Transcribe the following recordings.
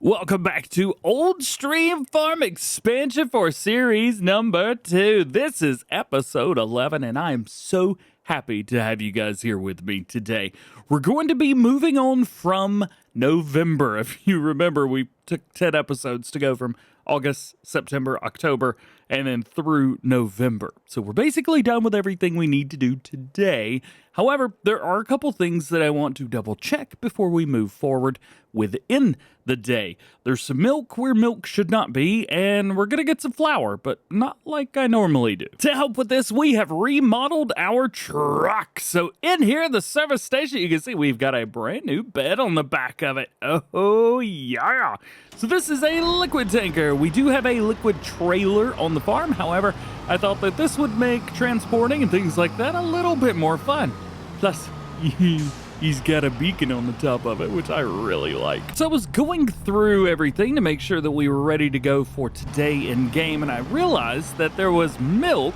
Welcome back to Old Stream Farm Expansion for Series number 2. This is episode 11, and I am so happy to have you guys here with me today. We're going to be moving on from November. If you remember, we took 10 episodes to go from August, September, October, and then through November. So we're basically done with everything we need to do today. However, there are a couple things that I want to double check before we move forward within the day. There's some milk where milk should not be, and we're gonna get some flour, but not like I normally do. To help with this, we have remodeled our truck. So in here, the service station, you can see we've got a brand new bed on the back of it. Oh yeah. So this is a liquid tanker. We do have a liquid trailer on the farm. However, I thought that this would make transporting and things like that a little bit more fun. Plus, he's got a beacon on the top of it, which I really like. So I was going through everything to make sure that we were ready to go for today in game, and I realized that there was milk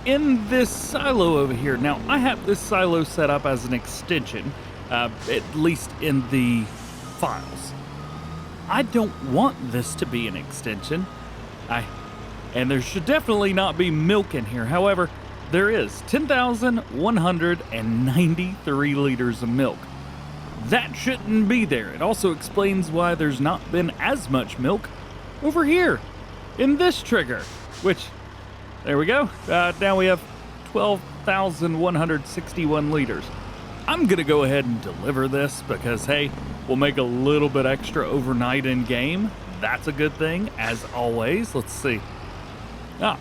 in this silo over here. Now, I have this silo set up as an extension, at least in the files. I don't want this to be an extension. And there should definitely not be milk in here. However, there is 10,193 liters of milk. That shouldn't be there. It also explains why there's not been as much milk over here in this trigger, which, there we go. Now we have 12,161 liters. I'm gonna go ahead and deliver this because, hey, we'll make a little bit extra overnight in game. That's a good thing, as always. Let's see. Oh,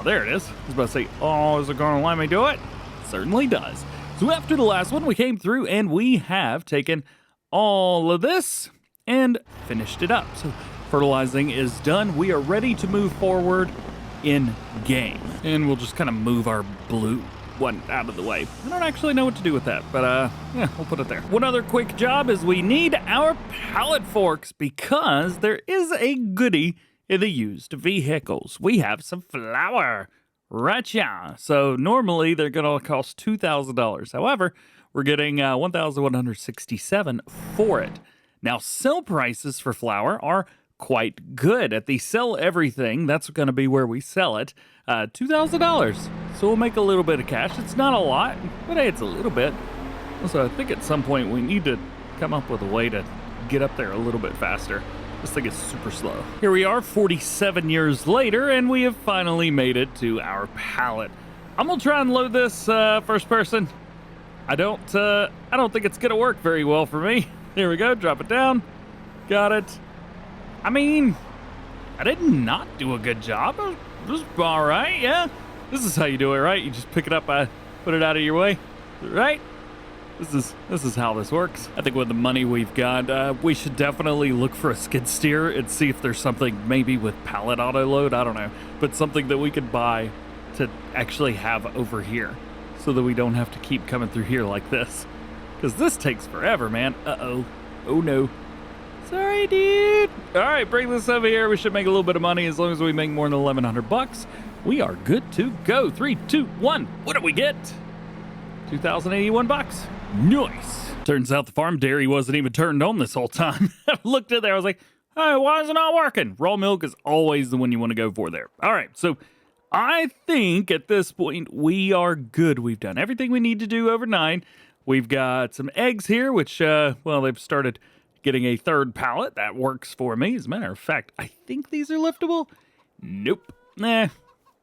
there it is. I was about to say, oh, is it going to let me do it? Certainly does. So after the last one, we came through and we have taken all of this and finished it up. So fertilizing is done. We are ready to move forward in game. And we'll just kind of move our blue one out of the way. I don't actually know what to do with that, but yeah, we'll put it there. One other quick job is we need our pallet forks because there is a goodie in the used vehicles. We have some flour right here. So normally they're going to cost $2,000. However, we're getting $1,167 for it. Now, sell prices for flour are quite good. At the sell everything, that's going to be where we sell it, $2,000. So we'll make a little bit of cash. It's not a lot, but hey, it's a little bit. So I think at some point we need to come up with a way to get up there a little bit faster. This thing is super slow. Here we are 47 years later, and we have finally made it to our pallet. I'm gonna try and load this first person. I don't think it's gonna work very well for me. Here we go, drop it down. Got it. I mean, I did not do a good job. It was all right, yeah. This is how you do it, right? You just pick it up, put it out of your way, right? This is how this works. I think with the money we've got, we should definitely look for a skid steer and see if there's something maybe with pallet auto load. I don't know, but something that we could buy to actually have over here so that we don't have to keep coming through here like this. Because this takes forever, man. Uh-oh. Oh, no. Sorry, dude. All right, bring this over here. We should make a little bit of money as long as we make more than 1,100 bucks. We are good to go. 3, 2, 1. What do we get? 2,081 bucks. Nice. Turns out the farm dairy wasn't even turned on this whole time. I looked at there. I was like, hey, why is it not working? Raw milk is always the one you want to go for there. All right, so I think at this point we are good. We've done everything we need to do overnight. We've got some eggs here, which, well, they've started getting a third pallet. That works for me. As a matter of fact, I think these are liftable. Nope. Nah.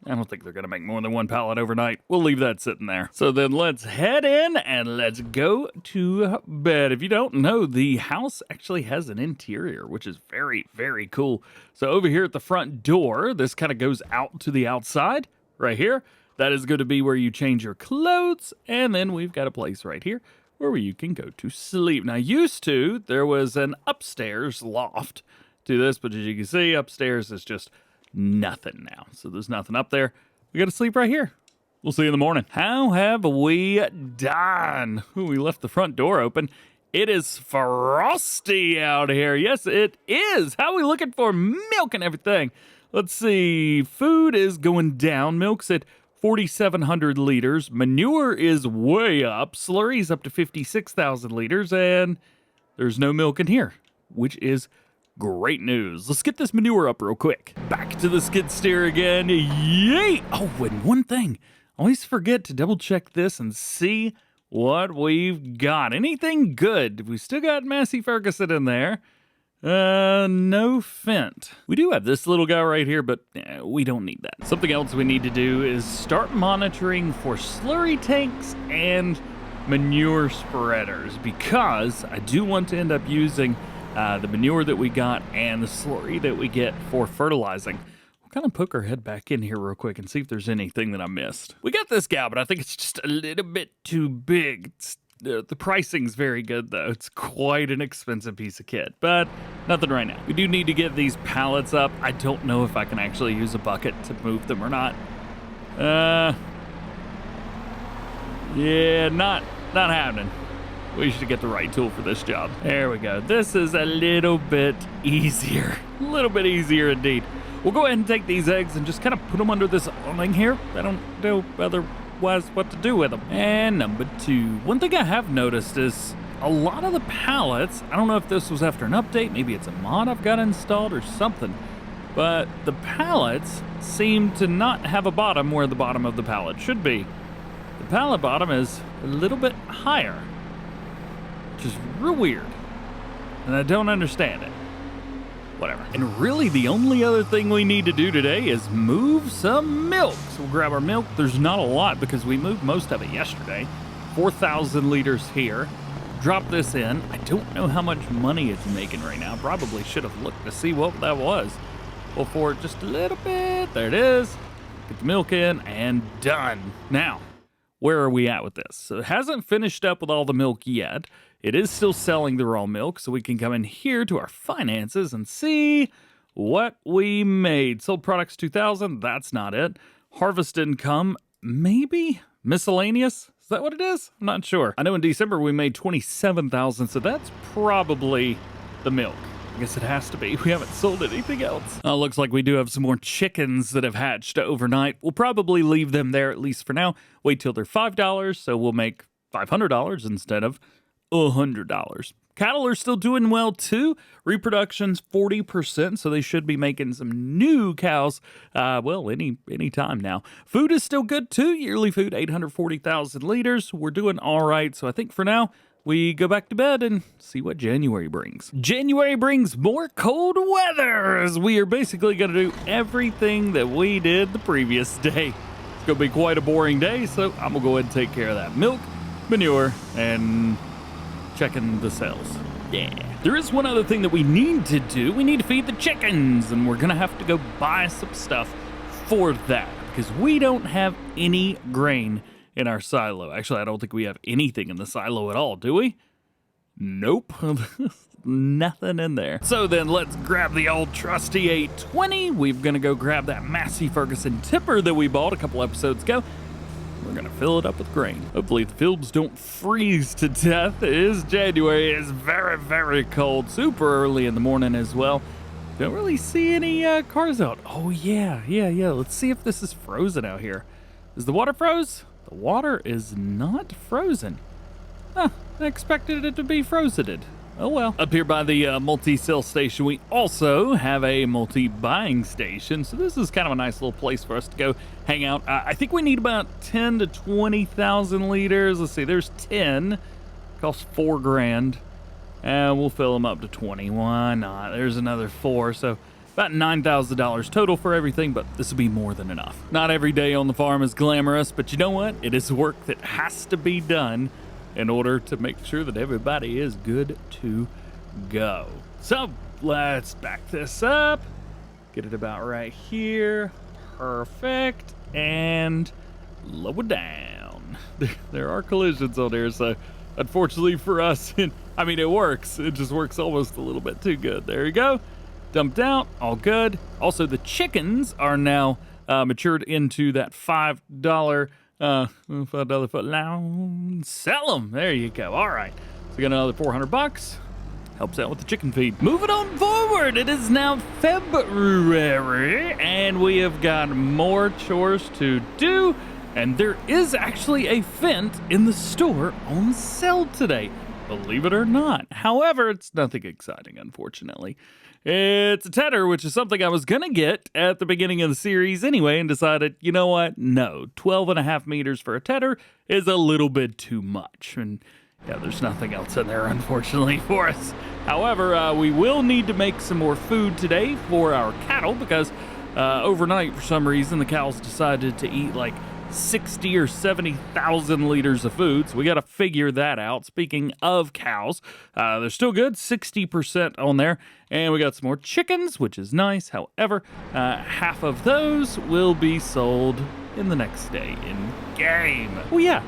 I don't think they're going to make more than one pallet overnight. We'll leave that sitting there. So then let's head in and let's go to bed. If you don't know, the house actually has an interior, which is very, very cool. So over here at the front door, this kind of goes out to the outside right here. That is going to be where you change your clothes. And then we've got a place right here where you can go to sleep. Now, used to, there was an upstairs loft to this, but as you can see, upstairs is just nothing now. So there's nothing up there. We got to sleep right here. We'll see you in the morning. How have we done? Ooh, we left the front door open. It is frosty out here. Yes, it is. How are we looking for milk and everything? Let's see. Food is going down. Milk's at 4,700 liters. Manure is way up. Slurry's up to 56,000 liters. And there's no milk in here, which is Great news. Let's get this manure up real quick. Back to the skid steer again. Yay! Oh, and one thing. Always forget to double check this and see what we've got. Anything good? We still got Massey Ferguson in there. No Fent. We do have this little guy right here, but we don't need that. Something else we need to do is start monitoring for slurry tanks and manure spreaders, because I do want to end up using the manure that we got and the slurry that we get for fertilizing. We'll kind of poke our head back in here real quick and see if there's anything that I missed. We got this guy, but I think it's just a little bit too big. The pricing's very good, though. It's quite an expensive piece of kit, but nothing right now. We do need to get these pallets up. I don't know if I can actually use a bucket to move them or not. Yeah, not happening. We should get the right tool for this job. There we go. This is a little bit easier. A little bit easier indeed. We'll go ahead and take these eggs and just kind of put them under this awning here. I don't know otherwise what to do with them. And number 2. One thing I have noticed is a lot of the pallets, I don't know if this was after an update, maybe it's a mod I've got installed or something, but the pallets seem to not have a bottom where the bottom of the pallet should be. The pallet bottom is a little bit higher, which is real weird, and I don't understand it. Whatever. And really the only other thing we need to do today is move some milk. So we'll grab our milk. There's not a lot because we moved most of it yesterday. 4,000 liters here. Drop this in. I don't know how much money it's making right now. Probably should have looked to see what that was. Pull forward just a little bit. There it is. Get the milk in and done. Now, where are we at with this? So it hasn't finished up with all the milk yet. It is still selling the raw milk, so we can come in here to our finances and see what we made. Sold products 2,000, that's not it. Harvest income, maybe? Miscellaneous? Is that what it is? I'm not sure. I know in December we made 27,000, so that's probably the milk. I guess it has to be. We haven't sold anything else. Looks like we do have some more chickens that have hatched overnight. We'll probably leave them there, at least for now. Wait till they're $5, so we'll make $500 instead of $100. Cattle are still doing well too. Reproduction's 40%, so they should be making some new cows, well, any time now. Food is still good too. Yearly food, 840,000 liters. We're doing all right, so I think for now, we go back to bed and see what January brings. January brings more cold weather, as we are basically going to do everything that we did the previous day. It's going to be quite a boring day, so I'm going to go ahead and take care of that. Milk, manure, and checking the cells. Yeah. There is one other thing that we need to do. We need to feed the chickens, and we're going to have to go buy some stuff for that because we don't have any grain in our silo. Actually, I don't think we have anything in the silo at all, do we? Nope. Nothing in there. So then let's grab the old trusty 820. We're going to go grab that Massey Ferguson tipper that we bought a couple episodes ago. We're going to fill it up with grain. Hopefully the fields don't freeze to death. It is January. It is very, very cold. Super early in the morning as well. Don't really see any cars out. Oh, yeah. Let's see if this is frozen out here. Is the water froze? The water is not frozen. Huh, I expected it to be frozen. Oh well. Up here by the multi-sell station, we also have a multi-buying station. So this is kind of a nice little place for us to go hang out. I think we need about 10 to 20,000 liters. Let's see, there's 10. Costs $4,000. And we'll fill them up to 20. Why not? There's another 4. So about $9,000 total for everything, but this will be more than enough. Not every day on the farm is glamorous, but you know what? It is work that has to be done in order to make sure that everybody is good to go. So let's back this up, get it about right here. Perfect. And lower down. There are collisions on there, so unfortunately for us, I mean, it works. It just works almost a little bit too good. There you go. Dumped out, all good. Also, the chickens are now matured into that $5 foot now. Sell them. There you go. All right. So we got another $400. Helps out with the chicken feed. Moving on forward. It is now February, and we have got more chores to do. And there is actually a Fent in the store on sale today, believe it or not. However, it's nothing exciting, unfortunately. It's a tedder, which is something I was going to get at the beginning of the series anyway, and decided, you know what? No, 12.5 meters for a tedder is a little bit too much. And yeah, there's nothing else in there, unfortunately, for us. However, we will need to make some more food today for our cattle because overnight, for some reason, the cows decided to eat like 60 or 70,000 liters of food, so we got to figure that out. Speaking of cows, they're still good, 60% on there, and we got some more chickens, which is nice. However, half of those will be sold in the next day in game. Well, yeah,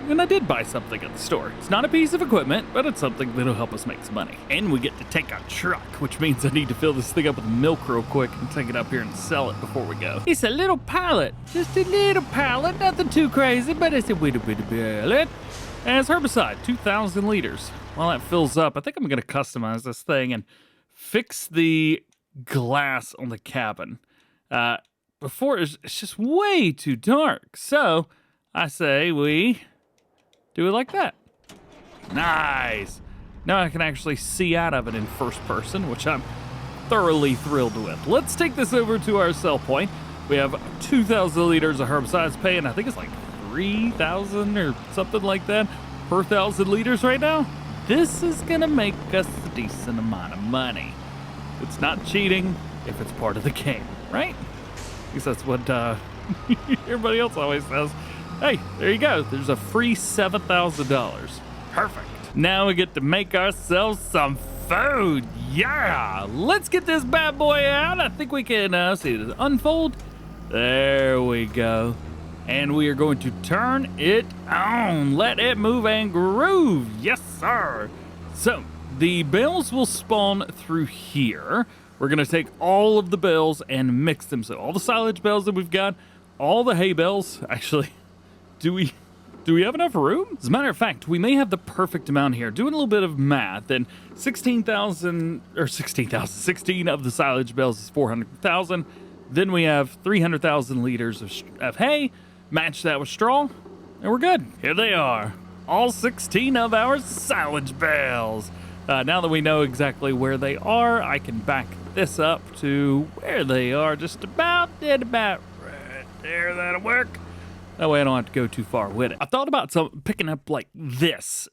and I did buy something at the store. It's not a piece of equipment, but it's something that'll help us make some money. And we get to take a truck, which means I need to fill this thing up with milk real quick and take it up here and sell it before we go. It's a little pallet, just a little pallet, nothing too crazy, but it's a little bit of pallet. And it's herbicide, 2,000 liters. While that fills up, I think I'm gonna customize this thing and fix the glass on the cabin. Before it's just way too dark. So I say we do it like that. Nice. Now I can actually see out of it in first person, which I'm thoroughly thrilled with. Let's take this over to our sell point. We have 2,000 liters of herbicides paying, I think it's like 3,000 or something like that per 1,000 liters right now. This is gonna make us a decent amount of money. It's not cheating if it's part of the game, right? At least that's what everybody else always says. Hey, there you go. There's a free $7,000. Perfect. Now we get to make ourselves some food. Yeah. Let's get this bad boy out. I think we can see this unfold. There we go. And we are going to turn it on. Let it move and groove. Yes, sir. So the bales will spawn through here. We're going to take all of the bales and mix them. So all the silage bales that we've got, all the hay bales, actually, do we have enough room? As a matter of fact, we may have the perfect amount here. Doing a little bit of math, and 16 of the silage bales is 400,000. Then we have 300,000 liters of hay. Match that with straw, and we're good. Here they are, all 16 of our silage bales. Now that we know exactly where they are, I can back this up to where they are, just about right there. That'll work. That way I don't have to go too far with it. I thought about picking up like this.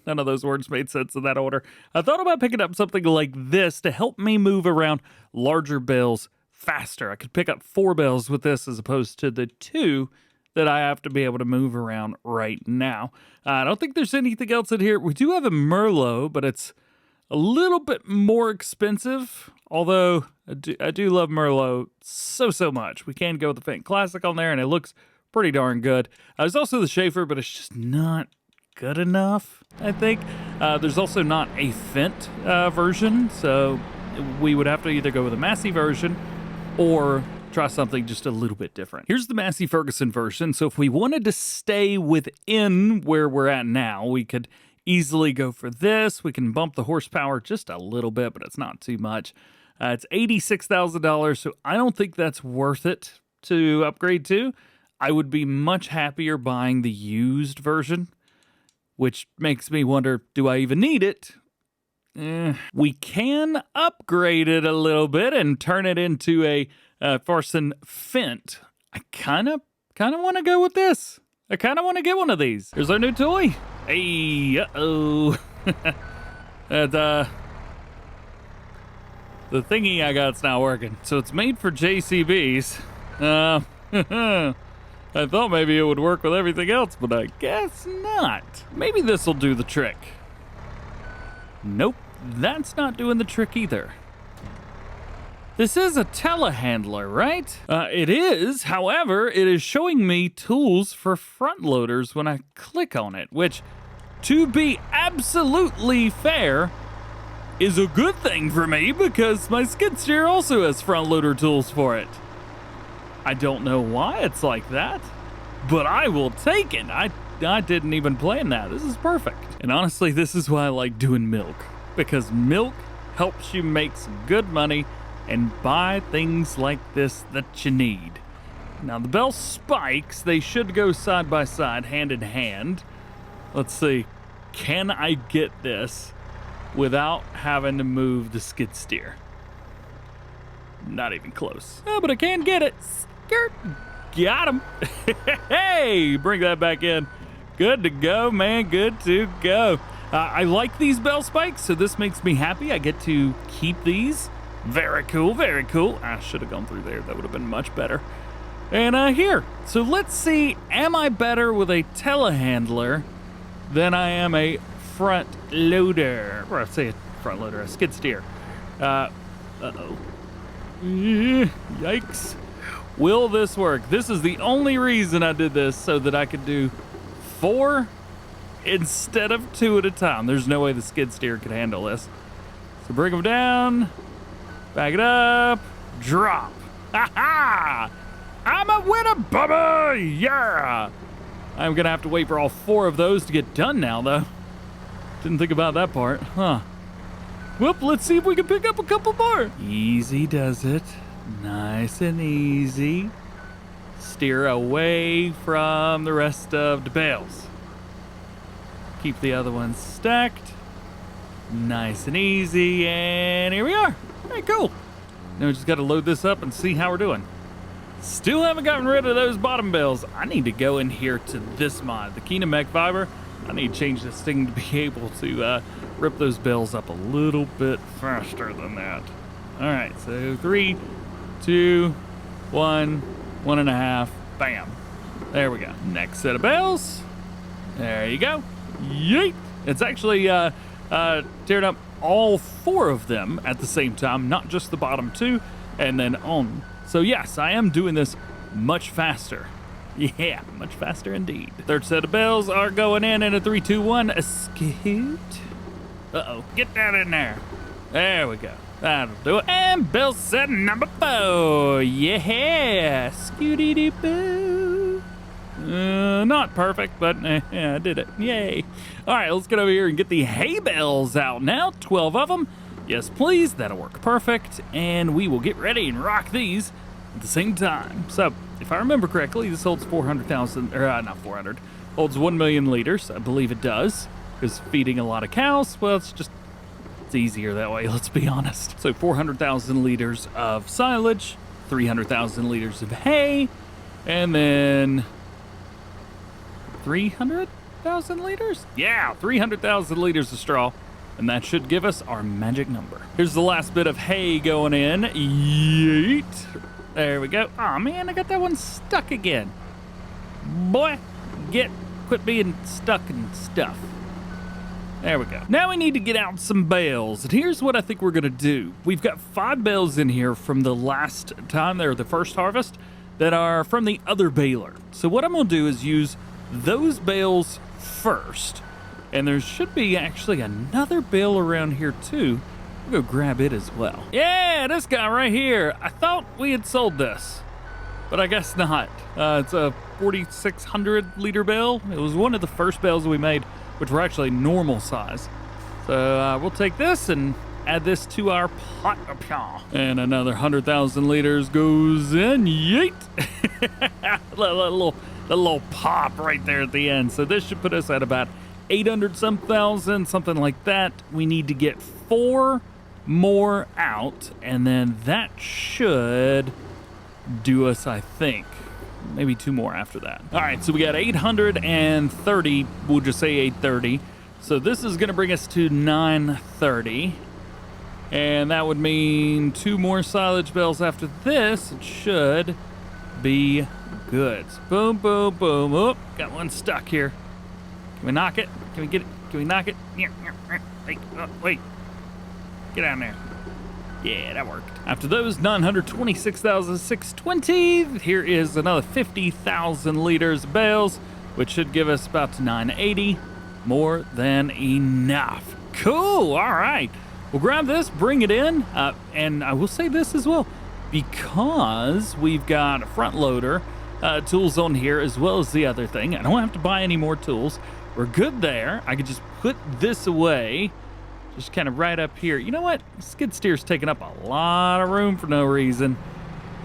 None of those words made sense in that order. I thought about picking up something like this to help me move around larger bales faster. I could pick up 4 bales with this as opposed to the 2 that I have to be able to move around right now. I don't think there's anything else in here. We do have a Merlot, but it's a little bit more expensive. Although I do love Merlot so much. We can go with the Fenton Classic on there, and it looks pretty darn good. There's also the Schaefer, but it's just not good enough, I think. There's also not a Fent version, so we would have to either go with a Massey version or try something just a little bit different. Here's the Massey Ferguson version. So if we wanted to stay within where we're at now, we could easily go for this. We can bump the horsepower just a little bit, but it's not too much. It's $86,000, so I don't think that's worth it to upgrade to. I would be much happier buying the used version, which makes me wonder, do I even need it? We can upgrade it a little bit and turn it into a Farson Fent. I kind of want to go with this. I kind of want to get one of these. Here's our new toy. Hey, uh-oh. And, the thingy I got's not working. So it's made for JCBs. I thought maybe it would work with everything else, but I guess not. Maybe this will do the trick. Nope, that's not doing the trick either. This is a telehandler, right? It is. However, it is showing me tools for front loaders when I click on it, which, to be absolutely fair, is a good thing for me because my skid steer also has front loader tools for it. I don't know why it's like that, but I will take it. I didn't even plan that. This is perfect. And honestly, this is why I like doing milk, because milk helps you make some good money and buy things like this that you need. Now the Bale spikes, they should go side by side, hand in hand. Let's see, can I get this without having to move the skid steer? Not even close. Oh, but I can get it. Skirt. Got him. Hey, bring that back in. Good to go, man. Good to go. I like these bell spikes, so this makes me happy. I get to keep these. Very cool, very cool. I should have gone through there. That would have been much better. And here. So let's see, am I better with a telehandler than I am a front loader? Or I say a front loader, a skid steer. Uh-oh. Yikes. Will this work? This is the only reason I did this, so that I could do 4 instead of 2 at a time. There's no way the skid steer could handle this. So bring them down, back it up, drop. Ha ha! I'm a winner, baby! Yeah! I'm gonna have to wait for all 4 of those to get done now, though. Didn't think about that part, huh? Whoop, let's see if we can pick up a couple more. Easy does it. Nice and easy. Steer away from the rest of the bales. Keep the other ones stacked. Nice and easy, and here we are. Very cool. Now we just got to load this up and see how we're doing. Still haven't gotten rid of those bottom bales. I need to go in here to this mod, the Kinemac Fiber. I need to change this thing to be able to rip those bales up a little bit faster than that. All right, so 3, 2, 1, 1.5, bam. There we go. Next set of bales. There you go. Yeet! It's actually tearing up all 4 of them at the same time, not just the bottom 2, and then on. So yes, I am doing this much faster. Yeah, much faster indeed. Third set of bales are going in a 3, 2, 1, a scoot. Uh-oh, get that in there. There we go. That'll do it. And bale set number 4. Yeah, scooty-doo-boo. Not perfect, but yeah, I did it. Yay. All right, let's get over here and get the hay bales out now. 12 of them. Yes, please. That'll work perfect. And we will get ready and rock these at the same time. So, if I remember correctly, this holds 400,000, or not 400, holds 1 million liters. I believe it does. Because feeding a lot of cows, well, it's easier that way, let's be honest. So 400,000 liters of silage, 300,000 liters of hay, and then 300,000 liters? Yeah, 300,000 liters of straw. And that should give us our magic number. Here's the last bit of hay going in. Yeet. There we go. Aw, man, I got that one stuck again. Boy, quit being stuck and stuff. There we go. Now we need to get out some bales. And here's what I think we're gonna do. We've got 5 bales in here from the last time, or the first harvest, that are from the other baler. So what I'm gonna do is use those bales first. And there should be actually another bale around here too. We'll go grab it as well. Yeah, this guy right here. I thought we had sold this, but I guess not. It's a 4,600 liter bale. It was one of the first bales we made, which were actually normal size. So we'll take this and add this to our pot. And another 100,000 liters goes in. Yeet! the little pop right there at the end. So this should put us at about 800 some thousand, something like that. We need to get 4 more out, and then that should do us, I think. Maybe 2 more after that. All right, so we got 830. We'll just say 830. So this is going to bring us to 930. And that would mean 2 more silage bales after this. It should be good. So boom, boom, boom. Oh, got one stuck here. Can we knock it? Can we get it? Can we knock it? Wait, wait. Get down there. Yeah, that worked. After those 926,620, here is another 50,000 liters of bales, which should give us about 980. More than enough. Cool, all right. We'll grab this, bring it in, and I will say this as well, because we've got a front loader tools on here as well as the other thing. I don't have to buy any more tools. We're good there. I could just put this away, just kind of right up here. You know what? Skid steer's taking up a lot of room for no reason.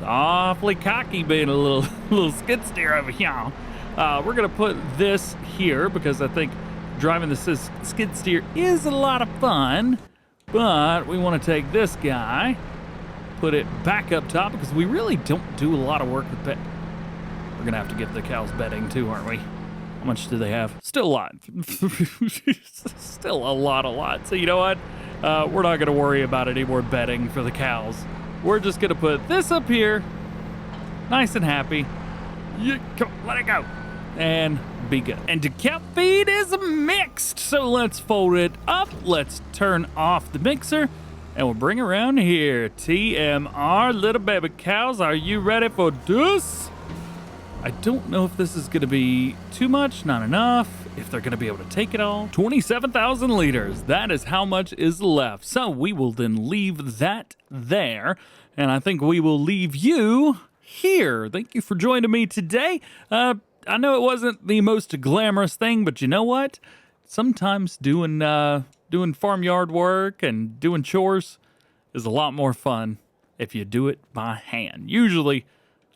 Awfully cocky being a little skid steer over here. We're gonna put this here because I think driving the skid steer is a lot of fun, but we want to take this guy, put it back up top because we really don't do a lot of work with bed. We're gonna have to give the cows bedding too, aren't we? How much do they have? Still a lot. Still a lot. So you know what? We're not gonna worry about any more bedding for the cows. We're just gonna put this up here, nice and happy. Come on, let it go. And be good. And the cow feed is mixed. So let's fold it up. Let's turn off the mixer. And we'll bring around here. TMR, little baby cows, are you ready for this? I don't know if this is going to be too much, not enough, if they're going to be able to take it all. 27,000 liters. That is how much is left. So we will then leave that there. And I think we will leave you here. Thank you for joining me today. I know it wasn't the most glamorous thing, but you know what? Sometimes doing farmyard work and doing chores is a lot more fun if you do it by hand. Usually,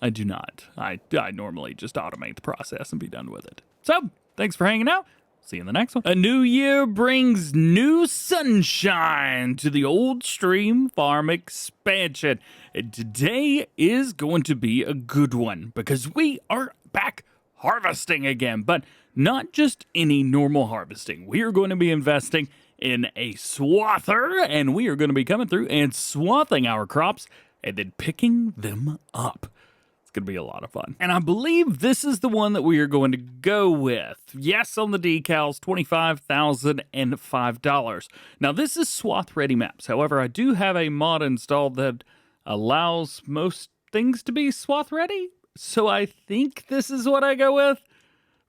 I do not. I normally just automate the process and be done with it. So, thanks for hanging out. See you in the next one. A new year brings new sunshine to the Old Stream Farm expansion. And today is going to be a good one because we are back harvesting again, but not just any normal harvesting. We are going to be investing in a swather, and we are going to be coming through and swathing our crops and then picking them up. It's going to be a lot of fun. And I believe this is the one that we are going to go with. Yes, on the decals, $25,005. Now, this is swath ready maps. However, I do have a mod installed that allows most things to be swath ready. So I think this is what I go with,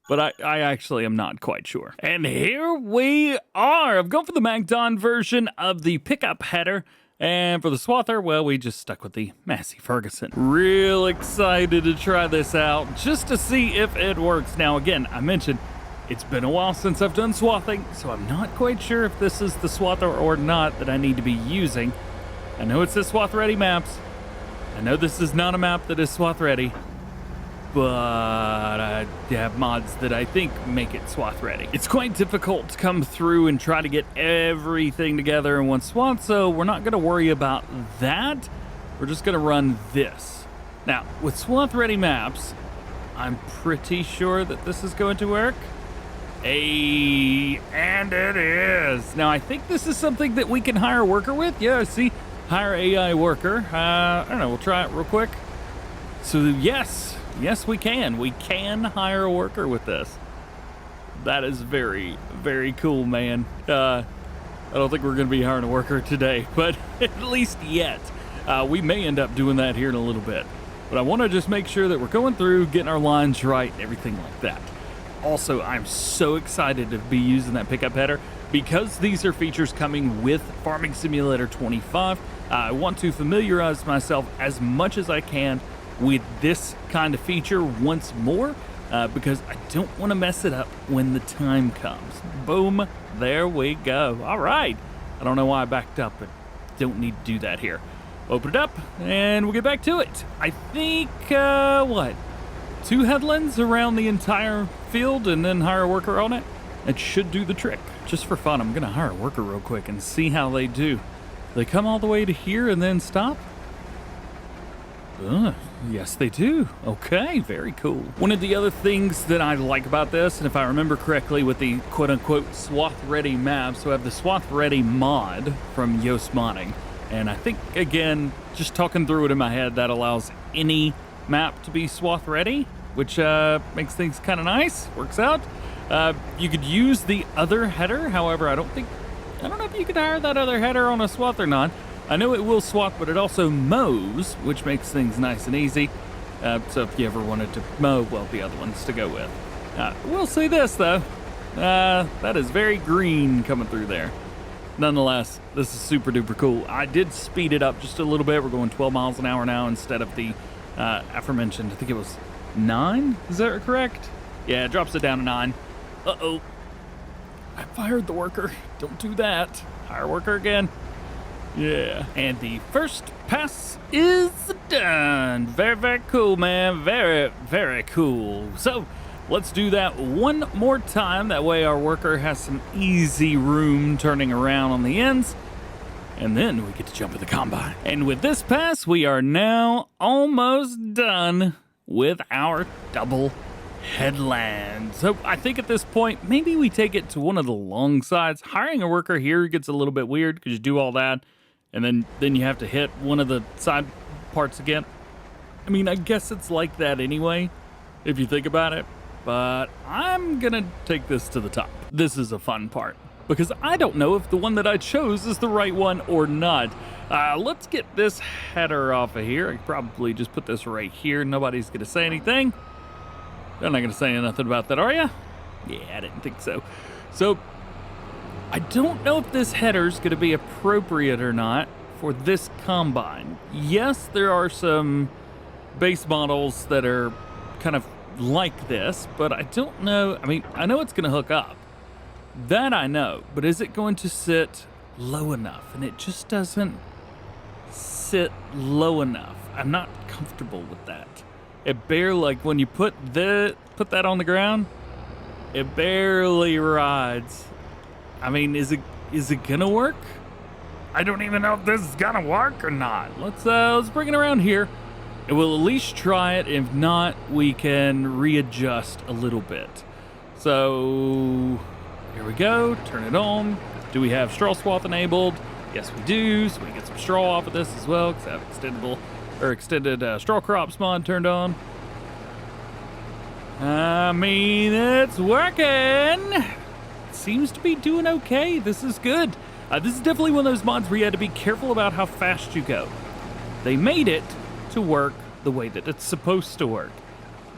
but I actually am not quite sure. And here we are. I've gone for the Magdon version of the pickup header, and for the swather, well, we just stuck with the Massey Ferguson. Real excited to try this out just to see if it works. Now, again, I mentioned it's been a while since I've done swathing, so I'm not quite sure if this is the swather or not that I need to be using. I know it says swath ready maps. I know this is not a map that is swath ready. But I have mods that I think make it swath ready. It's quite difficult to come through and try to get everything together in one swath, so we're not gonna worry about that. We're just gonna run this. Now, with swath ready maps, I'm pretty sure that this is going to work. And it is. Now, I think this is something that we can hire a worker with. Yeah, see, hire AI worker. I don't know, we'll try it real quick. So yes, we can. We can hire a worker with this. That is very, very cool, man. I don't think we're going to be hiring a worker today, but at least yet. We may end up doing that here in a little bit. But I want to just make sure that we're going through, getting our lines right, everything like that. Also, I'm so excited to be using that pickup header because these are features coming with Farming Simulator 25. I want to familiarize myself as much as I can with this kind of feature once more because I don't want to mess it up when the time comes. Boom, there we go. All right. I don't know why I backed up, but don't need to do that here. Open it up and we'll get back to it. I think, 2 headlands around the entire field and then hire a worker on it? It should do the trick. Just for fun, I'm going to hire a worker real quick and see how they do. They come all the way to here and then stop? Yes, they do. Okay, very cool. One of the other things that I like about this, and if I remember correctly with the quote-unquote swath-ready maps, we have the swath-ready mod from Yoast Modding. And I think, again, just talking through it in my head, that allows any map to be swath-ready, which makes things kind of nice, works out. You could use the other header, however, I don't know if you could hire that other header on a swath or not. I know it will swath, but it also mows, which makes things nice and easy. So if you ever wanted to mow, well, the other ones to go with. We'll say this, though. That is very green coming through there. Nonetheless, this is super duper cool. I did speed it up just a little bit. We're going 12 miles an hour now instead of the aforementioned, I think it was 9? Is that correct? Yeah, it drops it down to 9. Uh-oh. I fired the worker. Don't do that. Hire worker again. Yeah. And the first pass is done. Very, very cool, man. Very, very cool. So let's do that one more time. That way our worker has some easy room turning around on the ends. And then we get to jump in the combine. And with this pass, we are now almost done with our double headland. So I think at this point, maybe we take it to one of the long sides. Hiring a worker here gets a little bit weird because you do all that, and then you have to hit one of the side parts again. I mean, I guess it's like that anyway, if you think about it. But I'm gonna take this to the top. This is a fun part, because I don't know if the one that I chose is the right one or not. Let's get this header off of here. I could probably just put this right here. Nobody's gonna say anything. They're not gonna say nothing about that, are ya? Yeah, I didn't think so. So, I don't know if this header's gonna be appropriate or not for this combine. Yes, there are some base models that are kind of like this, but I don't know. I mean, I know it's gonna hook up. That I know, but is it going to sit low enough? And it just doesn't sit low enough. I'm not comfortable with that. It barely, like when you put that on the ground, it barely rides. I mean, is it gonna work? I don't even know if this is gonna work or not. Let's bring it around here, and we'll at least try it. If not, we can readjust a little bit. So here we go, turn it on. Do we have straw swath enabled? Yes, we do, so we can get some straw off of this as well, because I have extended straw crops mod turned on. I mean, it's working. It seems to be doing okay. This is good. This is definitely one of those mods where you had to be careful about how fast you go. They made it to work the way that it's supposed to work.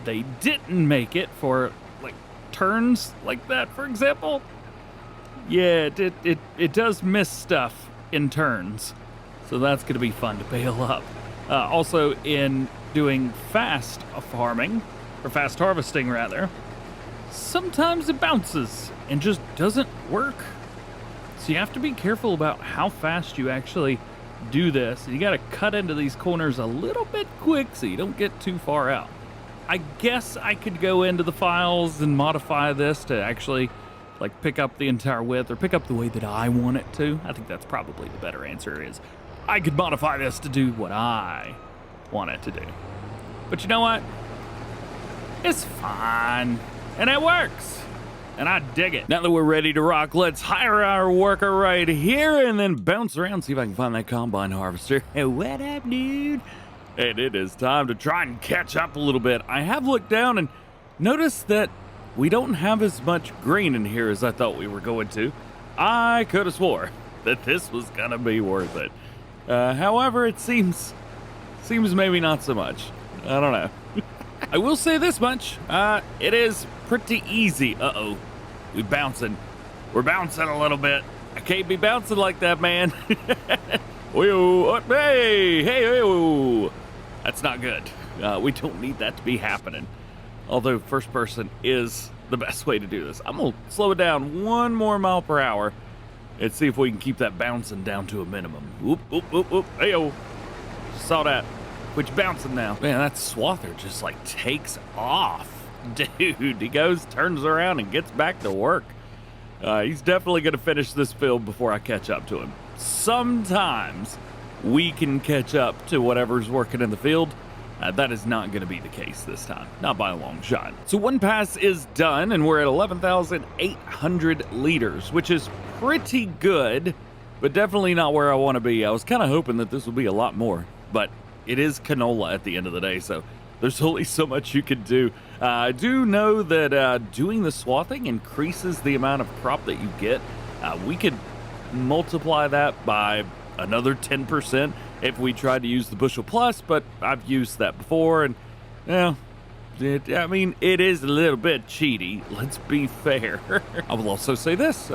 They didn't make it for like turns like that, for example. Yeah, it does miss stuff in turns, so that's going to be fun to bail up. Also, in doing fast farming, or fast harvesting rather, sometimes it bounces and just doesn't work. So you have to be careful about how fast you actually do this. You got to cut into these corners a little bit quick so you don't get too far out. I guess I could go into the files and modify this to actually like pick up the entire width, or pick up the way that I want it to. I think that's probably the better answer, is I could modify this to do what I want it to do. But you know what? It's fine, and it works, and I dig it. Now that we're ready to rock, let's hire our worker right here and then bounce around, see if I can find that combine harvester. Hey, what up, dude? And it is time to try and catch up a little bit. I have looked down and noticed that we don't have as much grain in here as I thought we were going to. I could have swore that this was gonna be worth it. However, it seems maybe not so much. I don't know. I will say this much. It is pretty easy. Uh-oh. We're bouncing a little bit. I can't be bouncing like that, man. Hey. That's not good. We don't need that to be happening. Although first person is the best way to do this. I'm going to slow it down 1 more mile per hour and see if we can keep that bouncing down to a minimum. Whoop. Hey-oh. Saw that. Quit bouncing now. Man, that swather just like takes off. Dude, he goes, turns around, and gets back to work. He's definitely going to finish this field before I catch up to him. Sometimes we can catch up to whatever's working in the field. That is not going to be the case this time. Not by a long shot. So one pass is done, and we're at 11,800 liters, which is pretty good, but definitely not where I want to be. I was kind of hoping that this would be a lot more, but it is canola at the end of the day, so there's only so much you can do. I do know that doing the swathing increases the amount of crop that you get. We could multiply that by another 10% if we tried to use the bushel plus, but I've used that before, and I mean, it is a little bit cheaty, let's be fair. I will also say this,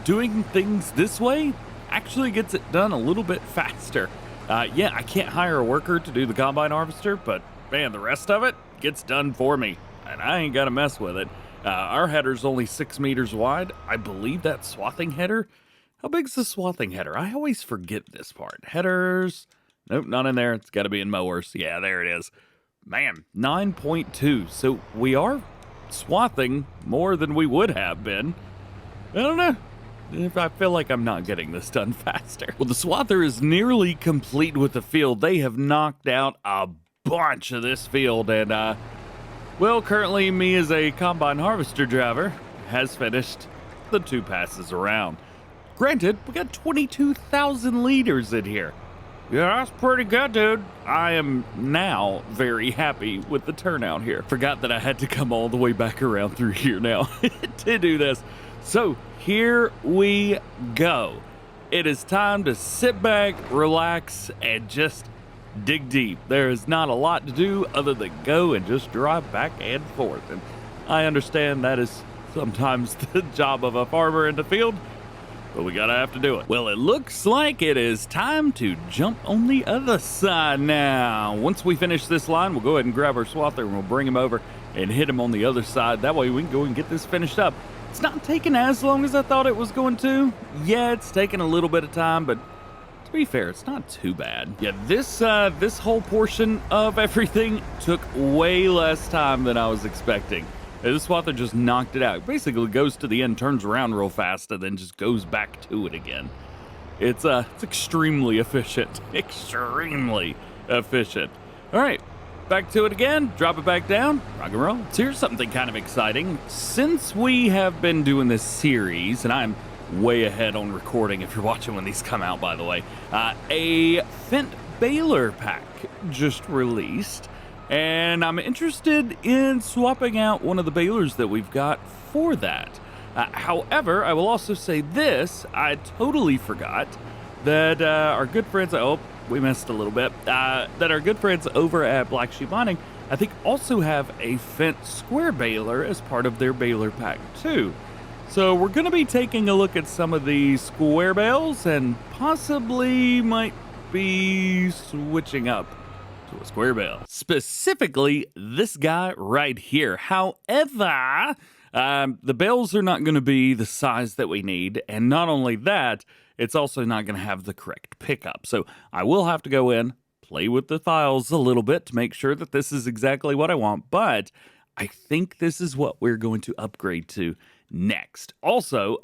doing things this way actually gets it done a little bit faster. Yeah, I can't hire a worker to do the combine harvester, but man, the rest of it gets done for me, and I ain't got to mess with it. Our header's only 6 meters wide. I believe that swathing header. How big's the swathing header? I always forget this part. Headers. Nope, not in there. It's got to be in mowers. Yeah, there it is. Man, 9.2. So we are swathing more than we would have been. I don't know. I feel like I'm not getting this done faster. Well, the swather is nearly complete with the field. They have knocked out a bunch of this field, and well, currently me as a combine harvester driver has finished the 2 passes around. Granted, we got 22,000 liters in here. Yeah, that's pretty good, dude. I am now very happy with the turnout here. Forgot that I had to come all the way back around through here now to do this. So here we go. It is time to sit back, relax, and just dig deep. There is not a lot to do other than go and just drive back and forth. And I understand that is sometimes the job of a farmer in the field, but we gotta have to do it. Well, it looks like it is time to jump on the other side now. Once we finish this line, we'll go ahead and grab our swather and we'll bring him over and hit him on the other side. That way we can go and get this finished up. It's not taking as long as I thought it was going to. Yeah, it's taking a little bit of time, but to be fair, it's not too bad. Yeah, this whole portion of everything took way less time than I was expecting. This swather just knocked it out. Basically goes to the end, turns around real fast, and then just goes back to it again. It's extremely efficient. Extremely efficient. All right, back to it again. Drop it back down. Rock and roll. So here's something kind of exciting. Since we have been doing this series, and I'm way ahead on recording if you're watching when these come out, by the way, a Fent baler pack just released. And I'm interested in swapping out one of the balers that we've got for that. However, I will also say this, I totally forgot that our good friends, oh, we missed a little bit, that our good friends over at Black Sheep Mining, I think also have a Fent square baler as part of their baler pack too. So we're going to be taking a look at some of the square bales and possibly might be switching up to a square bale. Specifically, this guy right here. However, the bales are not going to be the size that we need. And not only that, it's also not going to have the correct pickup. So I will have to go in, play with the files a little bit to make sure that this is exactly what I want. But I think this is what we're going to upgrade to next. Also,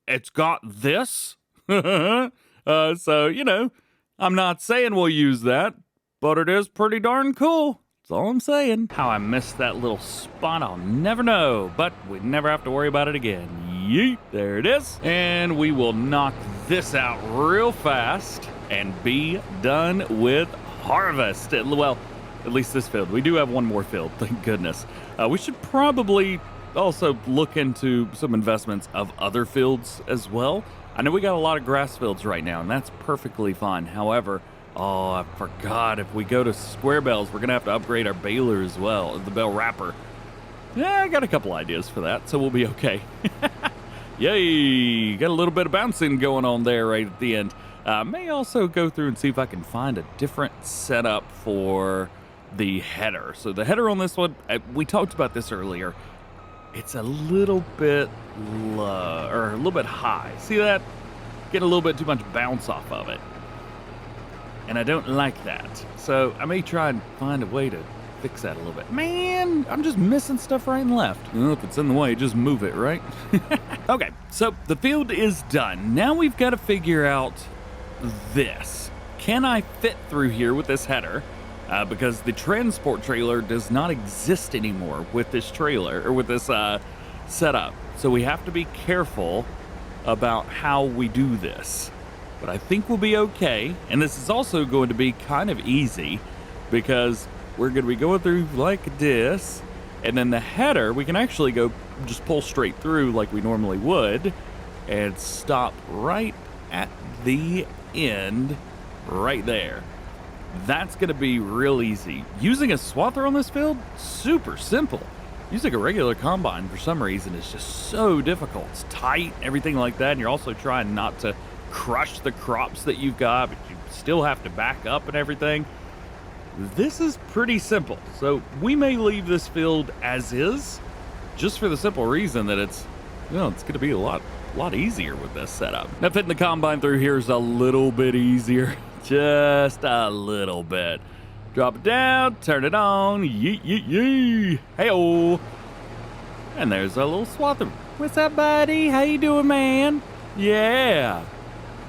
it's got this. So, you know, I'm not saying we'll use that, but it is pretty darn cool. That's all I'm saying. How I missed that little spot, I'll never know, but we never have to worry about it again. Yeet, there it is. And we will knock this out real fast and be done with harvest. Well, at least this field. We do have one more field, thank goodness. We should probably also look into some investments of other fields as well. I know we got a lot of grass fields right now, and that's perfectly fine. However, oh, I forgot, if we go to square bales, we're going to have to upgrade our baler as well, the bale wrapper. Yeah, I got a couple ideas for that, so we'll be okay. Yay, got a little bit of bouncing going on there right at the end. May also go through and see if I can find a different setup for the header. So the header on this one, we talked about this earlier. It's a little bit low, or a little bit high. See that? Get a little bit too much bounce off of it. And I don't like that. So I may try and find a way to fix that a little bit. Man, I'm just missing stuff right and left. Well, if it's in the way, just move it, right? Okay, so the field is done. Now we've got to figure out this. Can I fit through here with this header? Because the transport trailer does not exist anymore with this trailer, or with this setup. So we have to be careful about how we do this. But I think we'll be okay. And this is also going to be kind of easy because we're going to be going through like this. And then the header, we can actually go just pull straight through like we normally would and stop right at the end right there. That's going to be real easy. Using a swather on this field, super simple. Using a regular combine for some reason is just so difficult. It's tight, everything like that, and you're also trying not to crush the crops that you've got, but you still have to back up and everything. This is pretty simple. So we may leave this field as is, just for the simple reason that it's going to be a lot easier with this setup. Now fitting the combine through here is a little bit easier. Just a little bit. Drop it down, turn it on, yee yee yee, hey-oh. And there's a little swather. What's up, buddy? How you doing, man? Yeah.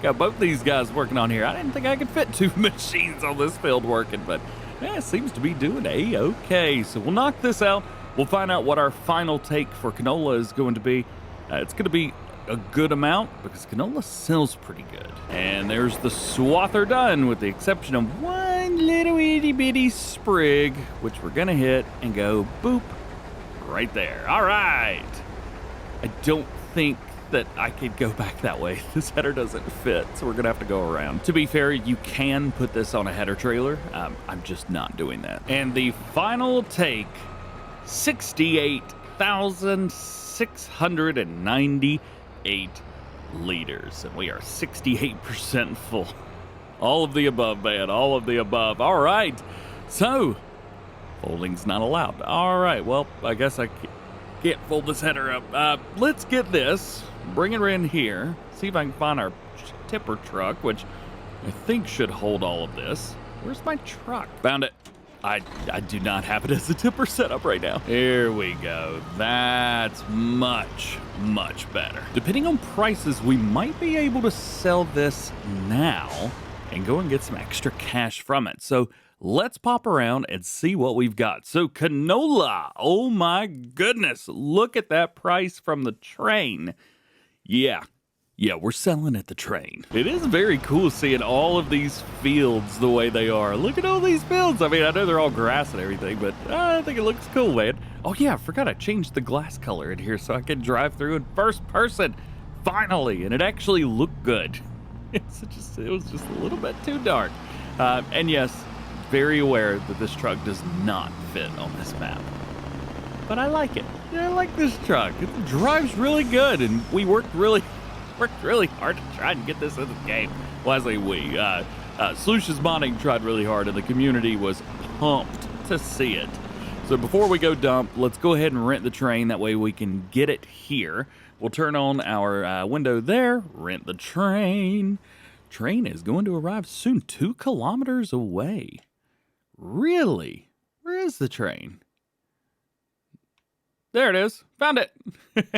Got both these guys working on here. I didn't think I could fit 2 machines on this field working, but yeah, it seems to be doing a-okay. So we'll knock this out. We'll find out what our final take for canola is going to be. It's going to be a good amount because canola sells pretty good. And there's the swather done, with the exception of one little itty bitty sprig, which we're gonna hit and go boop right there. All right. I don't think that I could go back that way. This header doesn't fit, so we're gonna have to go around. To be fair, you can put this on a header trailer. I'm just not doing that. And the final take, 68,698 liters, and we are 68% full. All of the above, man, all of the above. All right, so folding's not allowed. All right, well, I guess I can't fold this header up. Let's get this, bring it in here, see if I can find our tipper truck, which I think should hold all of this. Where's my truck? Found it. I do not have it as a tipper setup right now. Here we go. That's much, much better. Depending on prices, we might be able to sell this now and go and get some extra cash from it. So let's pop around and see what we've got. So canola, oh my goodness, look at that price from the train. Yeah, we're selling at the train. It is very cool seeing all of these fields the way they are. Look at all these fields. I mean, I know they're all grass and everything, but I think it looks cool, man. Oh yeah, I forgot I changed the glass color in here so I can drive through in first person, finally, and it actually looked good. It was just a little bit too dark. And yes, very aware that this truck does not fit on this map. But I like it. Yeah, I like this truck. It drives really good, and we worked really hard to try and get this in the game. Well, I say we. Slush's Modding tried really hard, and the community was pumped to see it. So before we go dump, let's go ahead and rent the train. That way we can get it here. We'll turn on our window there, rent the train. Train is going to arrive soon, 2 kilometers away. Really? Where is the train? There it is. Found it.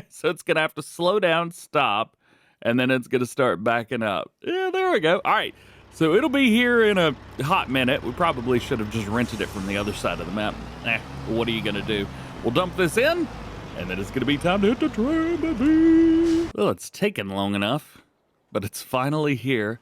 So it's going to have to slow down, stop, and then it's going to start backing up. Yeah, there we go. All right. So it'll be here in a hot minute. We probably should have just rented it from the other side of the map. What are you going to do? We'll dump this in, and then it's going to be time to hit the train, baby. Well, it's taken long enough, but it's finally here.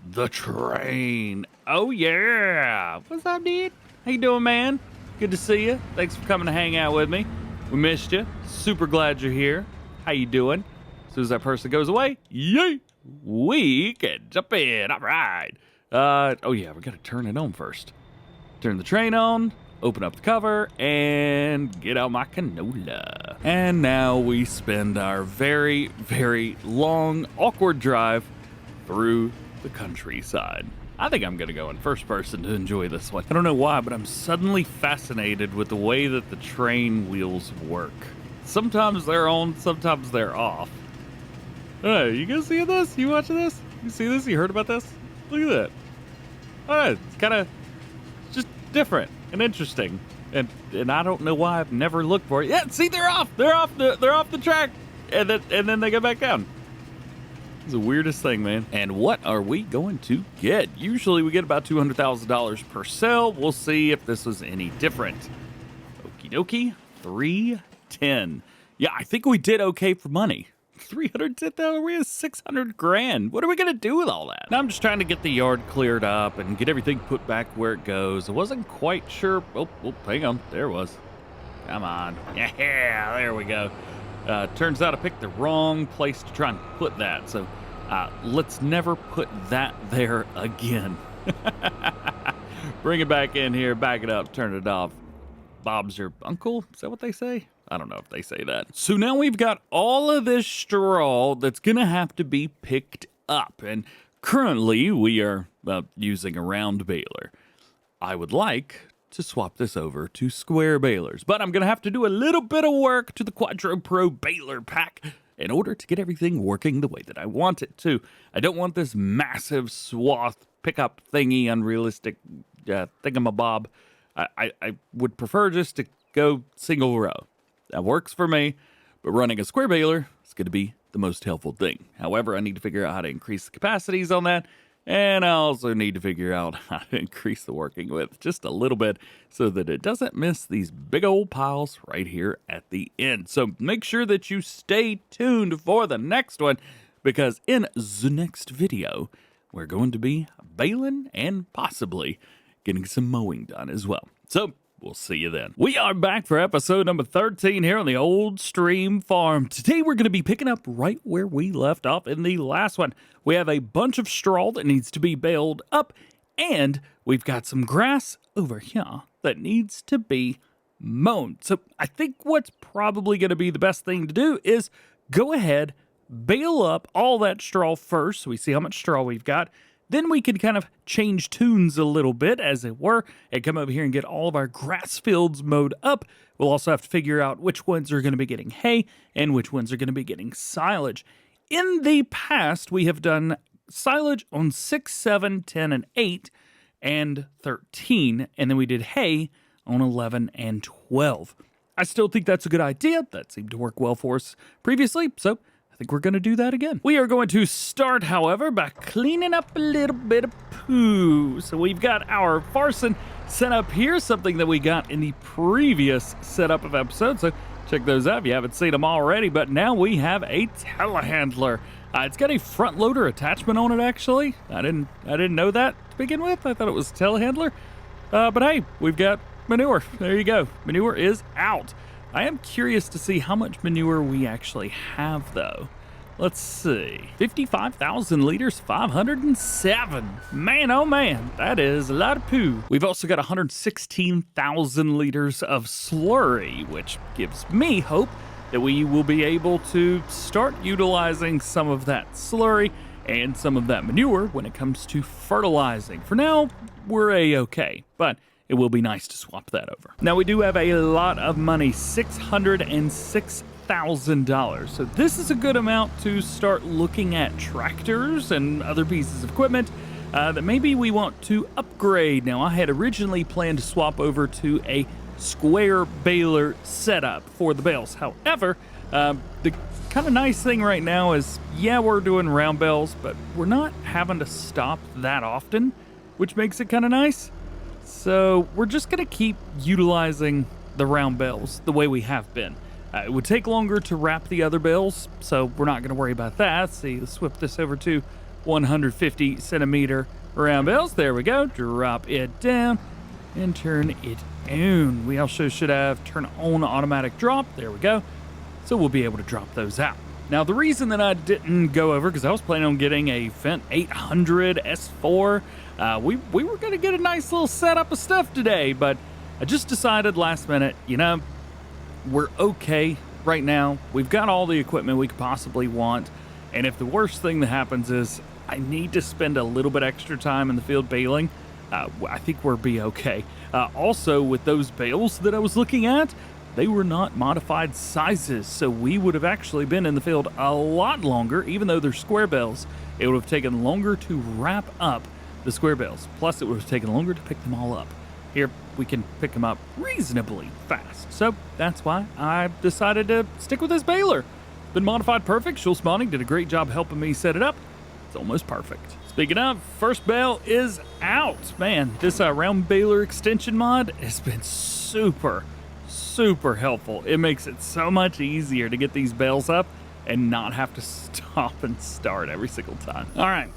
The train. Oh, yeah. What's up, dude? How you doing, man? Good to see you. Thanks for coming to hang out with me. We missed you. Super glad you're here. How you doing? As soon as that person goes away, yay, we can jump in. All right. Oh, yeah, we got to turn it on first. Turn the train on, open up the cover, and get out my canola. And now we spend our very, very long, awkward drive through the countryside. I think I'm going to go in first person to enjoy this one. I don't know why, but I'm suddenly fascinated with the way that the train wheels work. Sometimes they're on, sometimes they're off. Hey, you guys see this? You watching this? You see this? You heard about this? Look at that. Alright, it's kind of just different and interesting. And I don't know why I've never looked for it. Yeah, see, they're off. They're off the track. And then they go back down. It's the weirdest thing, man. And what are we going to get? Usually we get about $200,000 per sale. We'll see if this was any different. Okie dokie. 310. Yeah, I think we did okay for money. 310,000, we have 600 grand. What are we gonna do with all that? Now I'm just trying to get the yard cleared up and get everything put back where it goes. I wasn't quite sure. Oh, hang on, there it was. Come on, yeah, there we go. Turns out I picked the wrong place to try and put that, so let's never put that there again. Bring it back in here, back it up, turn it off. Bob's your uncle? Is that what they say? I don't know if they say that. So now we've got all of this straw that's gonna have to be picked up, and currently we are using a round baler. I would like to swap this over to square balers, but I'm gonna have to do a little bit of work to the Quadro Pro baler pack in order to get everything working the way that I want it to. I don't want this massive swath pickup thingy, unrealistic thingamabob. I would prefer just to go single row. That works for me, but running a square baler is going to be the most helpful thing. However, I need to figure out how to increase the capacities on that, and I also need to figure out how to increase the working width just a little bit so that it doesn't miss these big old piles right here at the end. So make sure that you stay tuned for the next one, because in the next video, we're going to be baling and possibly getting some mowing done as well. So we'll see you then. We are back for episode number 13 here on the Old Stream Farm. Today we're going to be picking up right where we left off in the last one. We have a bunch of straw that needs to be baled up, and we've got some grass over here that needs to be mown. So I think what's probably going to be the best thing to do is go ahead, bale up all that straw first so we see how much straw we've got. Then we can kind of change tunes a little bit, as it were, and come over here and get all of our grass fields mowed up. We'll also have to figure out which ones are going to be getting hay and which ones are going to be getting silage. In the past, we have done silage on 6, 7, 10, and 8, and 13, and then we did hay on 11 and 12. I still think that's a good idea. That seemed to work well for us previously, so I think we're going to do that again. We are going to start, however, by cleaning up a little bit of poo. So we've got our Farson set up here, something that we got in the previous setup of episodes. So check those out if you haven't seen them already. But now we have a telehandler. It's got a front loader attachment on it, actually. I didn't know that to begin with. I thought it was a telehandler. But hey, we've got manure. There you go. Manure is out. I am curious to see how much manure we actually have, though. Let's see. 55,000 liters, 507. Man, oh man, that is a lot of poo. We've also got 116,000 liters of slurry, which gives me hope that we will be able to start utilizing some of that slurry and some of that manure when it comes to fertilizing. For now, we're A-okay, but it will be nice to swap that over. Now, we do have a lot of money, $606,000. So this is a good amount to start looking at tractors and other pieces of equipment that maybe we want to upgrade. Now, I had originally planned to swap over to a square baler setup for the bales. However, the kind of nice thing right now is, yeah, we're doing round bales, but we're not having to stop that often, which makes it kind of nice. So we're just going to keep utilizing the round bales the way we have been. It would take longer to wrap the other bales, so we're not going to worry about that. Let's whip this over to 150 centimeter round bales. There we go. Drop it down and turn it on. We also should have turn on automatic drop. There we go. So we'll be able to drop those out. Now, the reason that I didn't go over, because I was planning on getting a Fendt 800 S4. We were going to get a nice little setup of stuff today, but I just decided last minute, we're okay right now. We've got all the equipment we could possibly want, and if the worst thing that happens is I need to spend a little bit extra time in the field baling, I think we'll be okay. Also, with those bales that I was looking at, they were not modified sizes, so we would have actually been in the field a lot longer. Even though they're square bales, it would have taken longer to wrap up the square bales. Plus, it would have taken longer to pick them all up. Here, we can pick them up reasonably fast. So that's why I decided to stick with this baler. It's been modified perfect. Schultz Modding did a great job helping me set it up. It's almost perfect. Speaking of, first bale is out. Man, this round baler extension mod has been super helpful. It makes it so much easier to get these bales up and not have to stop and start every single time. All right,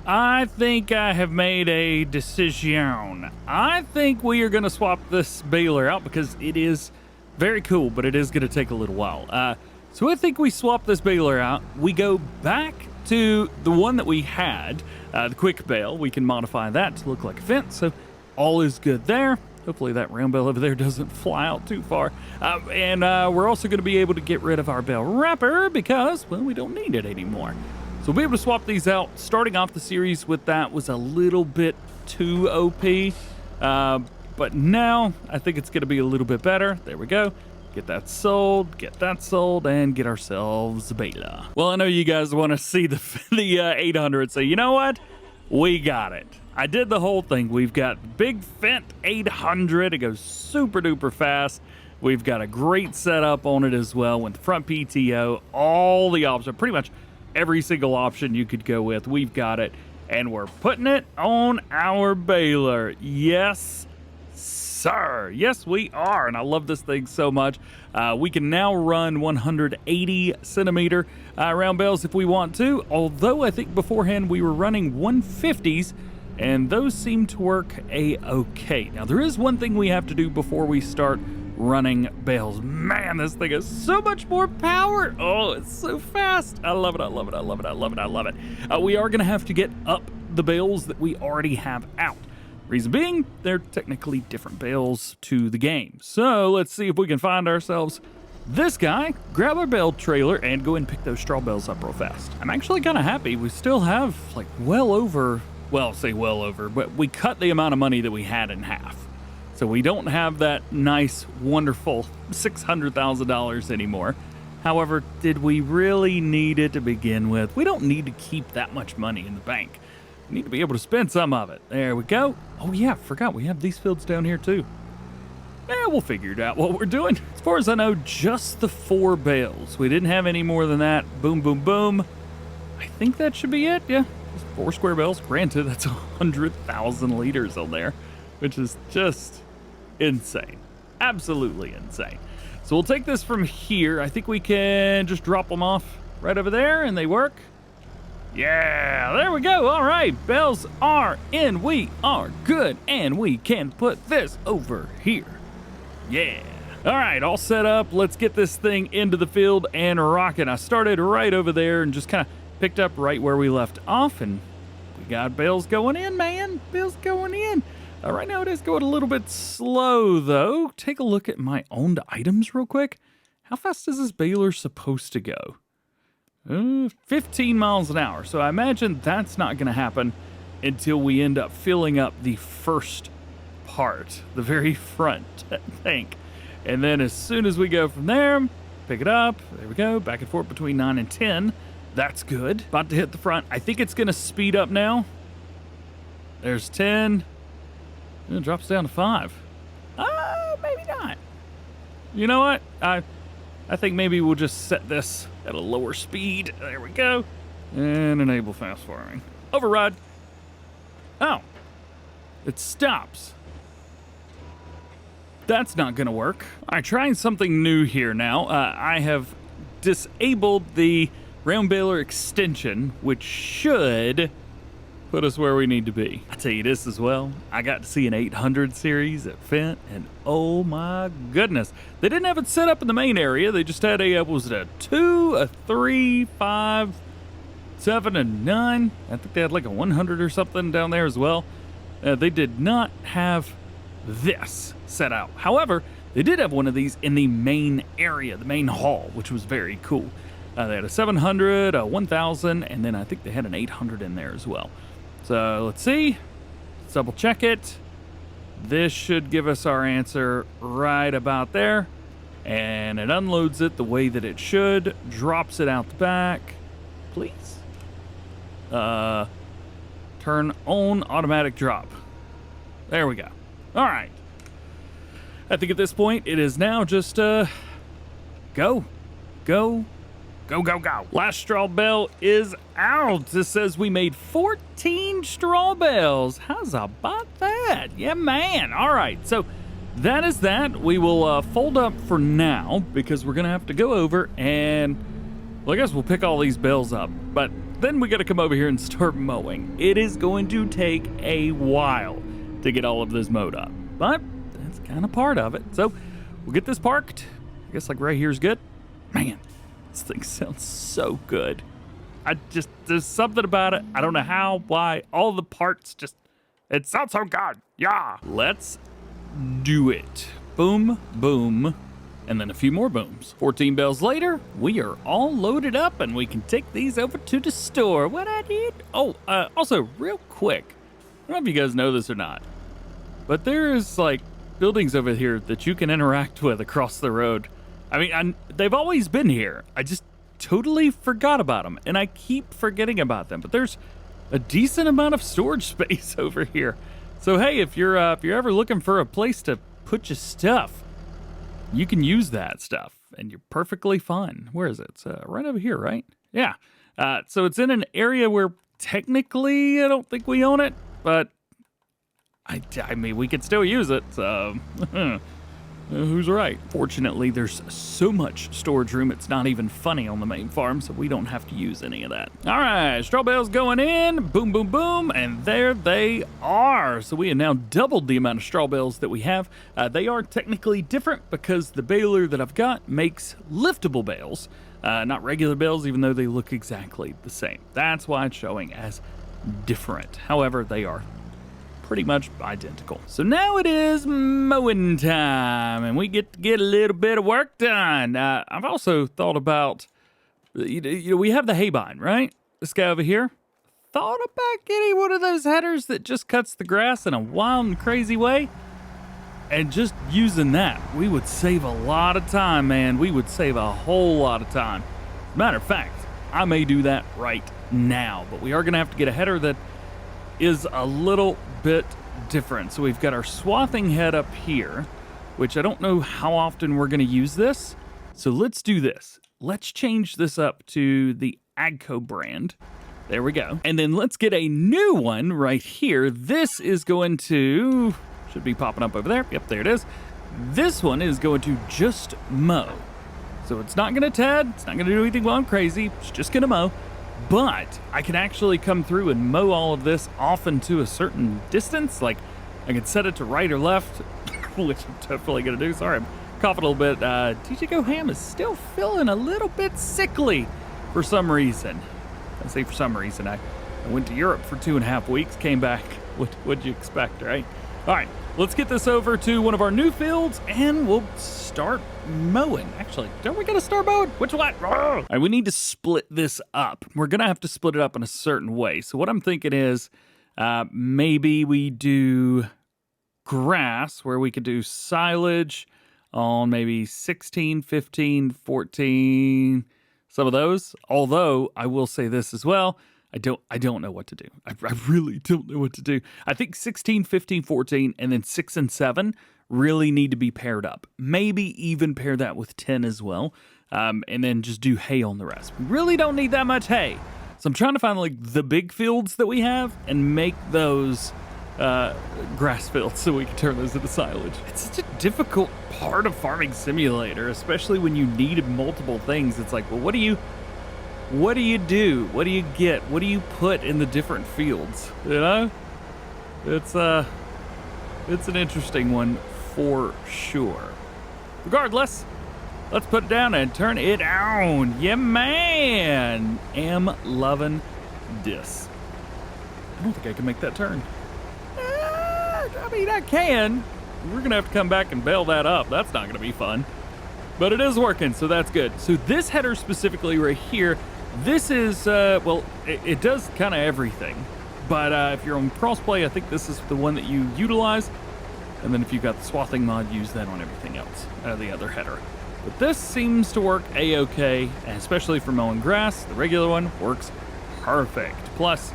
I think I have made a decision. I think we are going to swap this baler out because it is very cool, but it is going to take a little while. So I think we swap this baler out. We go back to the one that we had, the quick bale. We can modify that to look like a fence, so all is good there. Hopefully that round bale over there doesn't fly out too far. And we're also going to be able to get rid of our bale wrapper because, well, we don't need it anymore. So we'll be able to swap these out. Starting off the series with that was a little bit too OP. But now I think it's going to be a little bit better. There we go. Get that sold, and get ourselves a baler. Well, I know you guys want to see the 800, so you know what? We got it. I did the whole thing. We've got big Fendt 800. It goes super duper fast. We've got a great setup on it as well with the front PTO, all the options, pretty much every single option you could go with. We've got it, and we're putting it on our baler. Yes, sir. Yes, we are, and I love this thing so much. We can now run 180 centimeter round bales if we want to, although I think beforehand we were running 150s, and those seem to work a-okay. Now, there is one thing we have to do before we start running bales. Man, this thing is so much more power. Oh, it's so fast. I love it. I love it. I love it. I love it. I love it. We are going to have to get up the bales that we already have out. Reason being, they're technically different bales to the game. So let's see if we can find ourselves this guy, grab our bale trailer, and go and pick those straw bales up real fast. I'm actually kind of happy. We still have like well over, but we cut the amount of money that we had in half. So we don't have that nice, wonderful $600,000 anymore. However, did we really need it to begin with? We don't need to keep that much money in the bank. We need to be able to spend some of it. There we go. Oh yeah, forgot we have these fields down here too. Yeah, we'll figure it out what we're doing. As far as I know, just the 4 bales. We didn't have any more than that. Boom, boom, boom. I think that should be it. Yeah, just 4 square bales. Granted, that's 100,000 liters on there, which is just insane. Absolutely insane. So we'll take this from here. I think we can just drop them off right over there and they work. Yeah, there we go. All right, bales are in. We are good, and we can put this over here. Yeah. All right, all set up. Let's get this thing into the field and rock it. I started right over there and just kind of picked up right where we left off, and we got bales going in, man. Bales going in. Right now it is going a little bit slow, though. Take a look at my owned items real quick. How fast is this baler supposed to go? 15 miles an hour. So I imagine that's not going to happen until we end up filling up the first part, the very front tank. And then as soon as we go from there, pick it up. There we go. Back and forth between 9 and 10. That's good. About to hit the front. I think it's going to speed up now. There's 10. It drops down to 5. Maybe not. You know what? I think maybe we'll just set this at a lower speed. There we go. And enable fast farming. Override. Oh. It stops. That's not going to work. All right, trying something new here now. I have disabled the round baler extension, which should put us where we need to be. I'll tell you this as well. I got to see an 800 series at Fent, and oh my goodness. They didn't have it set up in the main area. They just had what was it, a 2, a 3, 5, 7, and 9. I think they had like a 100 or something down there as well. They did not have this set out. However, they did have one of these in the main area, the main hall, which was very cool. They had a 700, a 1000, and then I think they had an 800 in there as well. So let's see. Let's double check it. This should give us our answer right about there. And it unloads it the way that it should. Drops it out the back. Please. Turn on automatic drop. There we go. All right. I think at this point it is now just go. Go. Go, go, go. Last straw bale is out. This says we made 14 straw bales. How's about that? Yeah, man. All right. So that is that. We will fold up for now because we're going to have to go over and, well, I guess we'll pick all these bales up. But then we got to come over here and start mowing. It is going to take a while to get all of this mowed up. But that's kind of part of it. So we'll get this parked. I guess like right here is good. Man. This thing sounds so good. There's something about it. I don't know how, why, all the parts it sounds so good. Yeah. Let's do it. Boom, boom, and then a few more booms. 14 bales later, we are all loaded up and we can take these over to the store. What I did? Oh, also real quick, I don't know if you guys know this or not, but there's like buildings over here that you can interact with across the road. I mean, they've always been here. I just totally forgot about them, and I keep forgetting about them. But there's a decent amount of storage space over here. So hey, if you're ever looking for a place to put your stuff, you can use that stuff and you're perfectly fine. Where is it? It's right over here, right? Yeah. So it's in an area where technically I don't think we own it, but I mean, we could still use it, so who's right? Fortunately, there's so much storage room, it's not even funny on the main farm, so we don't have to use any of that. All right, straw bales going in, boom, boom, boom, and there they are. So we have now doubled the amount of straw bales that we have. They are technically different because the baler that I've got makes liftable bales, not regular bales, even though they look exactly the same. That's why it's showing as different. However, they are pretty much identical. So now it is mowing time, and we get to get a little bit of work done. I've also thought about, we have the hay bind, right? This guy over here. Thought about getting one of those headers that just cuts the grass in a wild and crazy way, and just using that. We would save a lot of time, man. We would save a whole lot of time. Matter of fact, I may do that right now, but we are gonna have to get a header that is a little bit different. So we've got our swathing head up here, which I don't know how often we're going to use this. So let's do this. Let's change this up to the Agco brand. There we go. And then let's get a new one right here. This is going to, should be popping up over there. Yep, there it is. This one is going to just mow. So it's not going to ted. It's not going to do anything wild and crazy. It's just going to mow. But I can actually come through and mow all of this off into a certain distance. Like, I can set it to right or left, which I'm definitely going to do. Sorry, I'm coughing a little bit. DjGoHam is still feeling a little bit sickly for some reason. I say for some reason. I went to Europe for 2.5 weeks, came back. What'd you expect, right? All right, let's get this over to one of our new fields, and we'll start mowing. Actually, don't we gotta start mowing? Which one? All right, we need to split this up. We're gonna have to split it up in a certain way. So what I'm thinking is maybe we do grass, where we could do silage on maybe 16, 15, 14, some of those. Although I will say this as well, I don't know what to do. I really don't know what to do. I think 16, 15, 14, and then 6 and 7 really need to be paired up. Maybe even pair that with 10 as well, and then just do hay on the rest. We really don't need that much hay. So I'm trying to find like the big fields that we have and make those grass fields so we can turn those into silage. It's such a difficult part of Farming Simulator, especially when you need multiple things. It's like, well, what do you do? What do you get? What do you put in the different fields? You know? It's an interesting one for sure. Regardless, let's put it down and turn it on. Yeah, man. Am loving this. I don't think I can make that turn. I mean, I can. We're going to have to come back and bail that up. That's not going to be fun. But it is working, so that's good. So this header specifically right here, this is, well, it does kind of everything. But if you're on crossplay, I think this is the one that you utilize. And then if you've got the swathing mod, use that on everything else, the other header. But this seems to work a-okay, and especially for mowing grass. The regular one works perfect. Plus,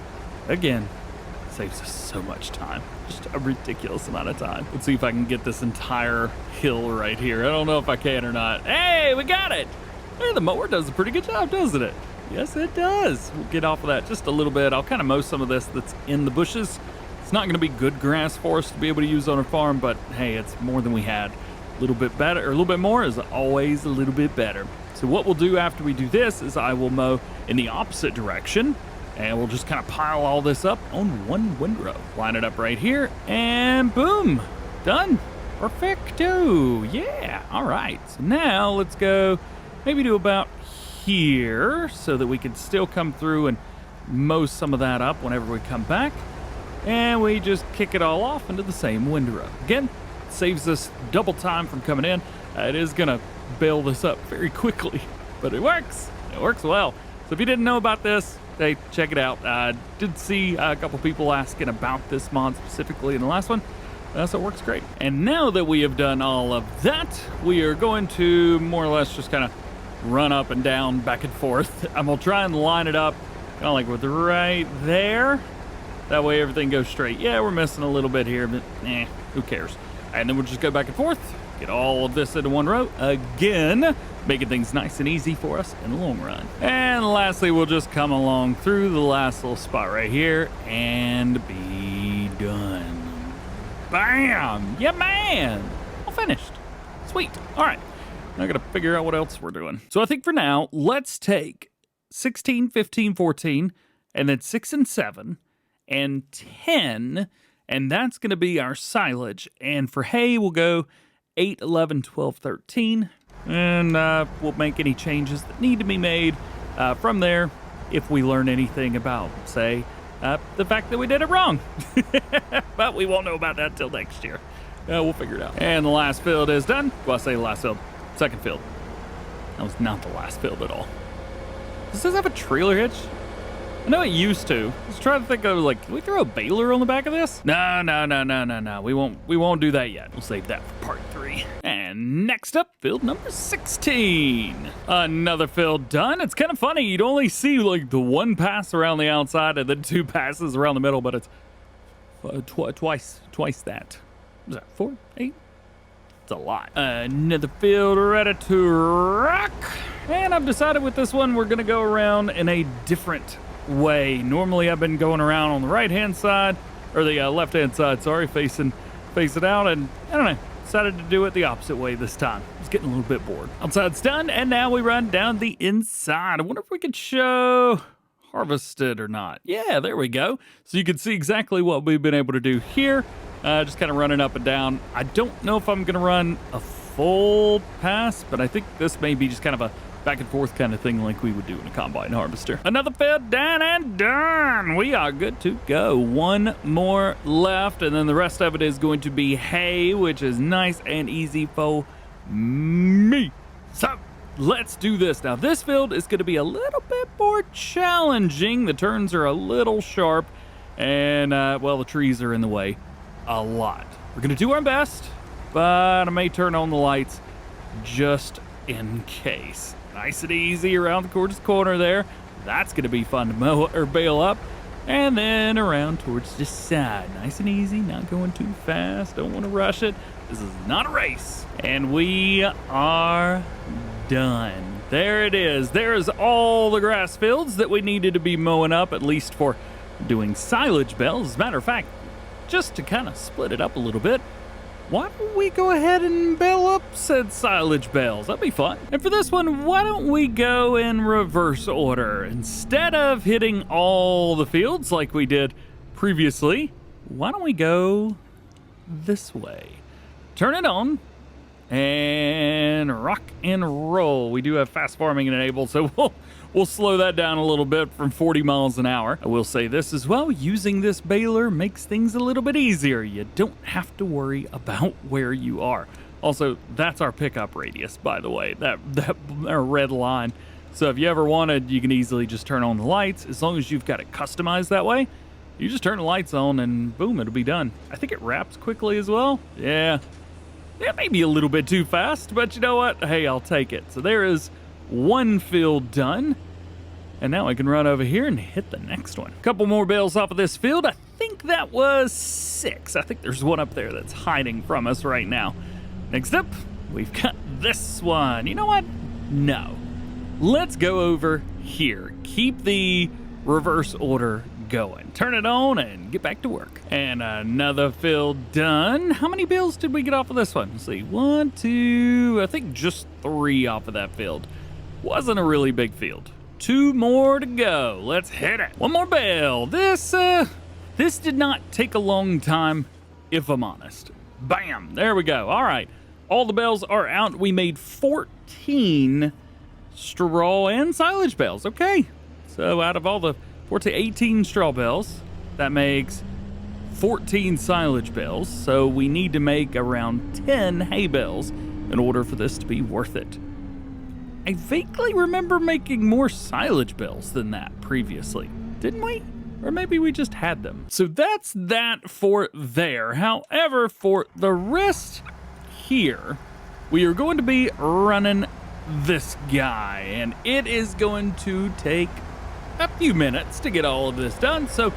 again, saves us so much time. Just a ridiculous amount of time. Let's see if I can get this entire hill right here. I don't know if I can or not. Hey, we got it! Hey, the mower does a pretty good job, doesn't it? Yes, it does. We'll get off of that just a little bit. I'll kind of mow some of this that's in the bushes. It's not going to be good grass for us to be able to use on our farm, but hey, it's more than we had. A little bit better, or a little bit more is always a little bit better. So what we'll do after we do this is I will mow in the opposite direction, and we'll just kind of pile all this up on one windrow. Line it up right here, and boom, done. Perfecto. Yeah, all right. So now let's go maybe to about here so that we can still come through and mow some of that up whenever we come back. And we just kick it all off into the same windrow. Again, saves us double time from coming in. It is going to bail this up very quickly, but it works. It works well. So if you didn't know about this, hey, check it out. I did see a couple people asking about this mod specifically in the last one. So it works great. And now that we have done all of that, we are going to more or less just kind of run up and down, back and forth. I'm going to try and line it up kind of like with right there. That way everything goes straight. Yeah, we're missing a little bit here, but who cares? And then we'll just go back and forth, get all of this into one row again, making things nice and easy for us in the long run. And lastly, we'll just come along through the last little spot right here and be done. Bam! Yeah, man! All finished. Sweet. All right. Now I gotta figure out what else we're doing. So I think for now, let's take 16, 15, 14, and then 6 and 7, and 10, and that's going to be our silage. And for hay, we'll go 8, 11, 12, 13, and we'll make any changes that need to be made from there if we learn anything about, say, the fact that we did it wrong. But we won't know about that till next year. We'll figure it out. And the last field is done. Well, I say the last field. Second field. That was not the last field at all. Does this have a trailer hitch? I know it used to. I was trying to think of, like, can we throw a baler on the back of this? No. We won't do that yet. We'll save that for part 3. And next up, field number 16. Another field done. It's kind of funny. You'd only see, like, the one pass around the outside and then 2 passes around the middle, but it's twice that. Was that 4, 8? It's a lot. Another field ready to rock. And I've decided with this one, we're going to go around in a different way. Normally I've been going around on the right hand side, or the left hand side, sorry, facing out, and I don't know, decided to do it the opposite way this time. I was getting a little bit bored. Outside's done, and now we run down the inside. I wonder if we could show harvested or not. Yeah, there we go. So you can see exactly what we've been able to do here. Just kind of running up and down. I don't know if I'm going to run a full pass, but I think this may be just kind of a back and forth kind of thing like we would do in a combine harvester. Another field done and done. We are good to go. One more left, and then the rest of it is going to be hay, which is nice and easy for me. So let's do this. Now this field is going to be a little bit more challenging. The turns are a little sharp, and well, the trees are in the way a lot. We're going to do our best, but I may turn on the lights just in case. Nice and easy around the gorgeous corner there. That's going to be fun to mow or bale up. And then around towards the side. Nice and easy, not going too fast. Don't want to rush it. This is not a race. And we are done. There it is. There's all the grass fields that we needed to be mowing up, at least for doing silage bales. As a matter of fact, just to kind of split it up a little bit, why don't we go ahead and bale up said silage bales? That'd be fun. And for this one, why don't we go in reverse order? Instead of hitting all the fields like we did previously, why don't we go this way? Turn it on and rock and roll. We do have fast farming enabled, so we'll slow that down a little bit from 40 miles an hour. I will say this as well, using this baler makes things a little bit easier. You don't have to worry about where you are. Also, that's our pickup radius, by the way, that red line. So if you ever wanted, you can easily just turn on the lights. As long as you've got it customized that way, you just turn the lights on and boom, it'll be done. I think it wraps quickly as well. Yeah, maybe a little bit too fast, but you know what? Hey, I'll take it. So there is one field done. And now I can run over here and hit the next one. A couple more bales off of this field. I think that was 6. I think there's one up there that's hiding from us right now. Next up, we've got this one. You know what? No. Let's go over here. Keep the reverse order going. Turn it on and get back to work. And another field done. How many bales did we get off of this one? Let's see. 1, 2, I think just 3 off of that field. Wasn't a really big field. 2 more to go. Let's hit it. One more bale. This did not take a long time, if I'm honest. Bam. There we go. All right. All the bales are out. We made 14 straw and silage bales. Okay. So out of all the 18 straw bales, that makes 14 silage bales. So we need to make around 10 hay bales in order for this to be worth it. I vaguely remember making more silage bales than that previously, didn't we? Or maybe we just had them. So that's that for there. However, for the rest here, we are going to be running this guy, and it is going to take a few minutes to get all of this done. So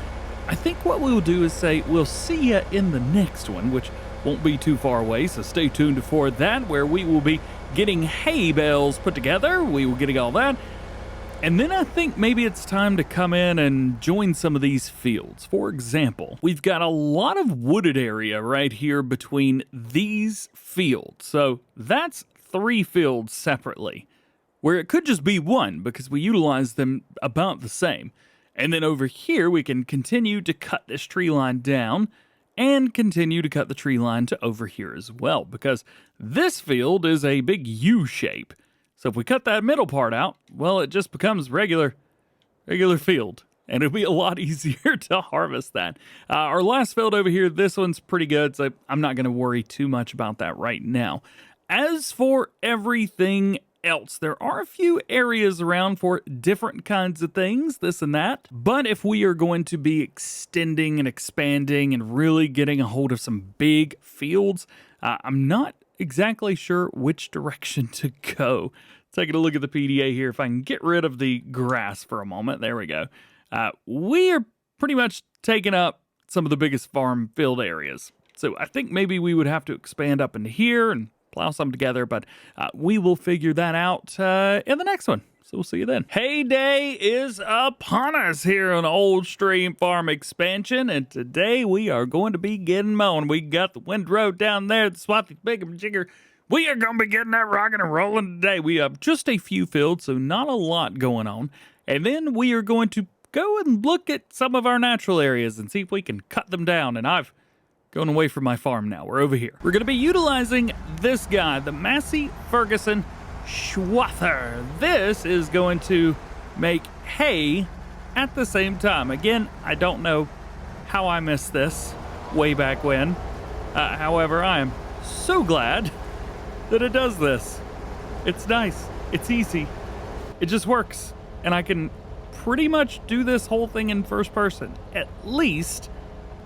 I think what we'll do is say we'll see you in the next one, which won't be too far away, so stay tuned for that, where we will be getting hay bales put together. We will getting all that. And then I think maybe it's time to come in and join some of these fields. For example, we've got a lot of wooded area right here between these fields. So that's 3 fields separately, where it could just be one because we utilize them about the same. And then over here, we can continue to cut this tree line down and continue to cut the tree line to over here as well, because this field is a big U shape. So if we cut that middle part out, well, it just becomes regular field, and it'll be a lot easier to harvest that. Our last field over here, this one's pretty good, so I'm not going to worry too much about that right now. As for everything else, there are a few areas around for different kinds of things, this and that. But if we are going to be extending and expanding and really getting a hold of some big fields, I'm not exactly sure which direction to go. Taking a look at the PDA here, if I can get rid of the grass for a moment. There we go. We are pretty much taking up some of the biggest farm field areas. So I think maybe we would have to expand up into here and plow some together, but we will figure that out in the next one. So we'll see you then. Hay day is upon us here on Old Stream Farm Expansion, and today we are going to be getting mowing. We got the Windrow down there, the Swathing big jigger. We are going to be getting that rocking and rolling today. We have just a few fields, so not a lot going on. And then we are going to go and look at some of our natural areas and see if we can cut them down. And I've going away from my farm now. We're over here. We're going to be utilizing this guy, the Massey Ferguson Swather. This is going to make hay at the same time. Again, I don't know how I missed this way back when. However, I am so glad that it does this. It's nice. It's easy. It just works. And I can pretty much do this whole thing in first person, at least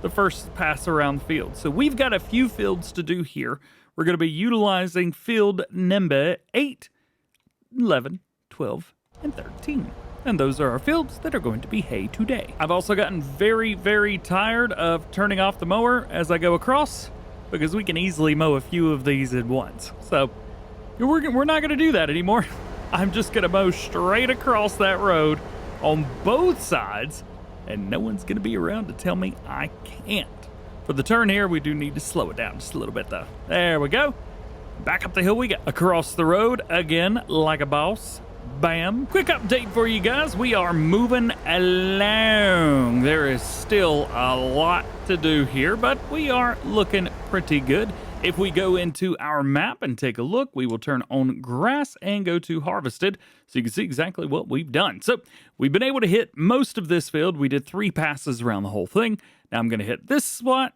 the first pass around the field. So we've got a few fields to do here. We're going to be utilizing field number 8, 11, 12, and 13. And those are our fields that are going to be hay today. I've also gotten very, very tired of turning off the mower as I go across, because we can easily mow a few of these at once. So we're not going to do that anymore. I'm just going to mow straight across that road on both sides, and no one's going to be around to tell me I can't. For the turn here, we do need to slow it down just a little bit, though. There we go. Back up the hill we go. Across the road, again, like a boss. Bam. Quick update for you guys. We are moving along. There is still a lot to do here, but we are looking pretty good. If we go into our map and take a look, we will turn on grass and go to harvested, so you can see exactly what we've done. So we've been able to hit most of this field. We did 3 passes around the whole thing. Now I'm going to hit this spot,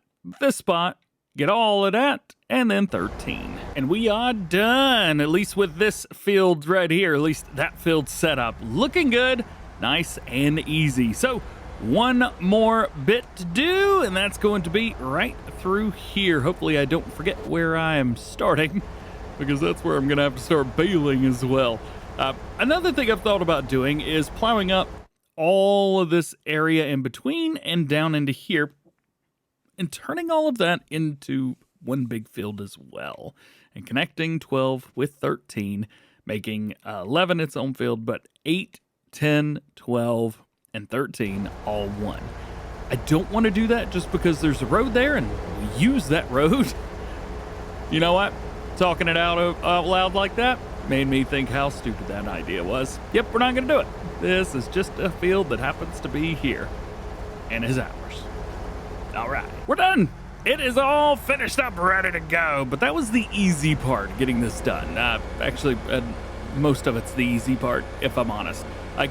get all of that, and then 13. And we are done, at least with this field right here. At least that field set up. Looking good, nice and easy. So one more bit to do, and that's going to be right through here. Hopefully I don't forget where I am starting, because that's where I'm going to have to start baling as well. Another thing I've thought about doing is plowing up all of this area in between and down into here, and turning all of that into one big field as well, and connecting 12 with 13, making 11 its own field, but 8, 10, 12, and 13 all one. I don't want to do that just because there's a road there and we use that road. You know what? Talking it out loud like that made me think how stupid that idea was. Yep, we're not going to do it. This is just a field that happens to be here and is ours. All right, we're done. It is all finished up, ready to go. But that was the easy part, getting this done. Actually, most of it's the easy part, if I'm honest.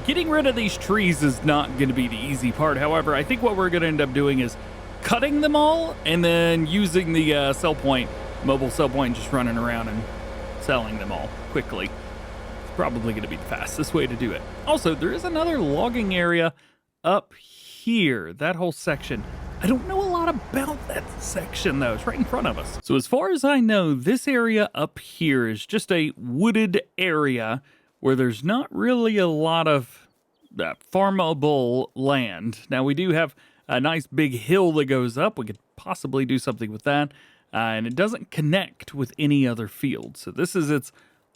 Getting rid of these trees is not going to be the easy part. However, I think what we're going to end up doing is cutting them all and then using the mobile sell point, just running around and selling them all quickly. It's probably going to be the fastest way to do it. Also, there is another logging area up here, that whole section. I don't know a lot about that section, though. It's right in front of us. So as far as I know, this area up here is just a wooded area where there's not really a lot of farmable land. Now, we do have a nice big hill that goes up. We could possibly do something with that. and it doesn't connect with any other field. So this is its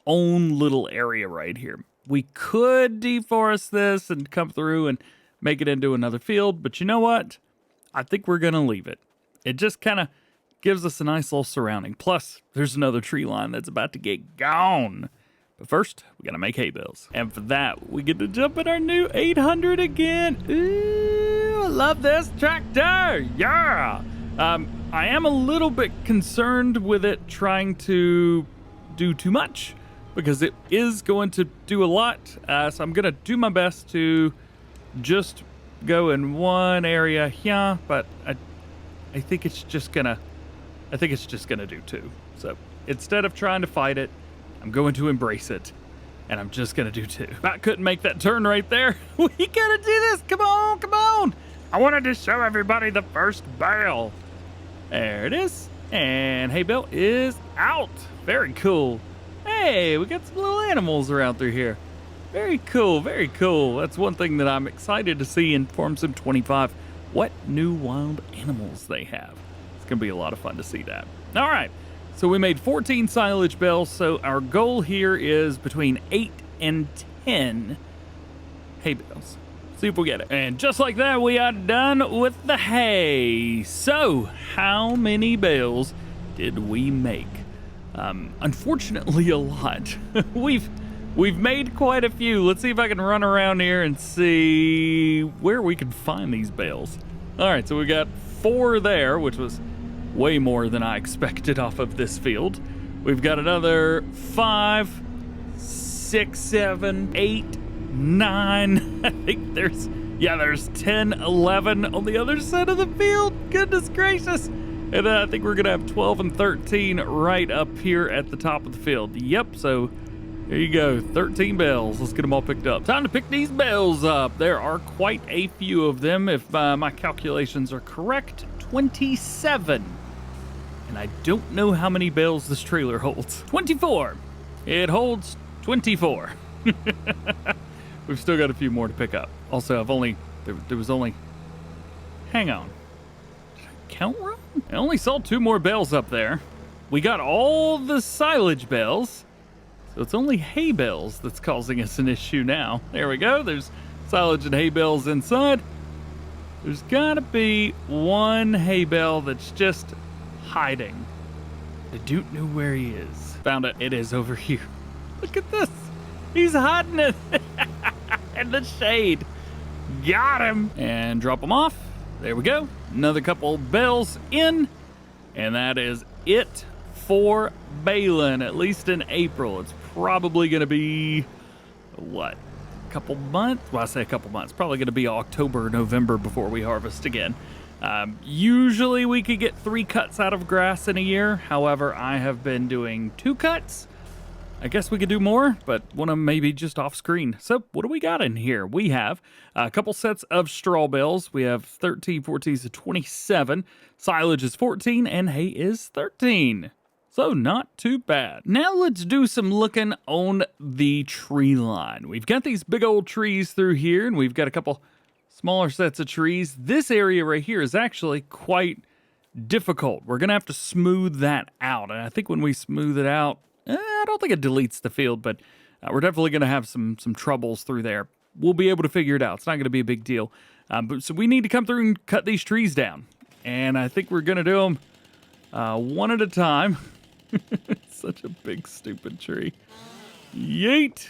own little area right here. We could deforest this and come through and make it into another field, but you know what? I think we're going to leave it. It just kind of gives us a nice little surrounding. Plus, there's another tree line that's about to get gone. But first, we got to make hay bales. And for that, we get to jump in our new 800 again. Ooh, I love this tractor. Yeah. I am a little bit concerned with it trying to do too much, because it is going to do a lot. So I'm going to do my best to just go in one area here, but I think it's just gonna do two. So instead of trying to fight it, I'm going to embrace it, and I'm just gonna do two. I couldn't make that turn right there. We gotta do this. Come on, come on. I wanted to show everybody the first bale. There it is. And hay bale is out. Very cool. Hey, we got some little animals around through here. Very cool, very cool. That's one thing that I'm excited to see in Farm Sim 25. What new wild animals they have. It's going to be a lot of fun to see that. All right, so we made 14 silage bales. So our goal here is between 8 and 10 hay bales. See if we get it. And just like that, we are done with the hay. So how many bales did we make? Unfortunately, a lot. We've made quite a few. Let's see if I can run around here and see where we can find these bales. All right, so we got 4 there, which was way more than I expected off of this field. We've got another 5, 6, 7, 8, 9. I think there's 10, 11 on the other side of the field. Goodness gracious. And I think we're going to have 12 and 13 right up here at the top of the field. Yep, so there you go, 13 bales. Let's get them all picked up. Time to pick these bales up. There are quite a few of them. If my calculations are correct, 27. And I don't know how many bales this trailer holds. 24. It holds 24. We've still got a few more to pick up. Also, there was only, hang on. Did I count wrong? I only saw 2 more bales up there. We got all the silage bales. So it's only hay bales that's causing us an issue now. There we go. There's silage and hay bales inside. There's gotta be one hay bale that's just hiding. I don't know where he is. Found it. It is over here. Look at this. He's hiding it in the shade. Got him. And drop him off. There we go. Another couple bales in. And that is it for Baling, at least in April. It's probably going to be, what, a couple months? Well, I say a couple months. Probably going to be October, November before we harvest again. Usually we could get 3 cuts out of grass in a year. However, I have been doing 2 cuts. I guess we could do more, but one of them maybe just off screen. So what do we got in here? We have a couple sets of straw bales. We have 13, 14, so 27. Silage is 14 and hay is 13. So not too bad. Now let's do some looking on the tree line. We've got these big old trees through here, and we've got a couple smaller sets of trees. This area right here is actually quite difficult. We're gonna have to smooth that out, and I think when we smooth it out, I don't think it deletes the field, but we're definitely gonna have some troubles through there. We'll be able to figure it out. It's not gonna be a big deal. So we need to come through and cut these trees down, and I think we're gonna do them one at a time. It's such a big, stupid tree. Yeet!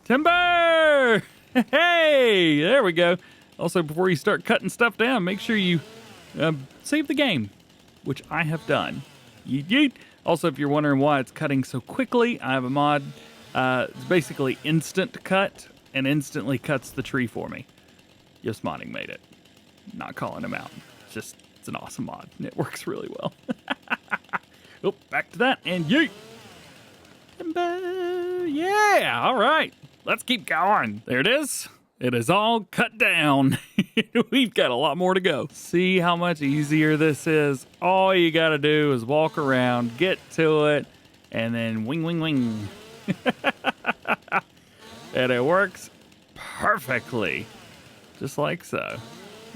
Timber! Hey! There we go. Also, before you start cutting stuff down, make sure you save the game, which I have done. Yeet, yeet! Also, if you're wondering why it's cutting so quickly, I have a mod. It's basically instant cut and instantly cuts the tree for me. Just modding made it. Not calling him out. It's an awesome mod, and it works really well. Oh, back to that, and yeet! Yeah, all right. Let's keep going. There it is. It is all cut down. We've got a lot more to go. See how much easier this is? All you got to do is walk around, get to it, and then wing, wing, wing. And it works perfectly. Just like so.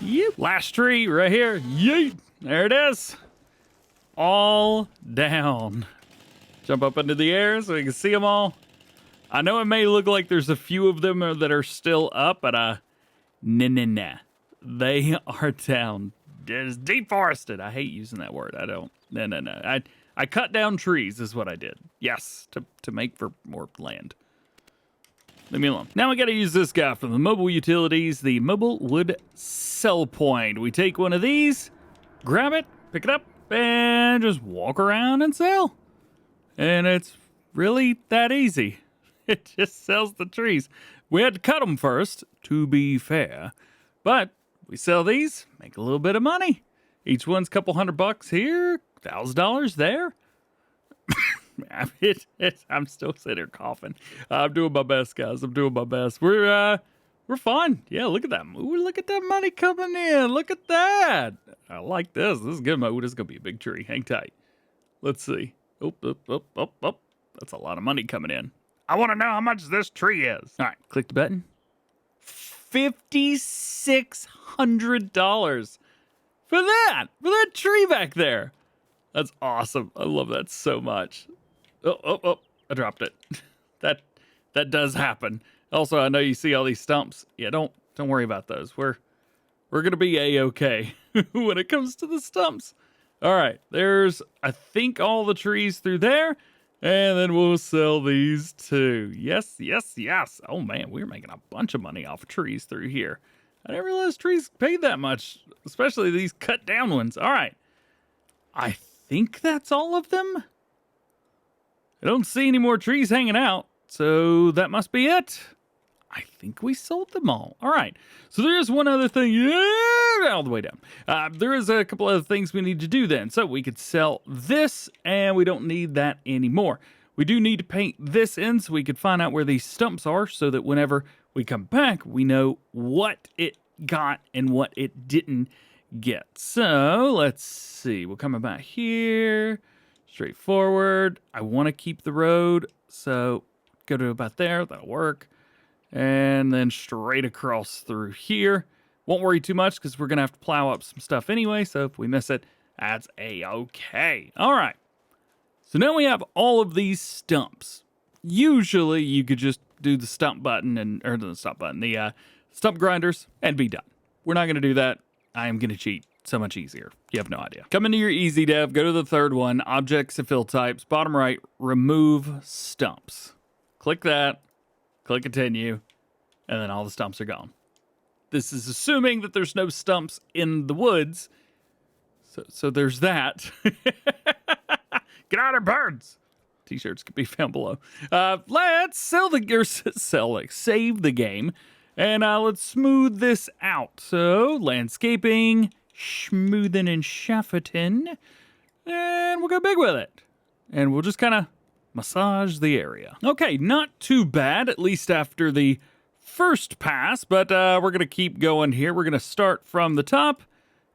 Yep. Last tree right here. Yeet. There it is. all down. Jump up into the air so we can see them all. I know it may look like there's a few of them that are still up, but nah. They are down. It's deforested. I hate using that word. I don't. No. I cut down trees is what I did. Yes, to make for more land. Leave me alone. Now we got to use this guy from the mobile utilities, the mobile wood sell point. We take one of these, grab it, pick it up, and just walk around and sell. And it's really that easy. It just sells the trees. We had to cut them first, to be fair. But we sell these, make a little bit of money. Each one's a couple $100 here, $1,000 there. I'm still sitting here coughing. I'm doing my best, guys. I'm doing my best. We're fine. Yeah, look at that. Ooh, look at that money coming in. Look at that. I like this. This is good. Ooh, this is going to be a big tree. Hang tight. Let's see. Up. That's a lot of money coming in. I want to know how much this tree is. All right, click the button. $5,600 for that tree back there. That's awesome. I love that so much. Oh, I dropped it. That does happen. Also, I know you see all these stumps. Yeah, don't worry about those. We're gonna be a-okay when it comes to the stumps. All right, there's I think all the trees through there, and then we'll sell these too. Yes. Oh man, we're making a bunch of money off of trees through here. I didn't realize trees paid that much, especially these cut down ones. All right, I think that's all of them. I don't see any more trees hanging out, so that must be it. I think we sold them all. All right, so there is one other thing. Yeah, all the way down. There is a couple other things we need to do then. So we could sell this, and we don't need that anymore. We do need to paint this in so we could find out where these stumps are so that whenever we come back, we know what it got and what it didn't get. So let's see. We'll come about here. Straightforward. I want to keep the road, so go to about there. That'll work. And then straight across through here. Won't worry too much because we're going to have to plow up some stuff anyway, so if we miss it, that's a-okay. All right. So now we have all of these stumps. Usually you could just do the stump button the stump grinders and be done. We're not going to do that. I am going to cheat. So much easier. You have no idea. Come into your easy dev, go to the third one, objects and fill types, bottom right, remove stumps. Click that, click continue, and then all the stumps are gone. This is assuming that there's no stumps in the woods. So there's that. Get out of birds. T-shirts can be found below. Let's save the game, and let's smooth this out. So landscaping, smoothing and shafting, and we'll go big with it. And we'll just kind of massage the area. Okay, not too bad, at least after the first pass, but we're going to keep going here. We're going to start from the top,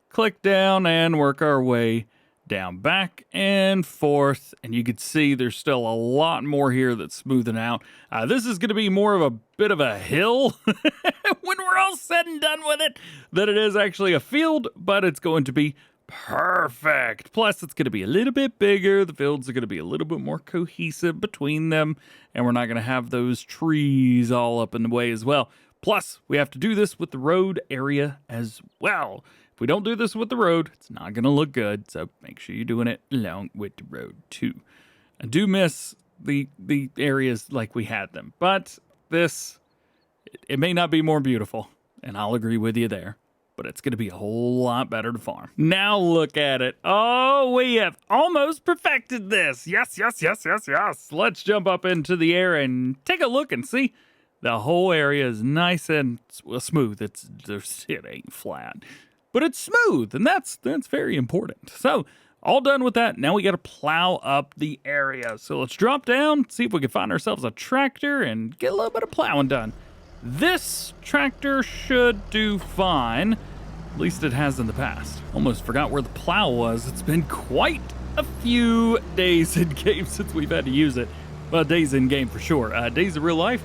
click down, and work our way down, back and forth, and you can see there's still a lot more here that's smoothing out. This is going to be more of a bit of a hill when we're all said and done with it than it is actually a field, but it's going to be perfect. Plus, it's going to be a little bit bigger. The fields are going to be a little bit more cohesive between them, and we're not going to have those trees all up in the way as well. Plus, we have to do this with the road area as well. If we don't do this with the road, it's not going to look good, so make sure you're doing it along with the road too. I do miss the areas like we had them, but this, it may not be more beautiful, and I'll agree with you there, but it's going to be a whole lot better to farm. Now look at it. Oh, we have almost perfected this. Yes. Let's jump up into the air and take a look and see. The whole area is nice and smooth. It ain't flat. But it's smooth, and that's very important. So, all done with that. Now we got to plow up the area. So let's drop down, see if we can find ourselves a tractor and get a little bit of plowing done. This tractor should do fine. At least it has in the past. Almost forgot where the plow was. It's been quite a few days in game since we've had to use it. Well, days in game for sure. Days of real life,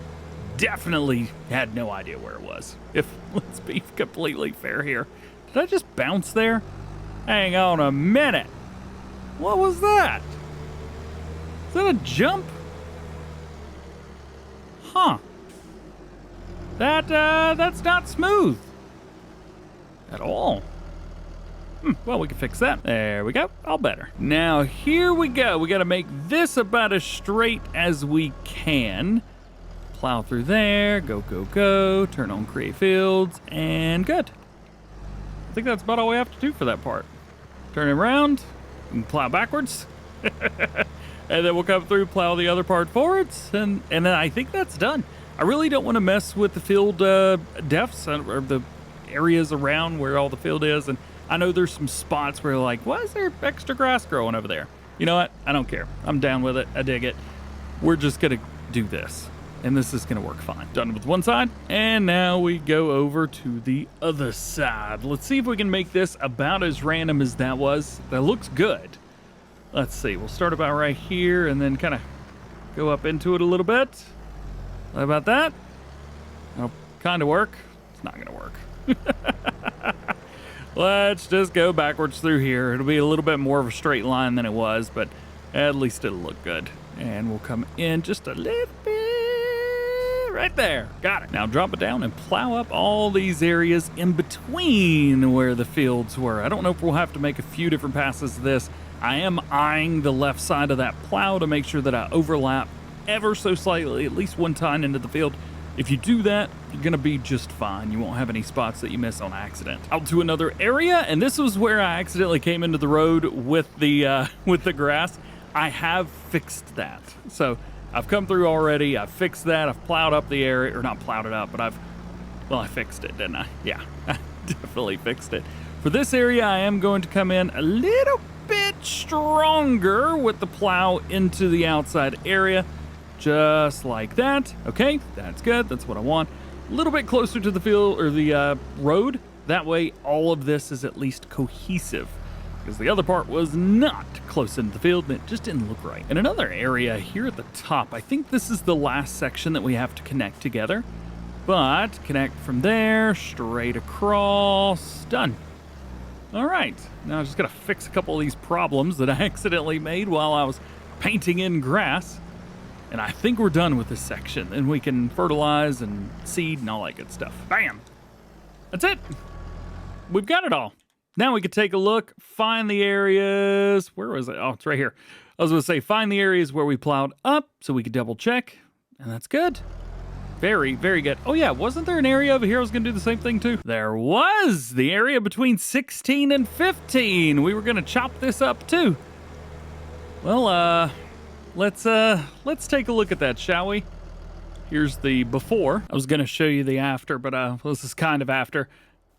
definitely had no idea where it was. Let's be completely fair here. Did I just bounce there? Hang on a minute. What was that? Is that a jump? Huh. That's not smooth at all. Well, we can fix that. There we go. All better. Now, here we go. We got to make this about as straight as we can. Plow through there. Go, go, go. Turn on create fields. And good. I think that's about all we have to do for that part. Turn it around and plow backwards. And then we'll come through, plow the other part forwards. And then I think that's done. I really don't want to mess with the field depths or the areas around where all the field is. And I know there's some spots where like, why is there extra grass growing over there? You know what? I don't care. I'm down with it. I dig it. We're just going to do this. And this is going to work fine. Done with one side. And now we go over to the other side. Let's see if we can make this about as random as that was. That looks good. Let's see. We'll start about right here and then kind of go up into it a little bit. How about that? That'll kind of work. It's not going to work. Let's just go backwards through here. It'll be a little bit more of a straight line than it was, but at least it'll look good. And we'll come in just a little bit right there. Got it. Now drop it down and plow up all these areas in between where the fields were. I don't know if we'll have to make a few different passes of this. I am eyeing the left side of that plow to make sure that I overlap ever so slightly, at least one time into the field. If you do that, you're gonna be just fine. You won't have any spots that you miss on accident. Out to another area, and this was where I accidentally came into the road with the grass. I have fixed that. So I've come through already. I've fixed that. I've plowed up the area, or not plowed it up, but I fixed it, didn't I? Yeah, I definitely fixed it. For this area, I am going to come in a little bit stronger with the plow into the outside area. Just like that. Okay, that's good. That's what I want. A little bit closer to the field or the road. That way, all of this is at least cohesive. Because the other part was not close into the field and it just didn't look right. In another area here at the top, I think this is the last section that we have to connect together. But connect from there, straight across. Done. All right. Now I just got to fix a couple of these problems that I accidentally made while I was painting in grass. And I think we're done with this section. And we can fertilize and seed and all that good stuff. Bam! That's it. We've got it all. Now we can take a look, find the areas. Where was it? Oh, it's right here. I was going to say, find the areas where we plowed up so we could double check. And that's good. Very, very good. Oh, yeah. Wasn't there an area over here I was going to do the same thing too? There was. The area between 16 and 15. We were going to chop this up too. Well, let's take a look at that, shall we? Here's the before. I was going to show you the after, but this is kind of after.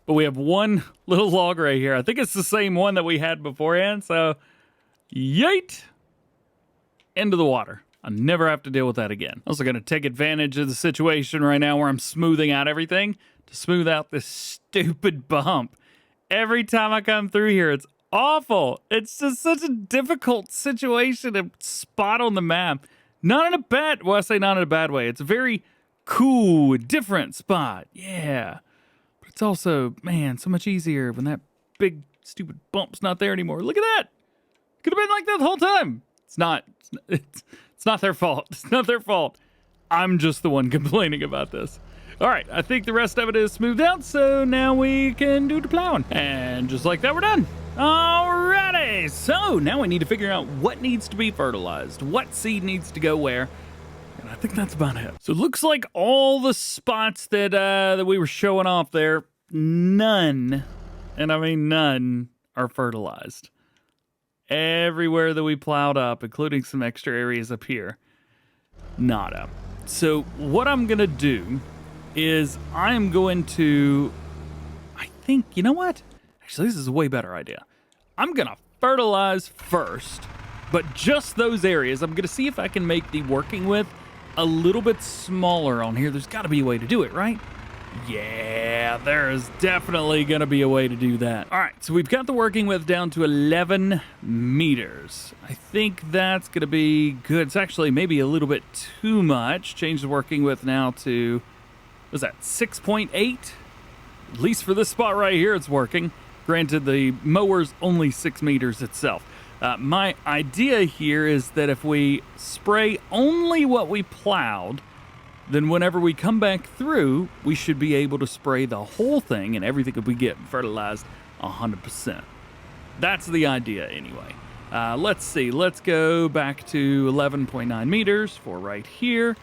But we have one little log right here. I think it's the same one that we had beforehand. So, yeet! Into the water. I'll never have to deal with that again. Also going to take advantage of the situation right now where I'm smoothing out everything to smooth out this stupid bump. Every time I come through here, it's awful. It's just such a difficult situation to spot on the map. Not in a bad, well, I say not in a bad way. It's a very cool, different spot. Yeah. But it's also, man, so much easier when that big, stupid bump's not there anymore. Look at that. Could have been like that the whole time. It's not. It's not their fault. It's not their fault. I'm just the one complaining about this. All right, I think the rest of it is smoothed out, so now we can do the plowing. And just like that, we're done. Alrighty, so now we need to figure out what needs to be fertilized, what seed needs to go where, and I think that's about it. So it looks like all the spots that we were showing off there, none, and I mean none, are fertilized. Everywhere that we plowed up, including some extra areas up here, nada. So what I'm gonna do is I'm going to, I think, you know what? Actually, this is a way better idea. I'm gonna fertilize first, but just those areas. I'm gonna see if I can make the working width a little bit smaller on here. There's gotta be a way to do it, right? Yeah, there is definitely gonna be a way to do that. All right, so we've got the working width down to 11 meters. I think that's gonna be good. It's actually maybe a little bit too much. Change the working width now to, what's that, 6.8? At least for this spot right here, it's working. Granted, the mower's only 6 meters itself. My idea here is that if we spray only what we plowed, then whenever we come back through, we should be able to spray the whole thing and everything that we get fertilized 100%. That's the idea anyway. Let's see. Let's go back to 11.9 meters for right here.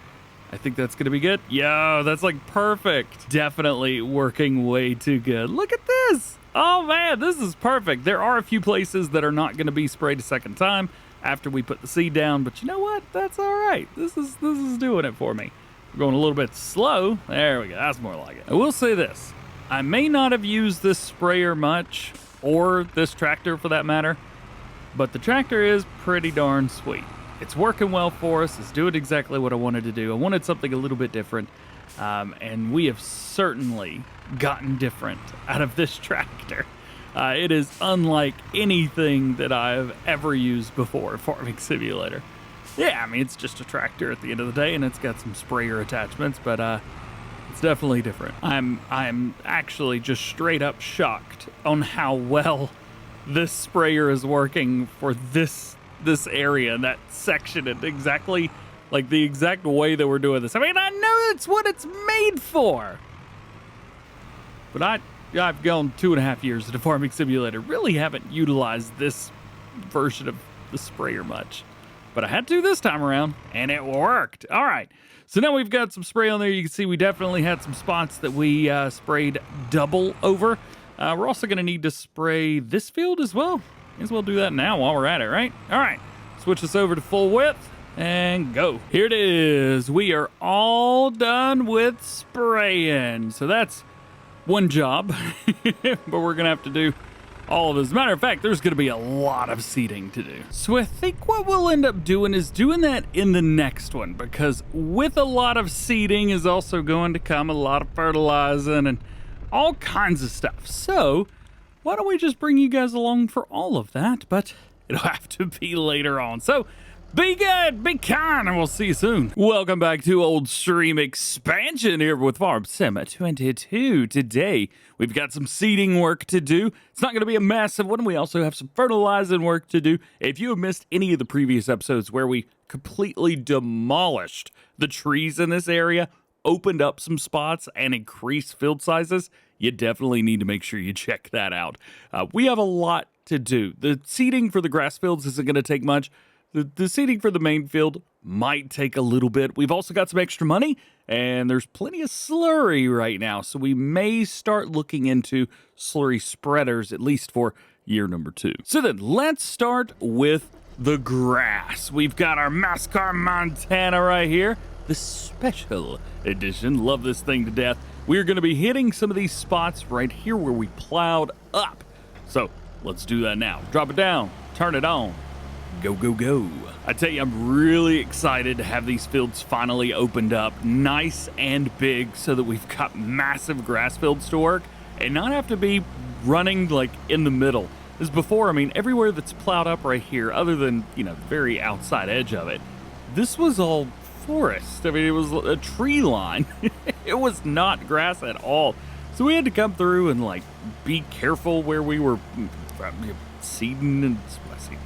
I think that's going to be good. Yo, that's like perfect. Definitely working way too good. Look at this. Oh man, this is perfect. There are a few places that are not going to be sprayed a second time after we put the seed down, but you know what? That's all right. This is doing it for me. We're going a little bit slow. There we go. That's more like it. I will say this. I may not have used this sprayer much, or this tractor for that matter, but the tractor is pretty darn sweet. It's working well for us. It's doing exactly what I wanted to do. I wanted something a little bit different, and we have certainly gotten different out of this tractor. It is unlike anything that I've ever used before, Farming Simulator. Yeah, I mean, it's just a tractor at the end of the day, and it's got some sprayer attachments, but it's definitely different. I'm actually just straight up shocked on how well this sprayer is working for this area, that section, and exactly like the exact way that we're doing this. I mean, I know that's what it's made for, but I've gone 2.5 years into Farming Simulator, really haven't utilized this version of the sprayer much, but I had to this time around, and it worked. All right, so now we've got some spray on there. You can see we definitely had some spots that we sprayed double over. We're also going to need to spray this field as well. May as well do that now while we're at it, right? All right, switch this over to full width and go. Here it is. We are all done with spraying. So that's one job, but we're going to have to do all of this. As a matter of fact, there's going to be a lot of seeding to do. So I think what we'll end up doing is doing that in the next one, because with a lot of seeding is also going to come a lot of fertilizing and all kinds of stuff. So why don't we just bring you guys along for all of that, but it'll have to be later on. So be good, be kind, and we'll see you soon. Welcome back to Old Stream Expansion here with Farm Sim 22. Today, we've got some seeding work to do. It's not going to be a massive one. We also have some fertilizing work to do. If you have missed any of the previous episodes where we completely demolished the trees in this area, opened up some spots, and increased field sizes, you definitely need to make sure you check that out. We have a lot to do. The seeding for the grass fields isn't going to take much. The seeding for the main field might take a little bit. We've also got some extra money, and there's plenty of slurry right now, so we may start looking into slurry spreaders, at least for year number 2. So then, let's start with the grass. We've got our Mascar Montana right here, the special edition. Love this thing to death. We're going to be hitting some of these spots right here where we plowed up. So let's do that now. Drop it down, turn it on, go, go, go. I tell you, I'm really excited to have these fields finally opened up nice and big so that we've got massive grass fields to work and not have to be running like in the middle. As before, I mean, everywhere that's plowed up right here, other than, you know, the very outside edge of it, this was all forest. I mean, it was a tree line. It was not grass at all. So we had to come through and like be careful where we were seeding and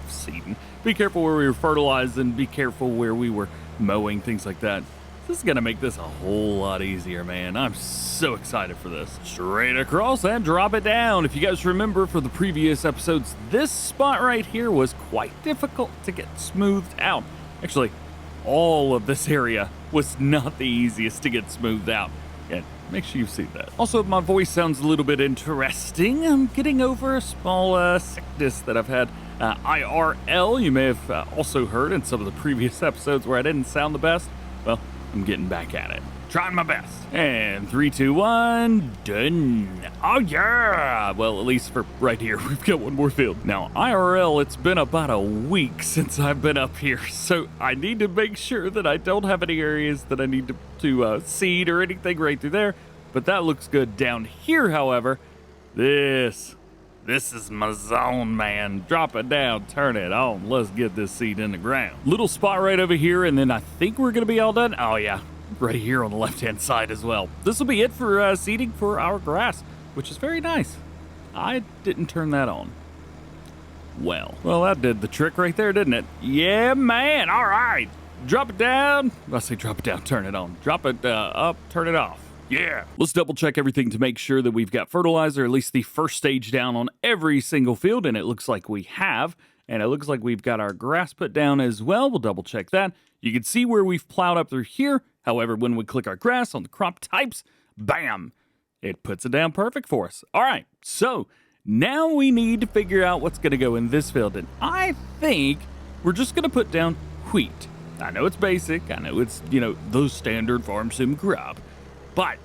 seeding. Be careful where we were fertilizing. Be careful where we were mowing, things like that. This is gonna make this a whole lot easier, man. I'm so excited for this. Straight across and drop it down. If you guys remember for the previous episodes, this spot right here was quite difficult to get smoothed out. Actually, all of this area was not the easiest to get smoothed out. Yeah, make sure you see that. Also, if my voice sounds a little bit interesting, I'm getting over a small sickness that I've had. IRL, you may have also heard in some of the previous episodes where I didn't sound the best. Well, I'm getting back at it. Trying my best. And 3, 2, 1, done. Oh yeah! Well, at least for right here, we've got one more field. Now, IRL, it's been about a week since I've been up here, so I need to make sure that I don't have any areas that I need to seed or anything right through there, but that looks good. Down here, however, this is my zone, man. Drop it down, turn it on. Let's get this seed in the ground. Little spot right over here, and then I think we're gonna be all done. Oh yeah, right here on the left-hand side as well. This will be it for seeding for our grass, which is very nice. I didn't turn that on. well. Well, that did the trick right there, didn't it? Yeah, man. All right. Drop it down. I say drop it down, turn it on. Drop it up, turn it off. Yeah. Let's double check everything to make sure that we've got fertilizer, at least the first stage down on every single field, and it looks like we have. And it looks like we've got our grass put down as well. We'll double check that. You can see where we've plowed up through here. However, when we click our grass on the crop types, bam, it puts it down perfect for us. All right, so now we need to figure out what's going to go in this field. And I think we're just going to put down wheat. I know it's basic. I know it's, the standard farm sim crop. But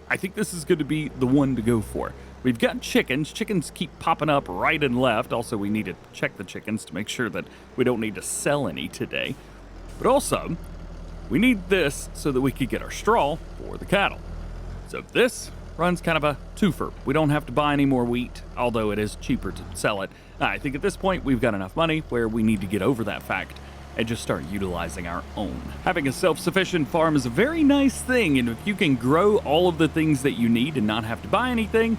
I think this is going to be the one to go for. We've got chickens. Chickens keep popping up right and left. Also, we need to check the chickens to make sure that we don't need to sell any today. But also, we need this so that we could get our straw for the cattle. So this runs kind of a twofer. We don't have to buy any more wheat, although it is cheaper to sell it. I think at this point, we've got enough money where we need to get over that fact and just start utilizing our own. Having a self-sufficient farm is a very nice thing, and if you can grow all of the things that you need and not have to buy anything,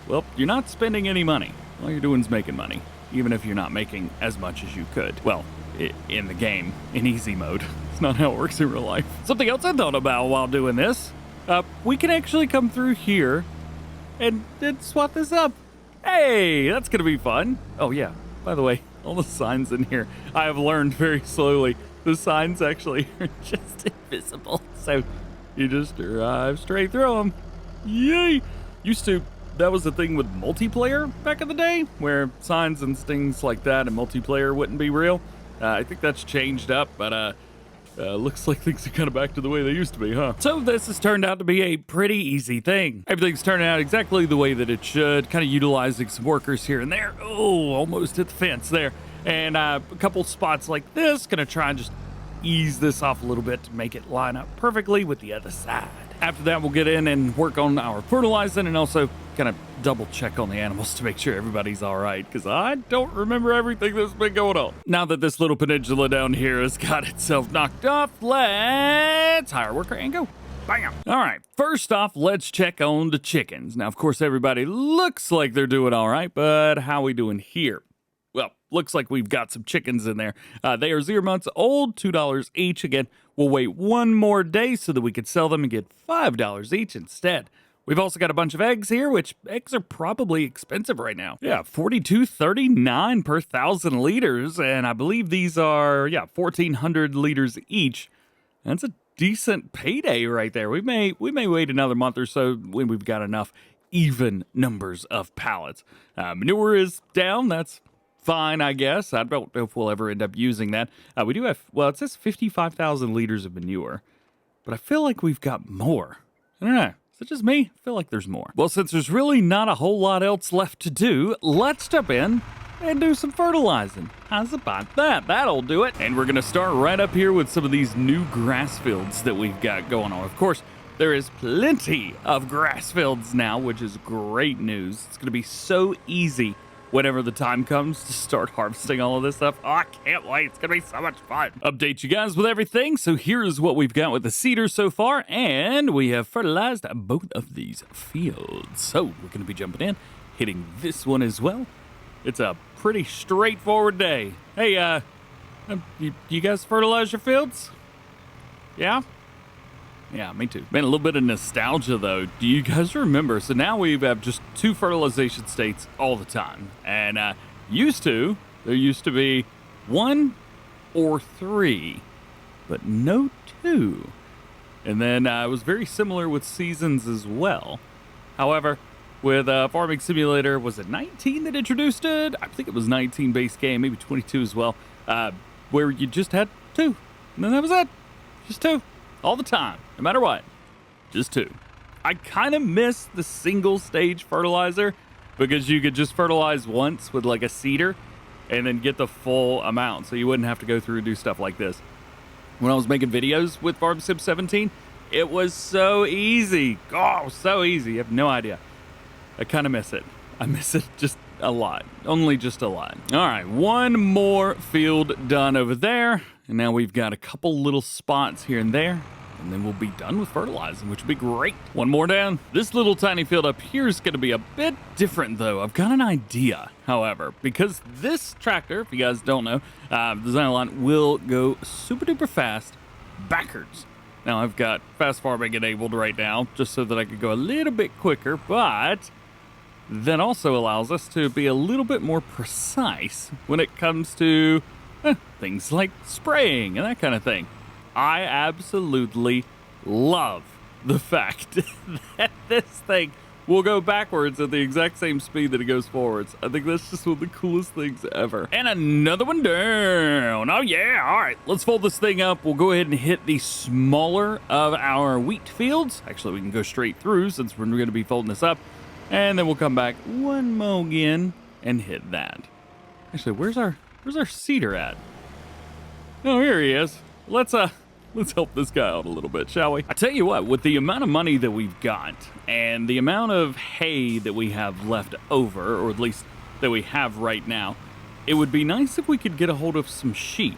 well, you're not spending any money. All you're doing is making money, even if you're not making as much as you could. Well, in the game, in easy mode. It's not how it works in real life. Something else I thought about while doing this, we can actually come through here and swap this up. Hey, that's gonna be fun. Oh yeah, by the way, all the signs in here, I have learned very slowly, the signs actually are just invisible. So you just drive straight through them. Yay! That was the thing with multiplayer back in the day, where signs and things like that and multiplayer wouldn't be real. I think that's changed up, but looks like things are kind of back to the way they used to be, huh? So this has turned out to be a pretty easy thing. Everything's turning out exactly the way that it should, kind of utilizing some workers here and there. Oh, almost hit the fence there. And a couple spots like this, gonna try and just ease this off a little bit to make it line up perfectly with the other side. After that, we'll get in and work on our fertilizing and also kind of double check on the animals to make sure everybody's all right, because I don't remember everything that's been going on. Now that this little peninsula down here has got itself knocked off, let's hire a worker and go. Bam! All right, first off, let's check on the chickens. Now, of course, everybody looks like they're doing all right, but how are we doing here? Well, looks like we've got some chickens in there. They are 0 months old, $2 each. Again, we'll wait one more day so that we could sell them and get $5 each instead. We've also got a bunch of eggs here, which eggs are probably expensive right now. Yeah, $42.39 per 1,000 liters, and I believe these are, 1,400 liters each. That's a decent payday right there. We may wait another month or so when we've got enough even numbers of pallets. Manure is down. That's fine, I guess. I don't know if we'll ever end up using that. We do have, well, it says 55,000 liters of manure, but I feel like we've got more. I don't know. Is it just me? I feel like there's more. Well, since there's really not a whole lot else left to do, let's jump in and do some fertilizing. How's about that? That'll do it. And we're going to start right up here with some of these new grass fields that we've got going on. Of course, there is plenty of grass fields now, which is great news. It's going to be so easy whenever the time comes to start harvesting all of this stuff. Oh, I can't wait. It's going to be so much fun. Update you guys with everything. So here's what we've got with the seeder so far. And we have fertilized both of these fields. So we're going to be jumping in, hitting this one as well. It's a pretty straightforward day. Hey, you guys fertilize your fields? Yeah? Yeah, me too. Man, a little bit of nostalgia, though. Do you guys remember? So now we have just 2 fertilization states all the time. And there used to be 1 or 3, but no 2. And then it was very similar with seasons as well. However, with Farming Simulator, was it 19 that introduced it? I think it was 19 base game, maybe 22 as well, where you just had 2. And then that was it. Just 2. All the time, no matter what. Just 2. I kind of miss the single stage fertilizer because you could just fertilize once with like a seeder and then get the full amount, so you wouldn't have to go through and do stuff like this. When I was making videos with Farm Sim 17, it was so easy. Oh, so easy. You have no idea. I kind of miss it. I miss it just a lot. Only just a lot. All right, one more field done over there. And now we've got a couple little spots here and there. and then we'll be done with fertilizing, which would be great. One more down. This little tiny field up here is going to be a bit different, though. I've got an idea, however, because this tractor, if you guys don't know, the design line will go super duper fast backwards. Now, I've got fast farming enabled right now, just so that I could go a little bit quicker, but that also allows us to be a little bit more precise when it comes to things like spraying and that kind of thing. I absolutely love the fact that this thing will go backwards at the exact same speed that it goes forwards. I think that's just one of the coolest things ever. And another one down. Oh yeah, all right, let's fold this thing up. We'll go ahead and hit the smaller of our wheat fields. Actually, we can go straight through since we're gonna be folding this up. And then we'll come back one more again and hit that. Actually, where's our seeder at? Oh, here he is. Let's help this guy out a little bit, shall we? I tell you what, with the amount of money that we've got and the amount of hay that we have left over, or at least that we have right now, it would be nice if we could get a hold of some sheep.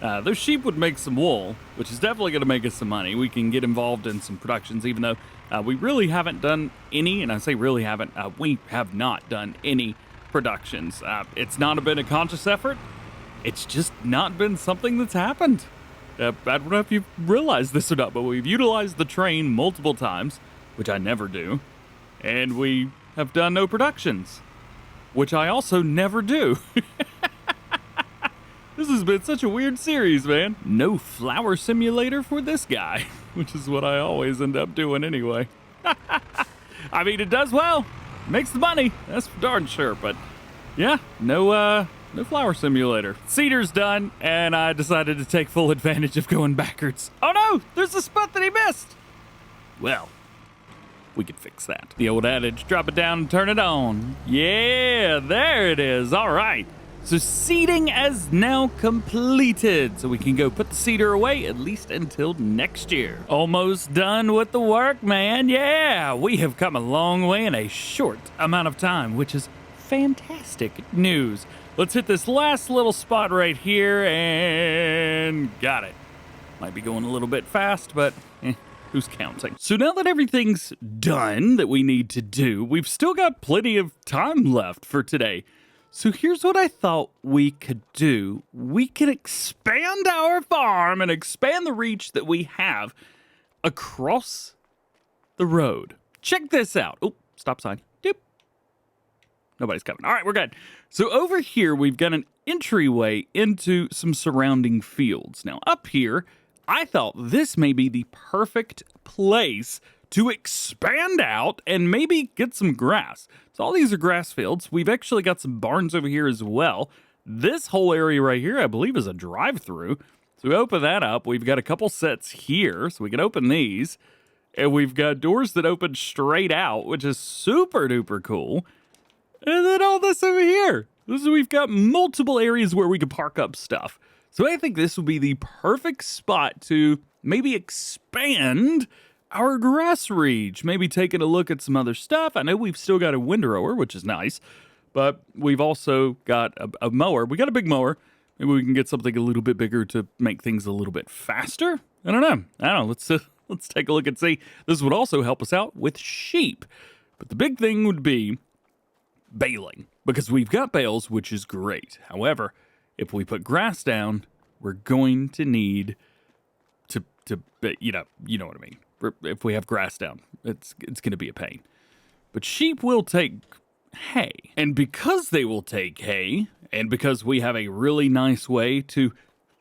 Those sheep would make some wool, which is definitely going to make us some money. We can get involved in some productions, even though we really haven't done any, and I say really haven't, we have not done any productions. It's not been a conscious effort. It's just not been something that's happened. I don't know if you've realized this or not, but we've utilized the train multiple times, which I never do, and we have done no productions, which I also never do. This has been such a weird series, man. No flower simulator for this guy, which is what I always end up doing anyway. I mean, it does well. Makes the money, that's for darn sure, but yeah, no flower simulator. Seeder's done, and I decided to take full advantage of going backwards. Oh no, there's a spot that he missed. Well, we could fix that. The old adage, drop it down and turn it on. Yeah, there it is, all right. So seeding is now completed, so we can go put the seeder away at least until next year. Almost done with the work, man. Yeah, we have come a long way in a short amount of time, which is fantastic news. Let's hit this last little spot right here and got it. Might be going a little bit fast, but who's counting? So now that everything's done that we need to do, we've still got plenty of time left for today. So here's what I thought we could do. We could expand our farm and expand the reach that we have across the road. Check this out. Oh, stop sign. Doop. Nobody's coming. All right, we're good. So over here, we've got an entryway into some surrounding fields. Now up here, I thought this may be the perfect place to expand out and maybe get some grass. So all these are grass fields. We've actually got some barns over here as well. This whole area right here, I believe, is a drive-through. So we open that up. We've got a couple sets here, so we can open these. And we've got doors that open straight out, which is super duper cool. And then all this over here. We've got multiple areas where we can park up stuff. So I think this would be the perfect spot to maybe expand our grass reach, maybe taking a look at some other stuff. I know we've still got a windrower, which is nice, but we've also got a mower. We got a big mower. Maybe we can get something a little bit bigger to make things a little bit faster. I don't know. Let's take a look and see. This would also help us out with sheep. But the big thing would be baling, because we've got bales, which is great. However, if we put grass down, we're going to need to you know what I mean. If we have grass down, it's going to be a pain. But sheep will take hay. And because they will take hay, and because we have a really nice way to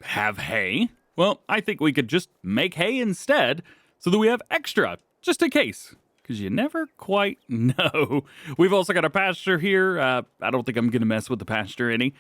have hay, well, I think we could just make hay instead so that we have extra, just in case. Because you never quite know. We've also got a pasture here. I don't think I'm going to mess with the pasture any.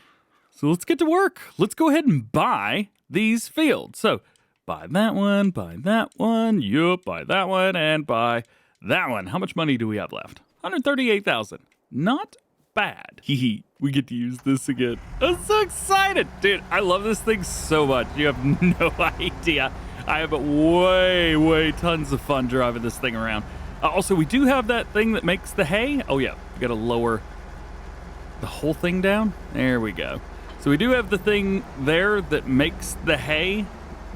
So let's get to work. Let's go ahead and buy these fields. So buy that one, yup, buy that one, and buy that one. How much money do we have left? 138,000. Not bad. Hee we get to use this again. I'm so excited. Dude, I love this thing so much. You have no idea. I have way tons of fun driving this thing around. Also, we do have that thing that makes the hay. Oh yeah, we gotta lower the whole thing down. There we go. So we do have the thing there that makes the hay.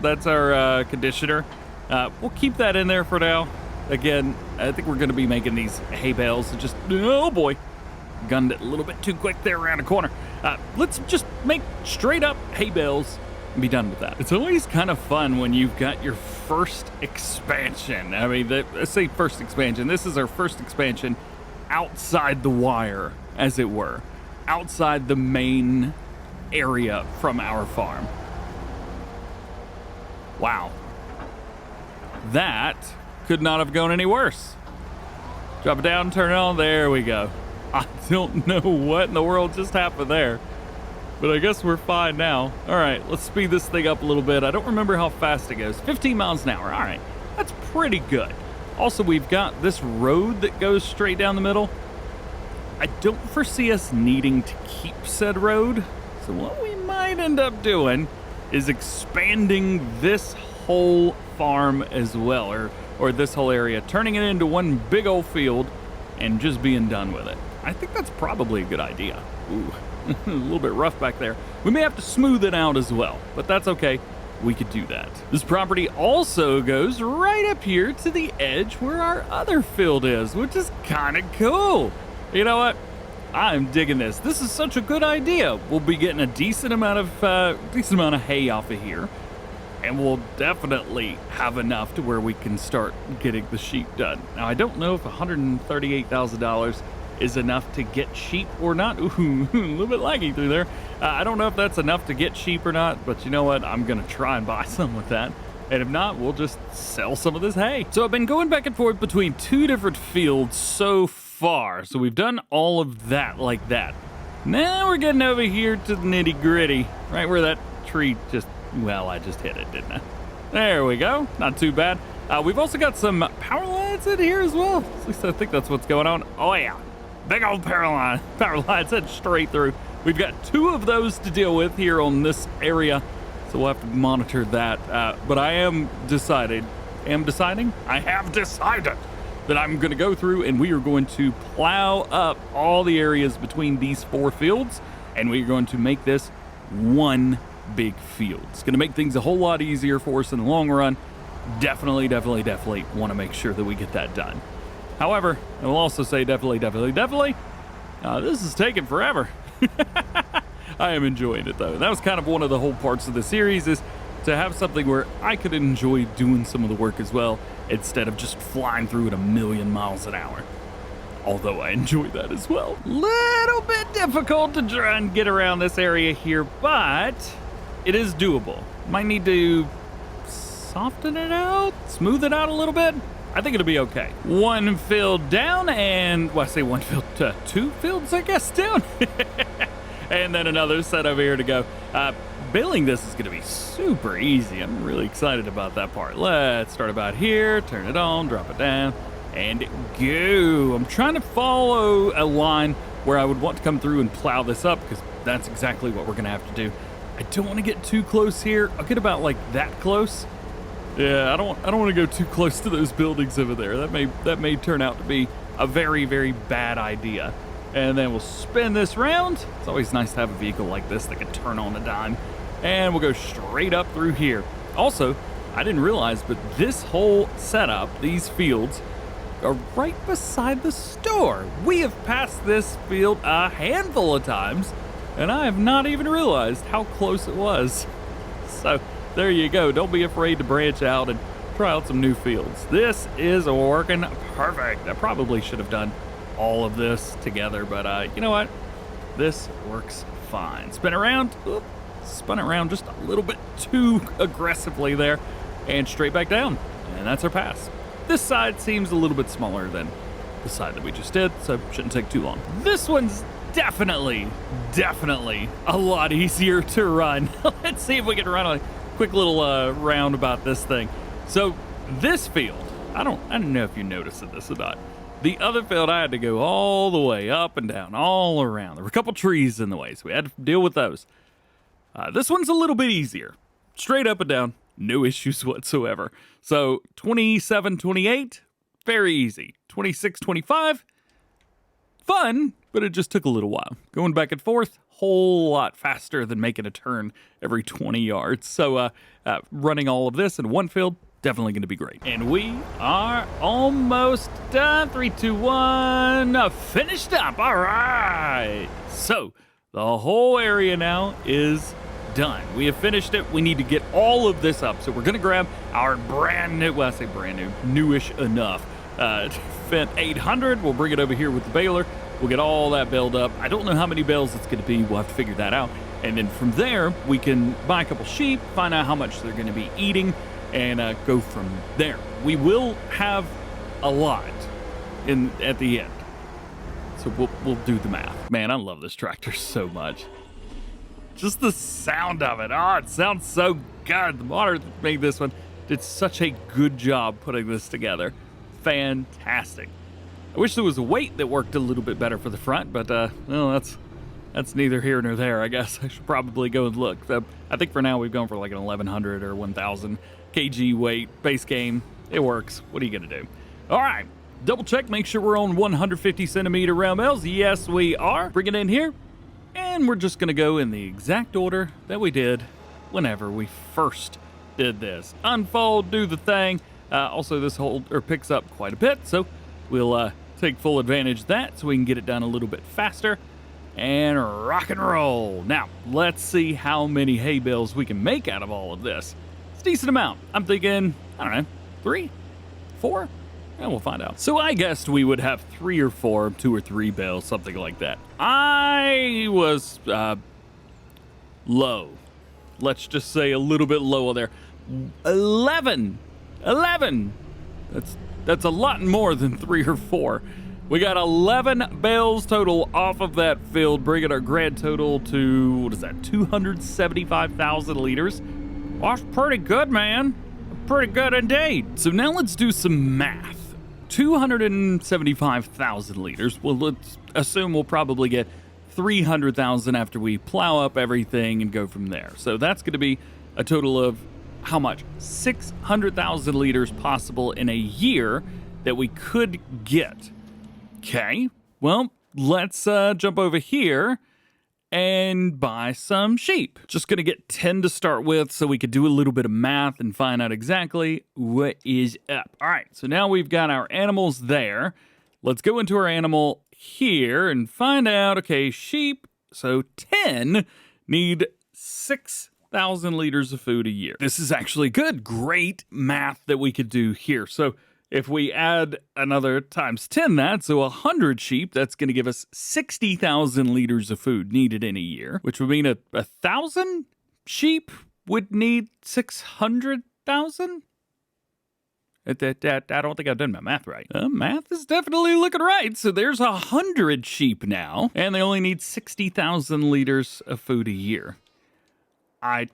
That's our conditioner. We'll keep that in there for now. Again, I think we're going to be making these hay bales. Just, oh boy, gunned it a little bit too quick there around the corner. Let's just make straight up hay bales and be done with that. It's always kind of fun when you've got your first expansion. I mean, let's say first expansion. This is our first expansion outside the wire, as it were, outside the main area from our farm. Wow. That could not have gone any worse. Drop it down, turn it on. There we go. I don't know what in the world just happened there, but I guess we're fine now. All right, let's speed this thing up a little bit. I don't remember how fast it goes. 15 miles an hour. All right, that's pretty good. Also, we've got this road that goes straight down the middle. I don't foresee us needing to keep said road. So what we might end up doing is expanding this whole farm as well, or this whole area, turning it into one big old field and just being done with it. I think that's probably a good idea. Ooh, a little bit rough back there. We may have to smooth it out as well, but that's okay. We could do that. This property also goes right up here to the edge where our other field is, which is kind of cool. You know what? I'm digging this. This is such a good idea. We'll be getting a decent amount of hay off of here, and we'll definitely have enough to where we can start getting the sheep done. Now, I don't know if $138,000 is enough to get sheep or not. Ooh, a little bit laggy through there. I don't know if that's enough to get sheep or not, but you know what? I'm gonna try and buy some with that. And if not, we'll just sell some of this hay. So I've been going back and forth between two different fields so far. So we've done all of that like that. Now we're getting over here to the nitty gritty, right where that tree just, well, I just hit it, didn't I? There we go. Not too bad. We've also got some power lines in here as well. At least I think that's what's going on. Oh yeah, big old power lines head straight through. We've got two of those to deal with here on this area, so we'll have to monitor that. But I have decided that I'm going to go through and we are going to plow up all the areas between these four fields, and we're going to make this one big field. It's going to make things a whole lot easier for us in the long run. Definitely want to make sure that we get that done. However, I will also say definitely, this is taking forever. I am enjoying it though. That was kind of one of the whole parts of the series, is to have something where I could enjoy doing some of the work as well, instead of just flying through at 1,000,000 miles an hour. Although I enjoy that as well. Little bit difficult to try and get around this area here, but it is doable. Might need to soften it out, smooth it out a little bit. I think it'll be okay. One field down, and, well, I say one field, two fields, I guess, down. And then another set over here to go. Baling this is gonna be super easy. I'm really excited about that part. Let's start about here, turn it on, drop it down, and go. I'm trying to follow a line where I would want to come through and plow this up, because that's exactly what we're gonna have to do. I don't want to get too close here. I'll get about like that close. Yeah, I don't want to go too close to those buildings over there. That may turn out to be a very, very bad idea. And then we'll spin this round. It's always nice to have a vehicle like this that can turn on a dime. And we'll go straight up through here. Also, I didn't realize, but this whole setup, these fields, are right beside the store. We have passed this field a handful of times, and I have not even realized how close it was. So there you go. Don't be afraid to branch out and try out some new fields. This is working perfect. I probably should have done all of this together, but you know what? This works fine. Spin around. Oop, spun it around just a little bit too aggressively there, and straight back down. And that's our pass. This side seems a little bit smaller than the side that we just did, so it shouldn't take too long. This one's definitely a lot easier to run. Let's see if we can run a quick little round about this thing. So this field, I don't know if you noticed this or not. The other field, I had to go all the way up and down, all around. There were a couple trees in the way, so we had to deal with those. This one's a little bit easier. Straight up and down, no issues whatsoever. So 27, 28, very easy. 26, 25, fun, but it just took a little while. Going back and forth, whole lot faster than making a turn every 20 yards. So running all of this in one field, definitely going to be great. And we are almost done. 3, 2, 1. Finished up. All right. So the whole area now is done. We have finished it. We need to get all of this up. So we're going to grab our brand new, well, I say brand new, newish enough, Fent 800. We'll bring it over here with the baler. We'll get all that baled up. I don't know how many bales it's going to be. We'll have to figure that out. And then from there, we can buy a couple sheep, find out how much they're going to be eating, and go from there. We will have a lot at the end. So we'll do the math. Man, I love this tractor so much. Just the sound of it. Oh, it sounds so good. The modder that made this one did such a good job putting this together. Fantastic. I wish there was a weight that worked a little bit better for the front, but well, that's neither here nor there. I guess I should probably go and look. I think for now we've gone for like an 1100 or 1000 kg weight base game. It works. What are you gonna do? All right, double check, make sure we're on 150 centimeter round bales. Yes, we are. Bring it in here, and we're just gonna go in the exact order that we did whenever we first did this. Unfold, do the thing. Also, this picks up quite a bit, so we'll take full advantage of that so we can get it done a little bit faster and rock and roll. Now, let's see how many hay bales we can make out of all of this. It's a decent amount. I'm thinking, I don't know, 3, 4? Yeah, we'll find out. So I guessed we would have 3 or 4, 2 or 3 bales, something like that. I was low. Let's just say a little bit low there. 11. That's a lot more than 3 or 4. We got 11 bales total off of that field, bringing our grand total to, what is that, 275,000 liters. That's pretty good, man. Pretty good indeed. So now let's do some math. 275,000 liters. Well, let's assume we'll probably get 300,000 after we plow up everything and go from there. So that's going to be a total of how much? 600,000 liters possible in a year that we could get. Okay, well, let's jump over here and buy some sheep. Just gonna get 10 to start with so we could do a little bit of math and find out exactly what is up. All right, so now we've got our animals there. Let's go into our animal here and find out, okay, sheep, so 10 need 6,000 liters of food a year. This is actually good, great math that we could do here. So if we add another times 10 that, so 100 sheep, that's going to give us 60,000 liters of food needed in a year, which would mean 1,000 sheep would need 600,000? I don't think I've done my math right. Math is definitely looking right. So there's 100 sheep now, and they only need 60,000 liters of food a year. I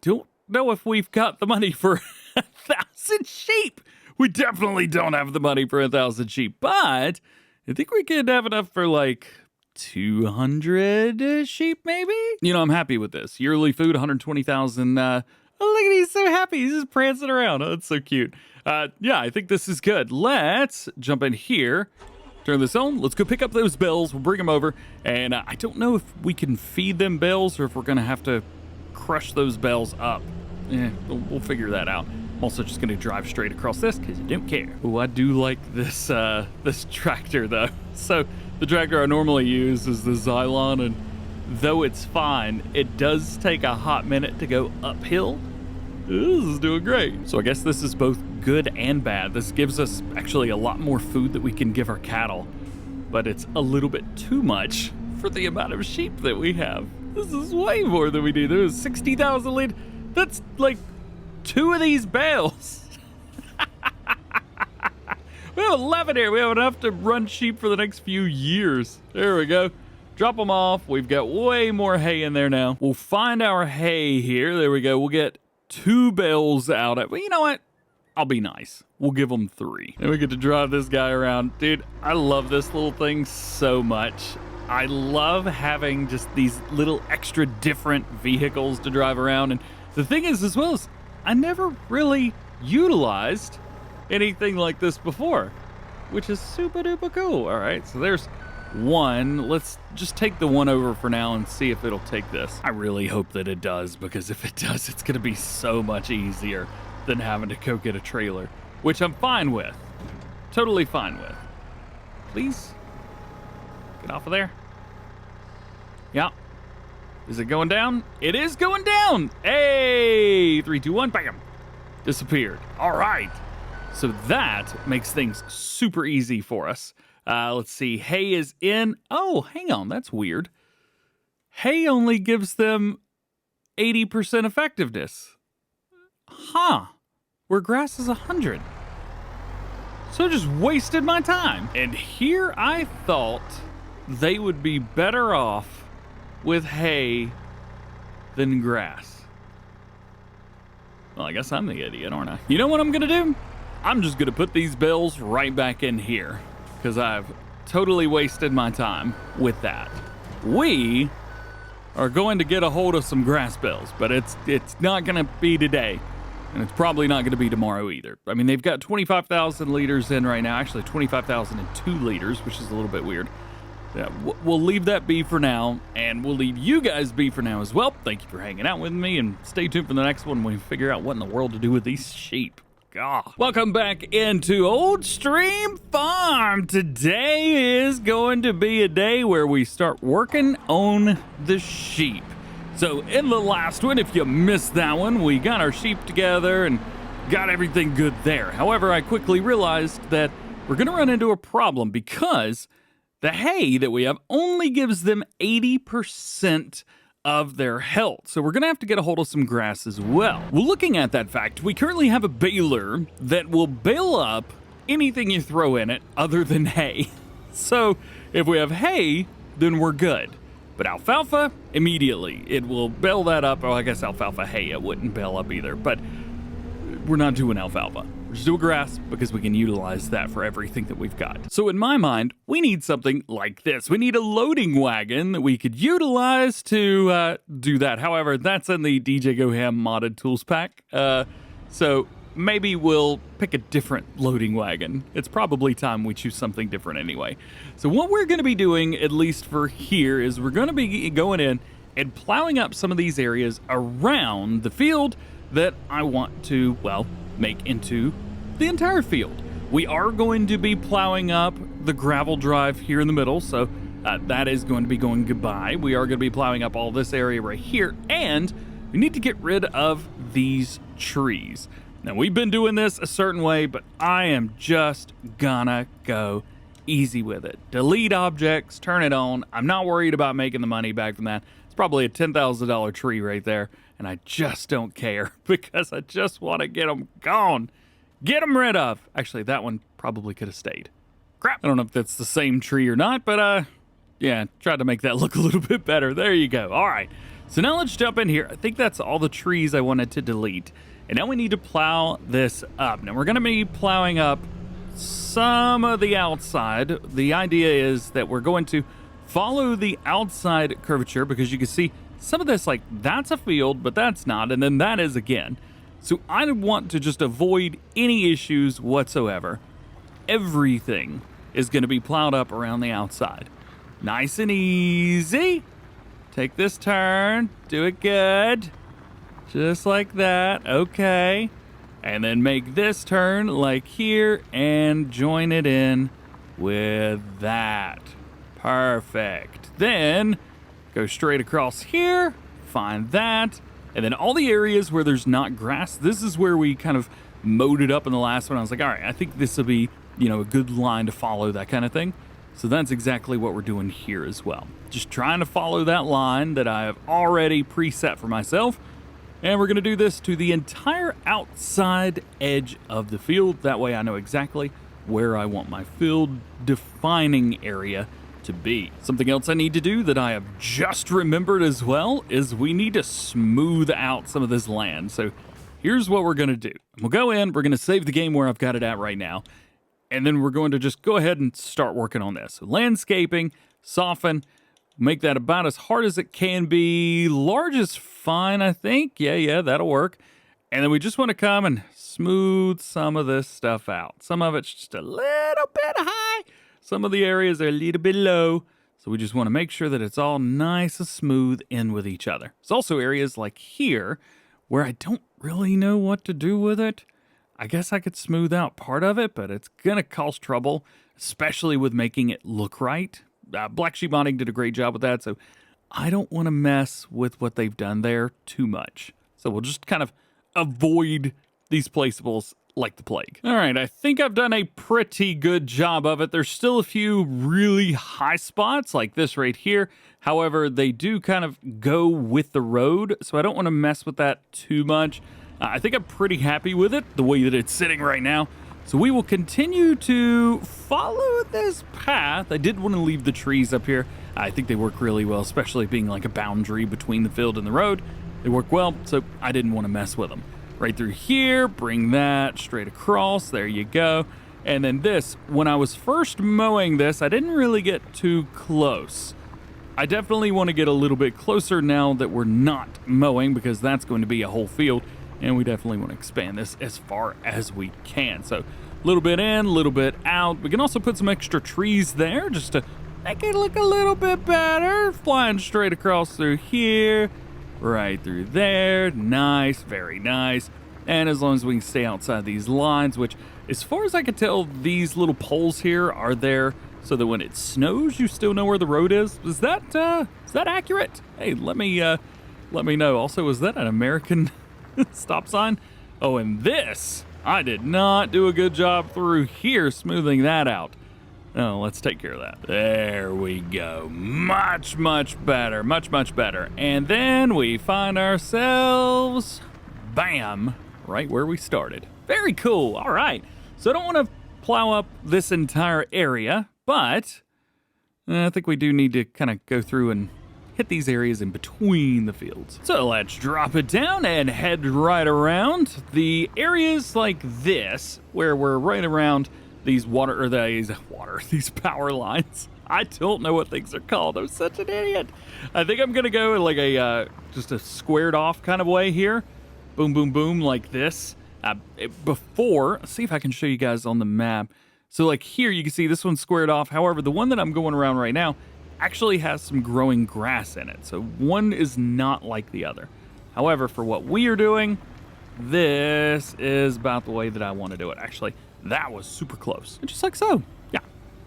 don't know if we've got the money for 1,000 sheep. We definitely don't have the money for 1,000 sheep, but I think we could have enough for like 200 sheep, maybe? You know, I'm happy with this. Yearly food, 120,000. Oh, look at he's so happy. He's just prancing around. Oh, that's so cute. Yeah, I think this is good. Let's jump in here. Turn this on. Let's go pick up those bells. We'll bring them over. And I don't know if we can feed them bells or if we're going to have to crush those bells up. We'll figure that out. I'm also just going to drive straight across this because I don't care. Oh, I do like this this tractor, though. So the tractor I normally use is the Xylon, and though it's fine, it does take a hot minute to go uphill. This is doing great. So I guess this is both good and bad. This gives us actually a lot more food that we can give our cattle, but it's a little bit too much for the amount of sheep that we have. This is way more than we need. There's 60,000 liters. That's like 2 of these bales. We have 11 here. We have enough to run sheep for the next few years. There we go. Drop them off. We've got way more hay in there now. We'll find our hay here. There we go. We'll get 2 bales out of it. Well, you know what? I'll be nice. We'll give them 3. And we get to drive this guy around. Dude, I love this little thing so much. I love having just these little extra different vehicles to drive around. And the thing is, as well, as I never really utilized anything like this before, which is super duper cool. All right, so there's one. Let's just take the one over for now and see if it'll take this. I really hope that it does, because if it does, it's going to be so much easier. than having to go get a trailer, which I'm fine with. Totally fine with. Please? Get off of there. Yeah. Is it going down? It is going down! Hey! 3, 2, 1, bam! Disappeared. All right. So that makes things super easy for us. Let's see. Hay is in. Oh, hang on. That's weird. Hay only gives them 80% effectiveness. Huh. Where grass is 100. So just wasted my time. And here I thought they would be better off with hay than grass. Well, I guess I'm the idiot, aren't I? You know what I'm gonna do? I'm just gonna put these bales right back in here because I've totally wasted my time with that. We are going to get a hold of some grass bales, but it's not gonna be today, and it's probably not gonna be tomorrow either. I mean, they've got 25,000 liters in right now, actually 25,002 liters, which is a little bit weird. Yeah, we'll leave that be for now, and we'll leave you guys be for now as well. Thank you for hanging out with me, and stay tuned for the next one when we figure out what in the world to do with these sheep. God. Welcome back into Old Stream Farm. Today is going to be a day where we start working on the sheep. So in the last one, if you missed that one, we got our sheep together and got everything good there. However, I quickly realized that we're going to run into a problem because the hay that we have only gives them 80% of their health. So we're going to have to get a hold of some grass as well. Well, looking at that fact, we currently have a baler that will bale up anything you throw in it other than hay. So if we have hay, then we're good. But alfalfa, immediately, it will bale that up. Oh, I guess alfalfa hay, it wouldn't bale up either. But we're not doing alfalfa. We're just doing grass because we can utilize that for everything that we've got. So in my mind, we need something like this. We need a loading wagon that we could utilize to do that. However, that's in the DjGoHam modded tools pack. So maybe we'll pick a different loading wagon. It's probably time we choose something different anyway. So what we're going to be doing, at least for here, is we're going to be going in and plowing up some of these areas around the field that I want to, well, make into the entire field. We are going to be plowing up the gravel drive here in the middle, so that is going to be going goodbye. We are going to be plowing up all this area right here, and we need to get rid of these trees. Now, we've been doing this a certain way, but I am just gonna go easy with it. Delete objects, turn it on. I'm not worried about making the money back from that. It's probably a $10,000 tree right there, and I just don't care because I just want to get them gone. Get them rid of. Actually, that one probably could have stayed. Crap. I don't know if that's the same tree or not, but yeah, tried to make that look a little bit better. There you go. All right. So now let's jump in here. I think that's all the trees I wanted to delete. And now we need to plow this up. Now we're going to be plowing up some of the outside. The idea is that we're going to follow the outside curvature because you can see some of this, like, that's a field, but that's not, and then that is again. So I want to just avoid any issues whatsoever. Everything is going to be plowed up around the outside. Nice and easy. Take this turn. Do it good. Just like that. Okay. And then make this turn like here and join it in with that. Perfect. Then go straight across here. Find that. And then all the areas where there's not grass, this is where we kind of mowed it up in the last one. I was like, all right, I think this will be, you know, a good line to follow, that kind of thing. So that's exactly what we're doing here as well. Just trying to follow that line that I have already preset for myself. And we're going to do this to the entire outside edge of the field. That way I know exactly where I want my field defining area to be. Something else I need to do that I have just remembered as well is we need to smooth out some of this land. So here's what we're going to do. We'll go in, we're going to save the game where I've got it at right now. And then we're going to just go ahead and start working on this. So landscaping, soften, make that about as hard as it can be. Large is fine, I think. Yeah, that'll work. And then we just want to come and smooth some of this stuff out. Some of it's just a little bit high. Some of the areas are a little bit low. So we just want to make sure that it's all nice and smooth in with each other. There's also areas like here where I don't really know what to do with it. I guess I could smooth out part of it, but it's going to cause trouble, especially with making it look right. Black Sheep Modding did a great job with that, so I don't want to mess with what they've done there too much. So we'll just kind of avoid these placeables like the plague. All right, I think I've done a pretty good job of it. There's still a few really high spots like this right here. However, they do kind of go with the road, so I don't want to mess with that too much. I think I'm pretty happy with it, the way that it's sitting right now. So we will continue to follow this path. I did want to leave the trees up here. I think they work really well, especially being like a boundary between the field and the road. They work well, so I didn't want to mess with them. Right through here, bring that straight across. There you go. And then this, when I was first mowing this, I didn't really get too close. I definitely want to get a little bit closer now that we're not mowing, because that's going to be a whole field. And we definitely want to expand this as far as we can. So a little bit in, a little bit out. We can also put some extra trees there just to make it look a little bit better. Flying straight across through here, right through there. Nice, very nice. And as long as we can stay outside these lines, which as far as I can tell, these little poles here are there so that when it snows, you still know where the road is. Is that accurate? Hey, let me know. Also, is that an American stop sign? Oh, and this, I did not do a good job through here smoothing that out. Oh, let's take care of that. There we go. Much, much better. Much, much better. And then we find ourselves, bam, right where we started. Very cool. All right. So I don't want to plow up this entire area, but I think we do need to kind of go through and hit these areas in between the fields. So let's drop it down and head right around. The areas like this, where we're right around these these power lines. I don't know what things are called. I'm such an idiot. I think I'm gonna go in like a just a squared off kind of way here. Boom, boom, boom, like this. Let's see if I can show you guys on the map. So like here, you can see this one's squared off. However, the one that I'm going around right now actually has some growing grass in it. So one is not like the other. However, for what we are doing, this is about the way that I want to do it. Actually, that was super close. And just like so. Yeah,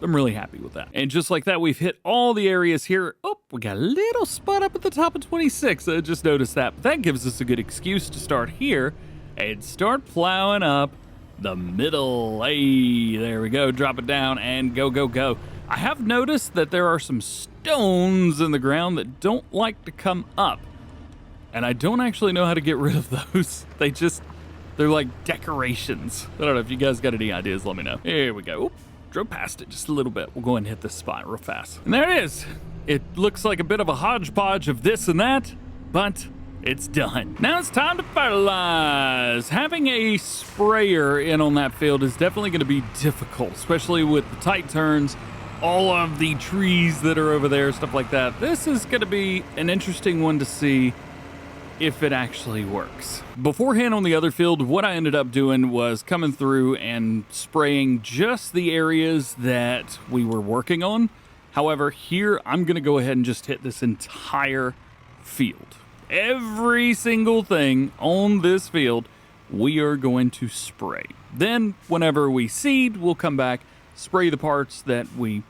I'm really happy with that. And just like that, we've hit all the areas here. Oh, we got a little spot up at the top of 26. I just noticed that. But that gives us a good excuse to start here and start plowing up the middle. Hey, there we go. Drop it down and go, go, go. I have noticed that there are some stones in the ground that don't like to come up. And I don't actually know how to get rid of those. They're like decorations. I don't know if you guys got any ideas, let me know. Here we go. Oop, drove past it just a little bit. We'll go ahead and hit this spot real fast. And there it is. It looks like a bit of a hodgepodge of this and that, but it's done. Now it's time to fertilize. Having a sprayer in on that field is definitely going to be difficult, especially with the tight turns, all of the trees that are over there, stuff like that. This is going to be an interesting one to see if it actually works. Beforehand on the other field, what I ended up doing was coming through and spraying just the areas that we were working on. However, here I'm going to go ahead and just hit this entire field. Every single thing on this field, we are going to spray. Then whenever we seed, we'll come back, spray the parts that we,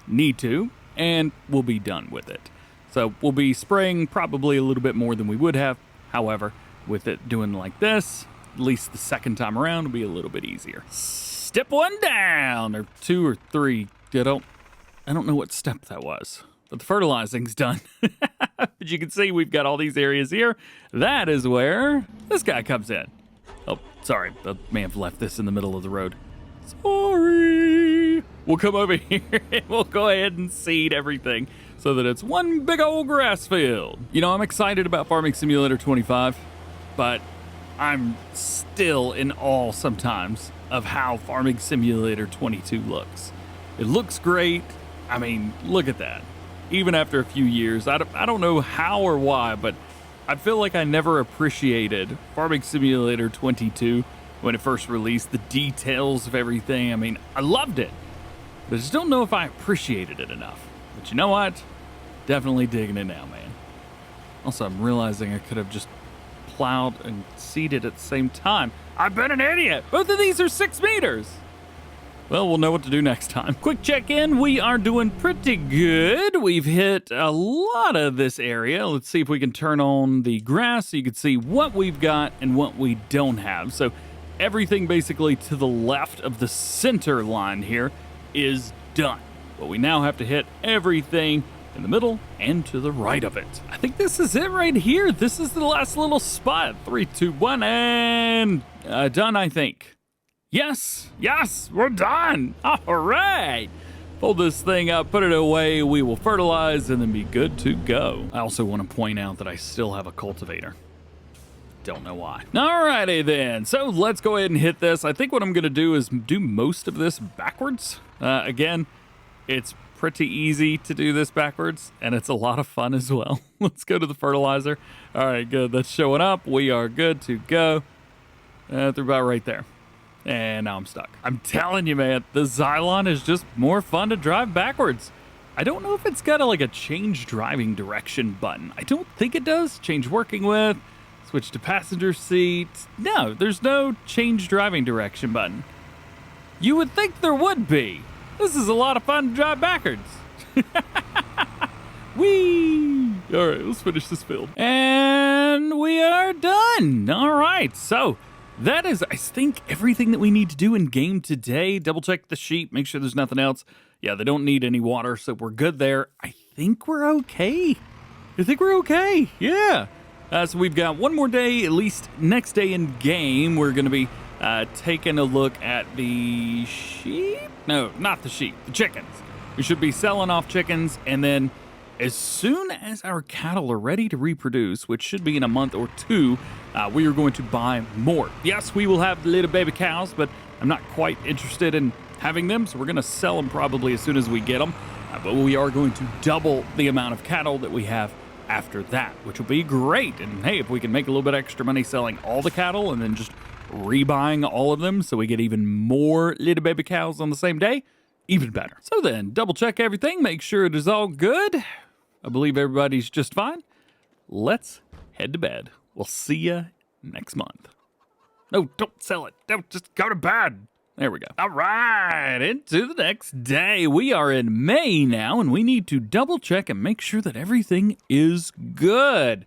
need to, and we'll be done with it. So we'll be spraying probably a little bit more than we would have. However, with it doing like this, at least the second time around will be a little bit easier. Step one down, or two or three. I don't know what step that was, but the fertilizing's done. But you can see we've got all these areas here. That is where this guy comes in. Oh, sorry, I may have left this in the middle of the road. Sorry. We'll come over here and we'll go ahead and seed everything so that it's one big old grass field. You know, I'm excited about Farming Simulator 25, but I'm still in awe sometimes of how Farming Simulator 22 looks. It looks great. I mean, look at that. Even after a few years, I don't know how or why, but I feel like I never appreciated Farming Simulator 22 when it first released, the details of everything. I mean, I loved it, but I just don't know if I appreciated it enough. But you know what? Definitely digging it now, man. Also, I'm realizing I could have just plowed and seeded at the same time. I've been an idiot. Both of these are 6 meters. Well, we'll know what to do next time. Quick check-in. We are doing pretty good. We've hit a lot of this area. Let's see if we can turn on the grass so you can see what we've got and what we don't have. So everything basically to the left of the center line here is done. But we now have to hit everything in the middle and to the right of it. I think this is it right here. This is the last little spot. 3, 2, 1, and done, I think. Yes, we're done. All right. Fold this thing up, put it away. We will fertilize and then be good to go. I also want to point out that I still have a cultivator. Don't know why. Alrighty then. So let's go ahead and hit this. I think what I'm going to do is do most of this backwards. Again, it's pretty easy to do this backwards, and it's a lot of fun as well. Let's go to the fertilizer. All right, good. That's showing up. We are good to go. They're about right there. And now I'm stuck. I'm telling you, man, the Xylon is just more fun to drive backwards. I don't know if it's got a change driving direction button. I don't think it does. Change working with, switch to passenger seat. No, there's no change driving direction button. You would think there would be. This is a lot of fun to drive backwards. Whee! All right, let's finish this field. And we are done. All right, so that is, I think, everything that we need to do in game today. Double check the sheep, make sure there's nothing else. Yeah, they don't need any water, so we're good there. I think we're okay. Yeah. So we've got one more day, at least next day in game. We're going to be taking a look at the sheep. No, not the sheep, the chickens. We should be selling off chickens, and then as soon as our cattle are ready to reproduce, which should be in a month or 2, we are going to buy more. Yes, we will have little baby cows, but I'm not quite interested in having them, so we're going to sell them probably as soon as we get them. But we are going to double the amount of cattle that we have after that, which will be great. And hey, if we can make a little bit extra money selling all the cattle and then just rebuying all of them so we get even more little baby cows on the same day, even better. So then, double check everything, make sure it is all good. I believe everybody's just fine. Let's head to bed. We'll see you next month. No, don't sell it. Don't, just go to bed. There we go. All right, into the next day. We are in May now, and we need to double check and make sure that everything is good.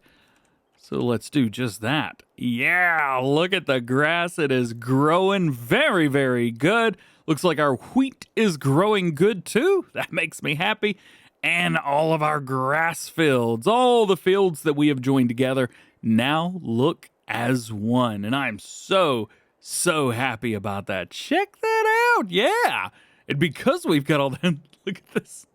So let's do just that. Yeah, look at the grass. It is growing very, very good. Looks like our wheat is growing good too. That makes me happy. And all of our grass fields, all the fields that we have joined together, now look as one. And I'm so happy about that. Check that out. Yeah. And because we've got all that, look at this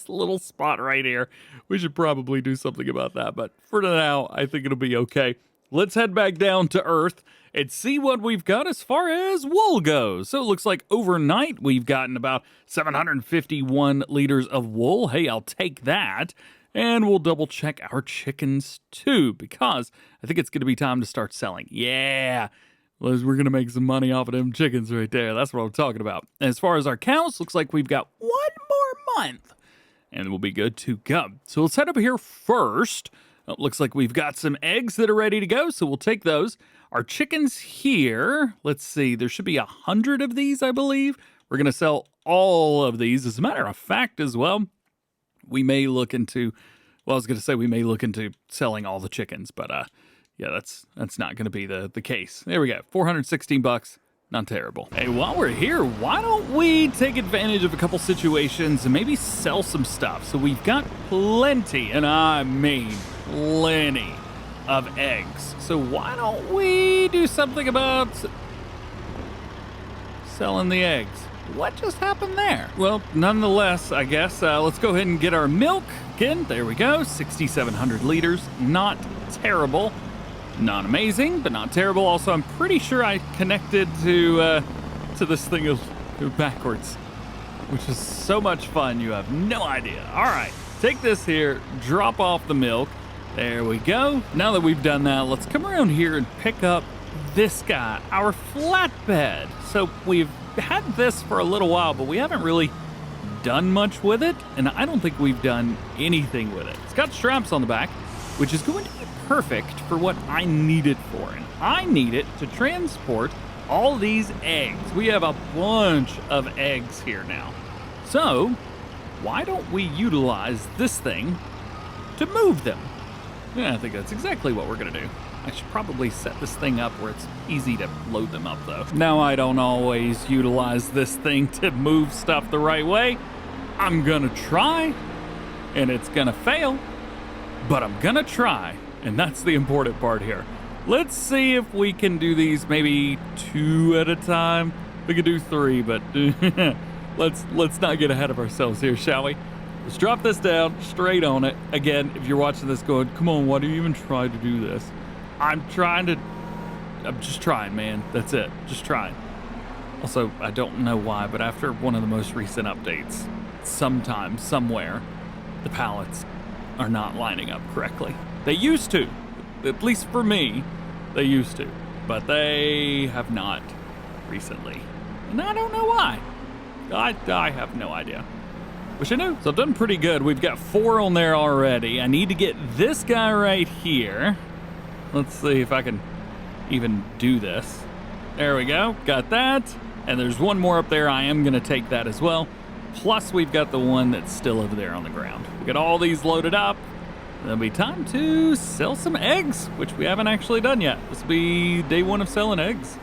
little spot right here. We should probably do something about that. But for now, I think it'll be okay. Let's head back down to Earth and see what we've got as far as wool goes. So it looks like overnight we've gotten about 751 liters of wool. Hey, I'll take that. And we'll double check our chickens too, because I think it's going to be time to start selling. Yeah, we're going to make some money off of them chickens right there. That's what I'm talking about. As far as our cows, looks like we've got 1 more month and we'll be good to go. So let's head up here first. It looks like we've got some eggs that are ready to go, so we'll take those. Our chickens here, let's see, there should be 100 of these, I believe. We're going to sell all of these. As a matter of fact as well, we may look into, well, I was going to say we may look into selling all the chickens, but yeah, that's not going to be the case. There we go, 416 bucks. Not terrible. Hey, while we're here, why don't we take advantage of a couple situations and maybe sell some stuff? So we've got plenty, and I mean plenty of eggs. So why don't we do something about selling the eggs? What just happened there? Well, nonetheless, I guess, let's go ahead and get our milk. Again, there we go, 6,700 liters. Not terrible. Not amazing, but not terrible. Also, I'm pretty sure I connected to this thing backwards, which is so much fun. You have no idea. All right, take this here, drop off the milk. There we go. Now that we've done that, let's come around here and pick up this guy, our flatbed. So we've had this for a little while, but we haven't really done much with it, and I don't think we've done anything with it. It's got straps on the back. which is going to be perfect for what I need it for. And I need it to transport all these eggs. We have a bunch of eggs here now. So why don't we utilize this thing to move them? Yeah, I think that's exactly what we're gonna do. I should probably set this thing up where it's easy to load them up though. Now I don't always utilize this thing to move stuff the right way. I'm gonna try, and it's gonna fail, but I'm gonna try, and that's the important part here. Let's see if we can do these maybe 2 at a time. We could do 3, but let's not get ahead of ourselves here, shall we? Let's drop this down straight on it. Again, if you're watching this going, come on, why do you even try to do this? I'm just trying, man. That's it, just trying. Also, I don't know why, but after one of the most recent updates, sometime, somewhere, the pallets are not lining up correctly. They used to, at least for me, they used to, but they have not recently. And I don't know why. I have no idea. Wish I knew. So I've done pretty good. We've got 4 on there already. I need to get this guy right here. Let's see if I can even do this. There we go. Got that. And there's one more up there. I am going to take that as well. Plus, we've got the one that's still over there on the ground. We got all these loaded up. It'll be time to sell some eggs, which we haven't actually done yet. This will be day 1 of selling eggs.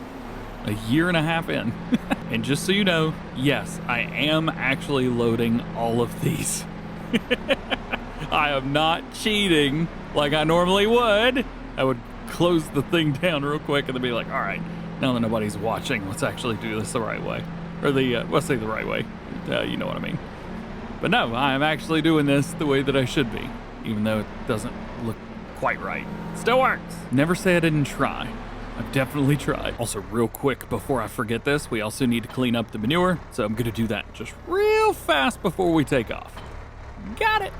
A year and a half in. And just so you know, yes, I am actually loading all of these. I am not cheating like I normally would. I would close the thing down real quick and then be like, all right, now that nobody's watching, let's actually do this the right way. Or let's say the right way. You know what I mean. But no, I'm actually doing this the way that I should be, even though it doesn't look quite right. Still works. Never say I didn't try. I've definitely tried. Also, real quick, before I forget this, we also need to clean up the manure, so I'm gonna do that just real fast before we take off. Got it.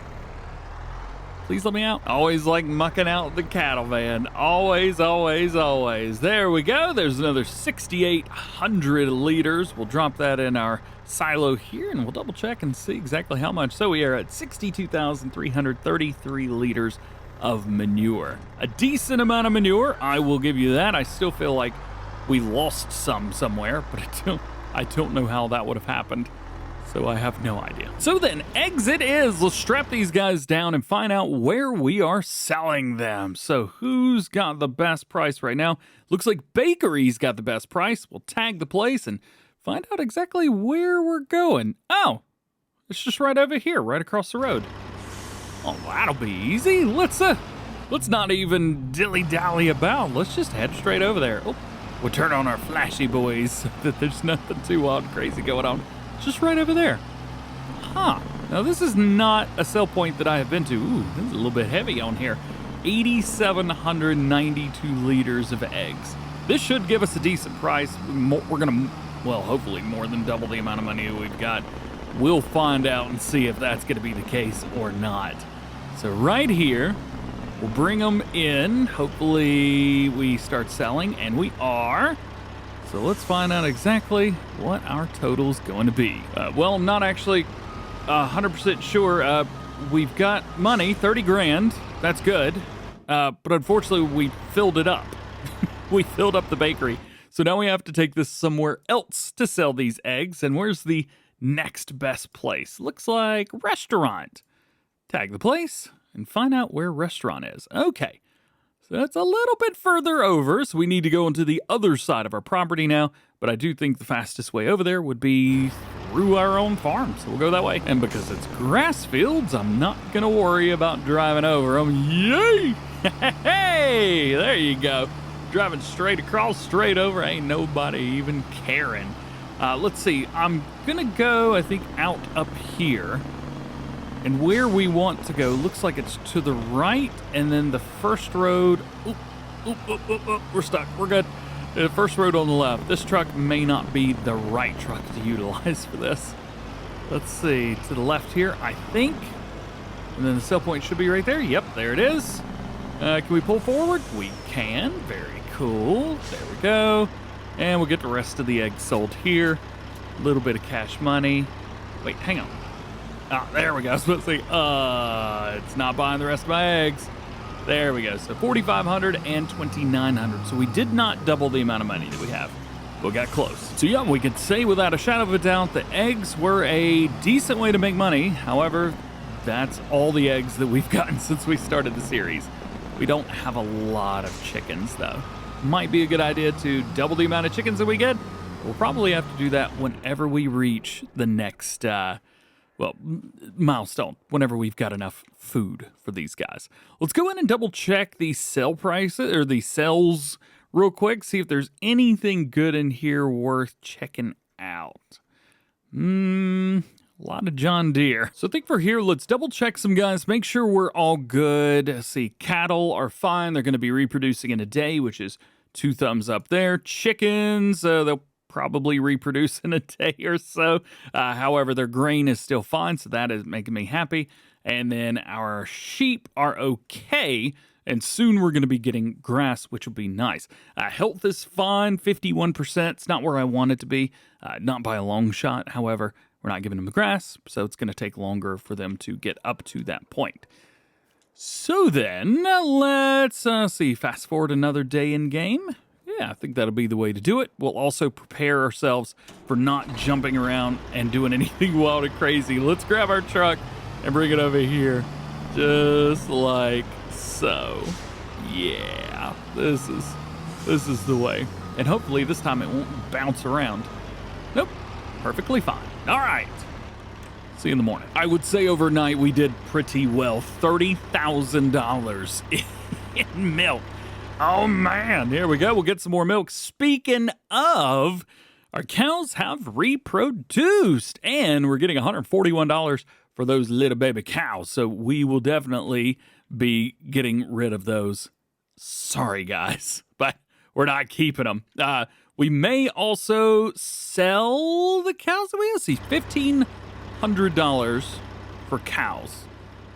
Please let me out. Always like mucking out the cattle van. Always, always, always. There we go. There's another 6,800 liters. We'll drop that in our silo here, and we'll double check and see exactly how much. So we are at 62,333 liters of manure. A decent amount of manure, I will give you that. I still feel like we lost some somewhere, but I don't know how that would have happened. So I have no idea. So then, eggs it is. Let's strap these guys down and find out where we are selling them. So who's got the best price right now? Looks like Bakery's got the best price. We'll tag the place and find out exactly where we're going. Oh, it's just right over here, right across the road. Oh, that'll be easy. Let's not even dilly-dally about. Let's just head straight over there. Oh, we'll turn on our flashy boys so that there's nothing too wild and crazy going on. Just right over there. Huh. Now, this is not a sell point that I have been to. Ooh, this is a little bit heavy on here. 8,792 liters of eggs. This should give us a decent price. We're going to, well, hopefully more than double the amount of money we've got. We'll find out and see if that's going to be the case or not. So right here, we'll bring them in. Hopefully we start selling, and we are. So let's find out exactly what our total's going to be. Well, I'm not actually 100% sure. We've got money, 30 grand. That's good. But unfortunately, we filled it up. We filled up the bakery. So now we have to take this somewhere else to sell these eggs. And where's the next best place? Looks like restaurant. Tag the place and find out where restaurant is. Okay. So that's a little bit further over, so we need to go into the other side of our property now, but I do think the fastest way over there would be through our own farm, so we'll go that way. And because it's grass fields, I'm not gonna worry about driving over them. Yay! Hey, there you go. Driving straight across, straight over, ain't nobody even caring. Let's see, I'm gonna go, I think, out up here. And where we want to go looks like it's to the right, and then the first road. We're stuck. We're good. The first road on the left. This truck may not be the right truck to utilize for this. Let's see. To the left here, I think. And then the sell point should be right there. Yep, there it is. Can we pull forward? We can. Very cool. There we go. And we'll get the rest of the eggs sold here. A little bit of cash money. Wait, hang on. Ah, there we go. I was supposed to say, it's not buying the rest of my eggs. There we go. So 4,500 and 2,900. So we did not double the amount of money that we have. We got close. So yeah, we could say without a shadow of a doubt that eggs were a decent way to make money. However, that's all the eggs that we've gotten since we started the series. We don't have a lot of chickens though. Might be a good idea to double the amount of chickens that we get. We'll probably have to do that whenever we reach the next, milestone, whenever we've got enough food for these guys. Let's go in and double check the sell prices, or the sells real quick, see if there's anything good in here worth checking out. A lot of John Deere. So I think for here, let's double check some guys, make sure we're all good. Let's see, cattle are fine. They're going to be reproducing in a day, which is 2 thumbs up there. Chickens, they'll probably reproduce in a day or so. However, their grain is still fine, so that is making me happy. And then our sheep are okay, and soon we're going to be getting grass, which will be nice. Health is fine, 51%. It's not where I want it to be, not by a long shot. However, we're not giving them the grass, so it's going to take longer for them to get up to that point. So then, let's see, fast forward another day in game. Yeah, I think that'll be the way to do it. We'll also prepare ourselves for not jumping around and doing anything wild and crazy. Let's grab our truck and bring it over here, just like so. Yeah, this is the way. And hopefully this time it won't bounce around. Nope, perfectly fine. All right, see you in the morning. I would say overnight we did pretty well. $30,000 in milk. Oh man, here we go. We'll get some more milk. Speaking of, our cows have reproduced, and we're getting $141 for those little baby cows. So we will definitely be getting rid of those. Sorry, guys, but we're not keeping them. We may also sell the cows that we have. See, $1,500 for cows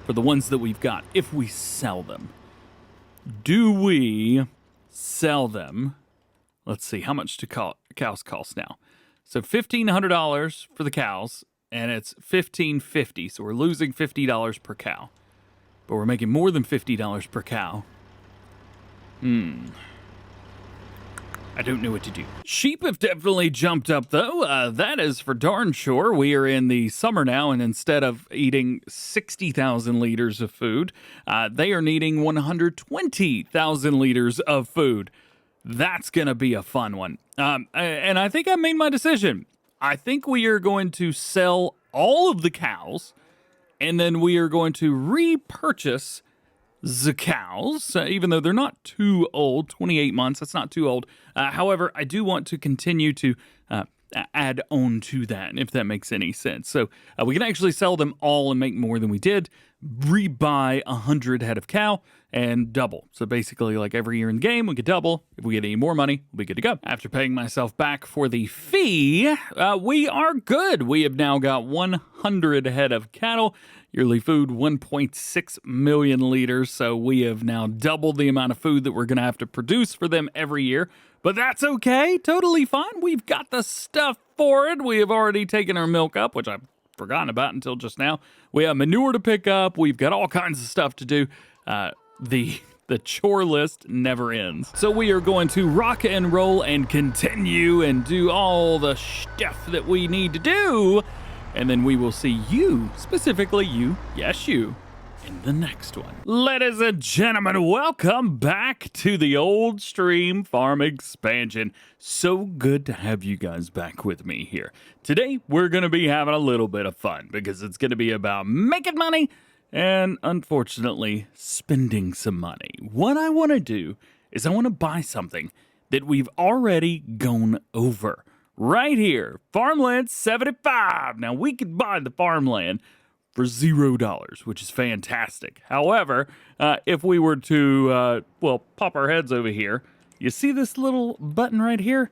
for the ones that we've got if we sell them. Do we sell them? Let's see, how much do cows cost now? So $1,500 for the cows, and it's $1,550. So we're losing $50 per cow, but we're making more than $50 per cow. I don't know what to do. Sheep have definitely jumped up, though. That is for darn sure. We are in the summer now, and instead of eating 60,000 liters of food, they are needing 120,000 liters of food. That's going to be a fun one. And I think I made my decision. I think we are going to sell all of the cows, and then we are going to repurchase the cows, even though they're not too old, 28 months, that's not too old. However, I do want to continue to add on to that, if that makes any sense. So we can actually sell them all and make more than we did, rebuy 100 head of cow, and double. So basically, like every year in the game, we could double. If we get any more money, we'll be good to go. After paying myself back for the fee, we are good. We have now got 100 head of cattle. Yearly food, 1.6 million liters. So we have now doubled the amount of food that we're going to have to produce for them every year. But that's okay. Totally fine. We've got the stuff for it. We have already taken our milk up, which I've forgotten about until just now. We have manure to pick up. We've got all kinds of stuff to do. The chore list never ends. So we are going to rock and roll and continue and do all the stuff that we need to do. And then we will see you, specifically you, yes you, in the next one. Ladies and gentlemen, welcome back to the old stream farm expansion. So good to have you guys back with me here. Today, we're going to be having a little bit of fun because it's going to be about making money and, unfortunately, spending some money. What I want to do is I want to buy something that we've already gone over. Right here, farmland 75. Now, we could buy the farmland for $0, which is fantastic. However, if we were to, pop our heads over here, you see this little button right here?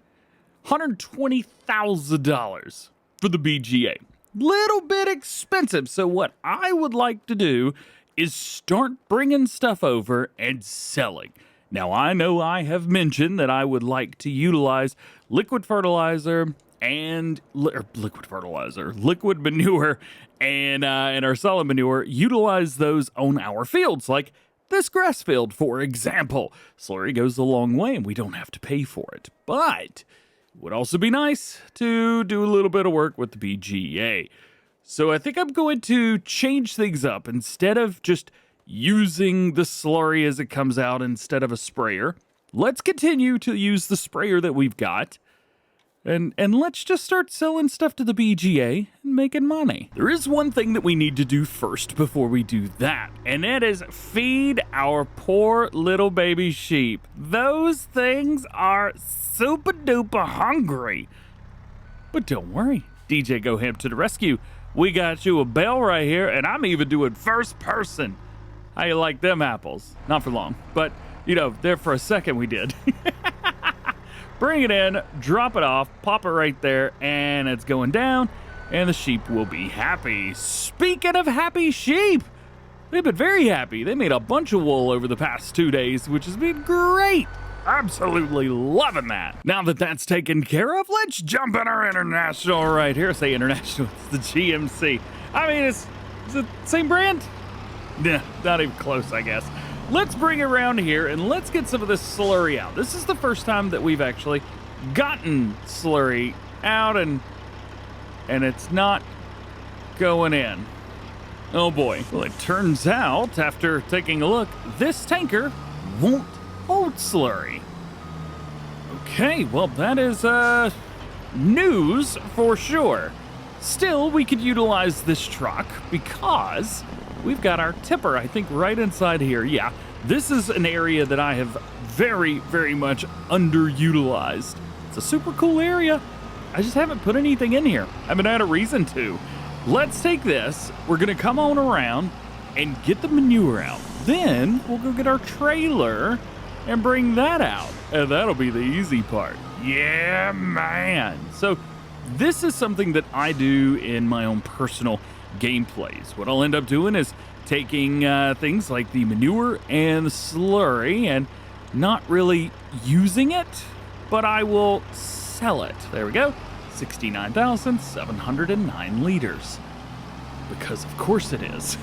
$120,000 for the BGA. Little bit expensive. So what I would like to do is start bringing stuff over and selling. Now, I know I have mentioned that I would like to utilize liquid fertilizer and liquid manure and our solid manure, utilize those on our fields like this grass field, for example. Slurry goes a long way and we don't have to pay for it. But it would also be nice to do a little bit of work with the BGA. So I think I'm going to change things up. Instead of just using the slurry as it comes out instead of a sprayer, let's continue to use the sprayer that we've got. And let's just start selling stuff to the BGA and making money. There is one thing that we need to do first before we do that, and that is feed our poor little baby sheep. Those things are super duper hungry. But don't worry, DjGoHam to the rescue. We got you a Bale right here, and I'm even doing first person. How you like them apples? Not for long, but, you know, there for a second we did. Bring it in, drop it off, pop it right there, and it's going down, and the sheep will be happy. Speaking of happy sheep, they've been very happy. They made a bunch of wool over the past 2 days, which has been great. Absolutely loving that. Now that that's taken care of, let's jump in our international right here. Say international, it's the GMC. I mean, is it the same brand? Nah, not even close, I guess. Let's bring it around here and let's get some of this slurry out. This is the first time that we've actually gotten slurry out and it's not going in. Oh boy. Well, it turns out, after taking a look, this tanker won't hold slurry. Okay, well that is news for sure. Still, we could utilize this truck because we've got our tipper, I think, right inside here. Yeah, this is an area that I have very, very much underutilized. It's a super cool area. I just haven't put anything in here. I haven't had a reason to. Let's take this. We're going to come on around and get the manure out. Then we'll go get our trailer and bring that out. And that'll be the easy part. Yeah, man. So this is something that I do in my own personal gameplays. What I'll end up doing is taking things like the manure and the slurry and not really using it, but I will sell it. There we go. 69,709 liters. Because of course it is.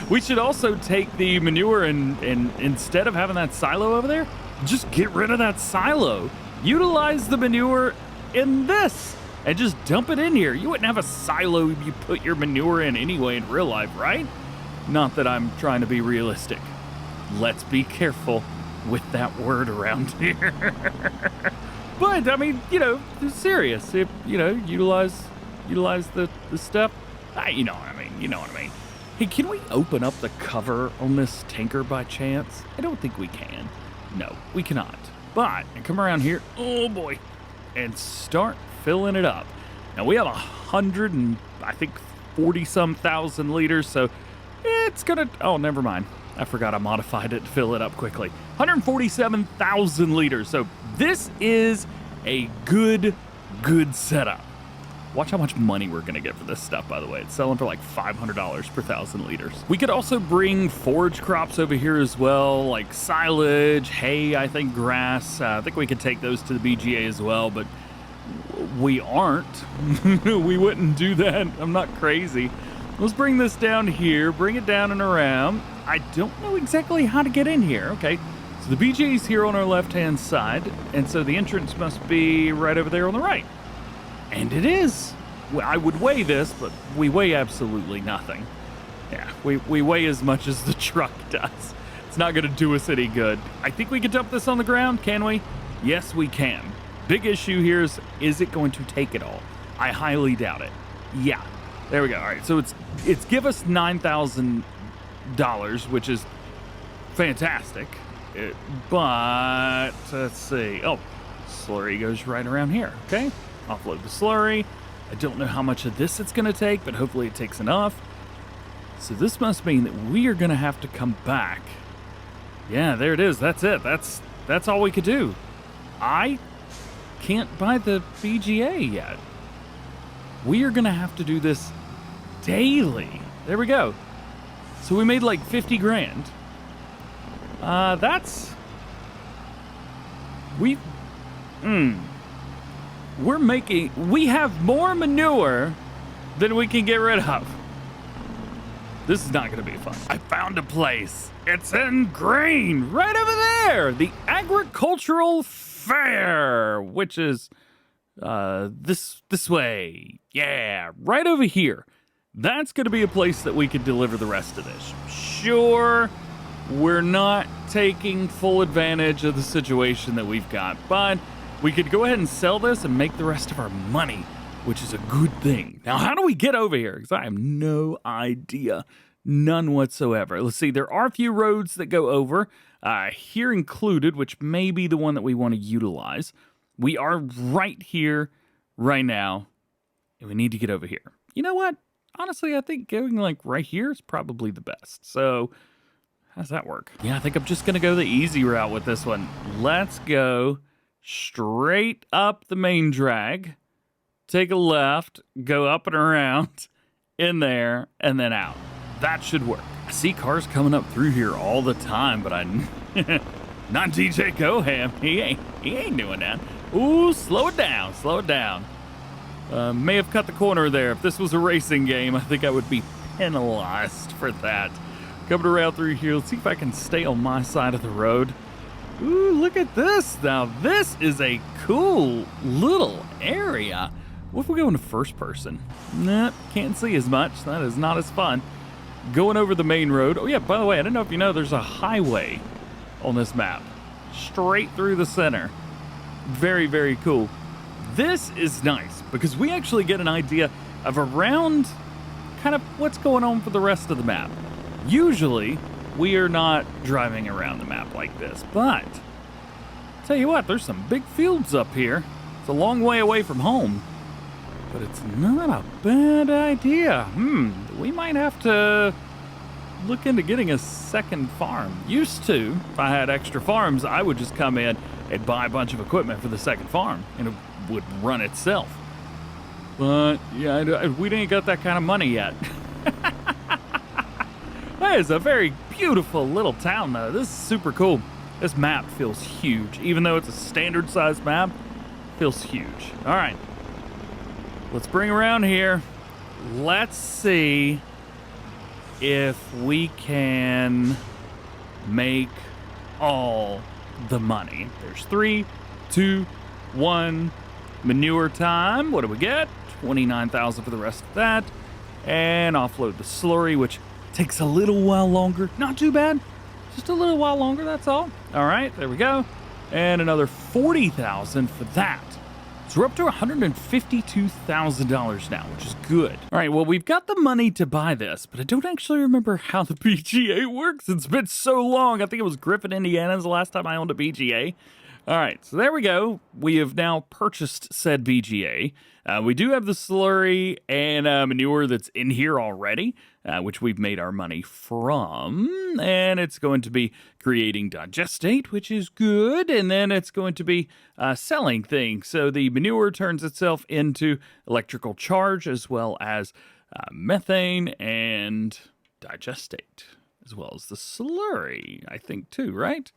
We should also take the manure and instead of having that silo over there, just get rid of that silo. Utilize the manure in this and just dump it in here. You wouldn't have a silo you put your manure in anyway in real life, right? Not that I'm trying to be realistic. Let's be careful with that word around here. But, I mean, you know, it's serious. If, you know, utilize the stuff. You know what I mean. You know what I mean. Hey, can we open up the cover on this tanker by chance? I don't think we can. No, we cannot. But, and come around here, oh boy, and start filling it up. Now we have 100 and I think 40-some thousand liters, so it's gonna, oh, never mind. I forgot I modified it to fill it up quickly. 147,000 liters, so this is a good setup. Watch how much money we're gonna get for this stuff, by the way. It's selling for like $500 per 1,000 liters. We could also bring forage crops over here as well, like silage, hay, I think grass. I think we could take those to the BGA as well, but we aren't. We wouldn't do that. I'm not crazy. Let's bring this down here, bring it down and around. I don't know exactly how to get in here. Okay, so the BGA is here on our left-hand side, and so the entrance must be right over there on the right. And it is. Well, I would weigh this, but we weigh absolutely nothing. Yeah, we weigh as much as the truck does. It's not going to do us any good. I think we can dump this on the ground, can we? Yes, we can. Big issue here is it going to take it all? I highly doubt it. Yeah, there we go. All right, so it's give us $9,000, which is fantastic. But let's see. Oh, slurry goes right around here. Okay. Offload the slurry. I don't know how much of this it's going to take, but hopefully it takes enough. So this must mean that we are going to have to come back. Yeah, there it is. That's it. That's all we could do. I can't buy the BGA yet. We are going to have to do this daily. There we go. So we made like 50 grand. We have more manure than we can get rid of. This is not going to be fun. I found a place. It's in green, right over there. The Agricultural Fair, which is this way. Yeah, right over here. That's going to be a place that we could deliver the rest of this. Sure, we're not taking full advantage of the situation that we've got, but we could go ahead and sell this and make the rest of our money, which is a good thing. Now, how do we get over here? Because I have no idea. None whatsoever. Let's see. There are a few roads that go over, here included, which may be the one that we want to utilize. We are right here, right now, and we need to get over here. You know what? Honestly, I think going like right here is probably the best. So, how does that work? Yeah, I think I'm just going to go the easy route with this one. Let's go straight up the main drag. Take a left, go up and around, in there, and then out. That should work. I see cars coming up through here all the time, but not DjGoHam. He ain't doing that. Ooh, slow it down, slow it down. May have cut the corner there. If this was a racing game, I think I would be penalized for that. Coming around through here, let's see if I can stay on my side of the road. Ooh, look at this. Now, this is a cool little area. What if we go into first person? Nah, can't see as much. That is not as fun. Going over the main road. Oh, yeah, by the way, I don't know if you know, there's a highway on this map. Straight through the center. Very, very cool. This is nice because we actually get an idea of around kind of what's going on for the rest of the map. Usually, we are not driving around the map like this, but tell you what, there's some big fields up here. It's a long way away from home, but it's not a bad idea. We might have to look into getting a second farm. Used to, if I had extra farms, I would just come in and buy a bunch of equipment for the second farm, and it would run itself. But, yeah, we didn't got that kind of money yet. That is a very beautiful little town, though. This is super cool. This map feels huge. Even though it's a standard-sized map, it feels huge. All right. Let's bring around here. Let's see if we can make all the money. There's 3, 2, 1. Manure time. What do we get? 29,000 for the rest of that. And offload the slurry, which takes a little while longer. Not too bad. Just a little while longer, that's all. All right, there we go. And another 40,000 for that. So we're up to $152,000 now, which is good. All right, well, we've got the money to buy this, but I don't actually remember how the BGA works. It's been so long. I think it was Griffin, Indiana is the last time I owned a BGA. All right, so there we go. We have now purchased said BGA. We do have the slurry and manure that's in here already, which we've made our money from. And it's going to be creating digestate, which is good. And then it's going to be selling things. So the manure turns itself into electrical charge as well as methane and digestate, as well as the slurry, I think, too, right?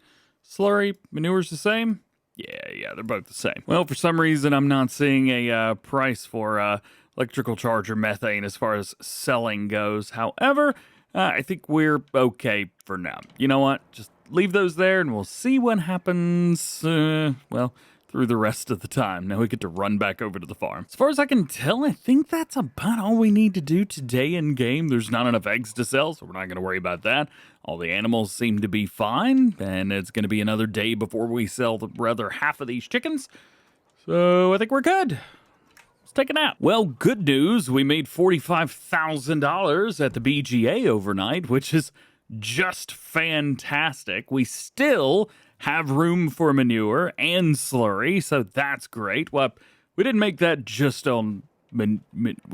Slurry, manure's the same? Yeah, they're both the same. Well, for some reason, I'm not seeing a price for electrical charge or methane as far as selling goes. However, I think we're okay for now. You know what? Just leave those there and we'll see what happens, well, through the rest of the time. Now we get to run back over to the farm. As far as I can tell, I think that's about all we need to do today in game. There's not enough eggs to sell, so we're not going to worry about that. All the animals seem to be fine, and it's going to be another day before we sell the other half of these chickens. So I think we're good. Let's take a nap. Well, good news. We made $45,000 at the BGA overnight, which is just fantastic. We still have room for manure and slurry, so that's great. Well, we didn't make that just on we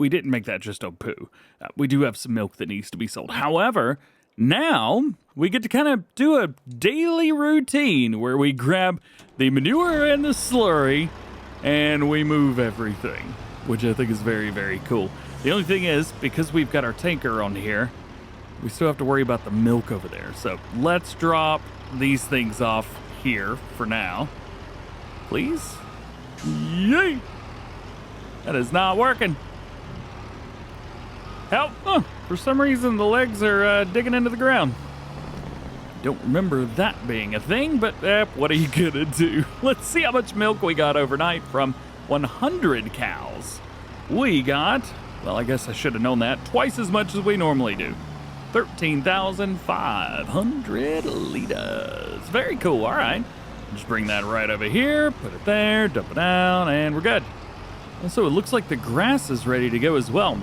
didn't make that just on poo. We do have some milk that needs to be sold. However, now we get to kind of do a daily routine where we grab the manure and the slurry and we move everything, which I think is very, very cool. The only thing is, because we've got our tanker on here, we still have to worry about the milk over there. So let's drop these things off here for now. Please? Yay! That is not working. Help! For some reason, the legs are digging into the ground. Don't remember that being a thing, but what are you gonna do? Let's see how much milk we got overnight from 100 cows. We got, well, I guess I should have known that, twice as much as we normally do. 13,500 liters. Very cool, all right. Just bring that right over here, put it there, dump it down, and we're good. Also, it looks like the grass is ready to go as well.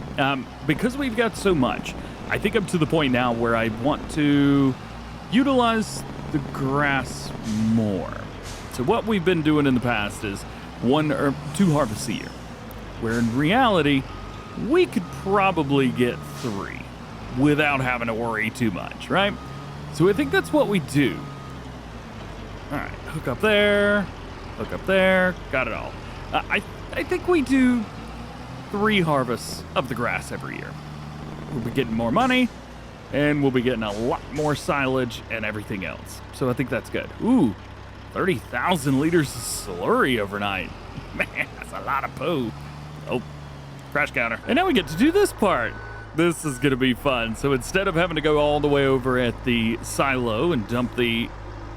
Because we've got so much, I think I'm to the point now where I want to utilize the grass more. So what we've been doing in the past is 1 or 2 harvests a year, where in reality, we could probably get 3 without having to worry too much, right? So I think that's what we do. All right, hook up there, got it all. I think we do 3 harvests of the grass every year. We'll be getting more money, and we'll be getting a lot more silage and everything else. So I think that's good. Ooh, 30,000 liters of slurry overnight. Man, that's a lot of poo. Oh, crash counter. And now we get to do this part. This is gonna be fun. So instead of having to go all the way over at the silo and dump the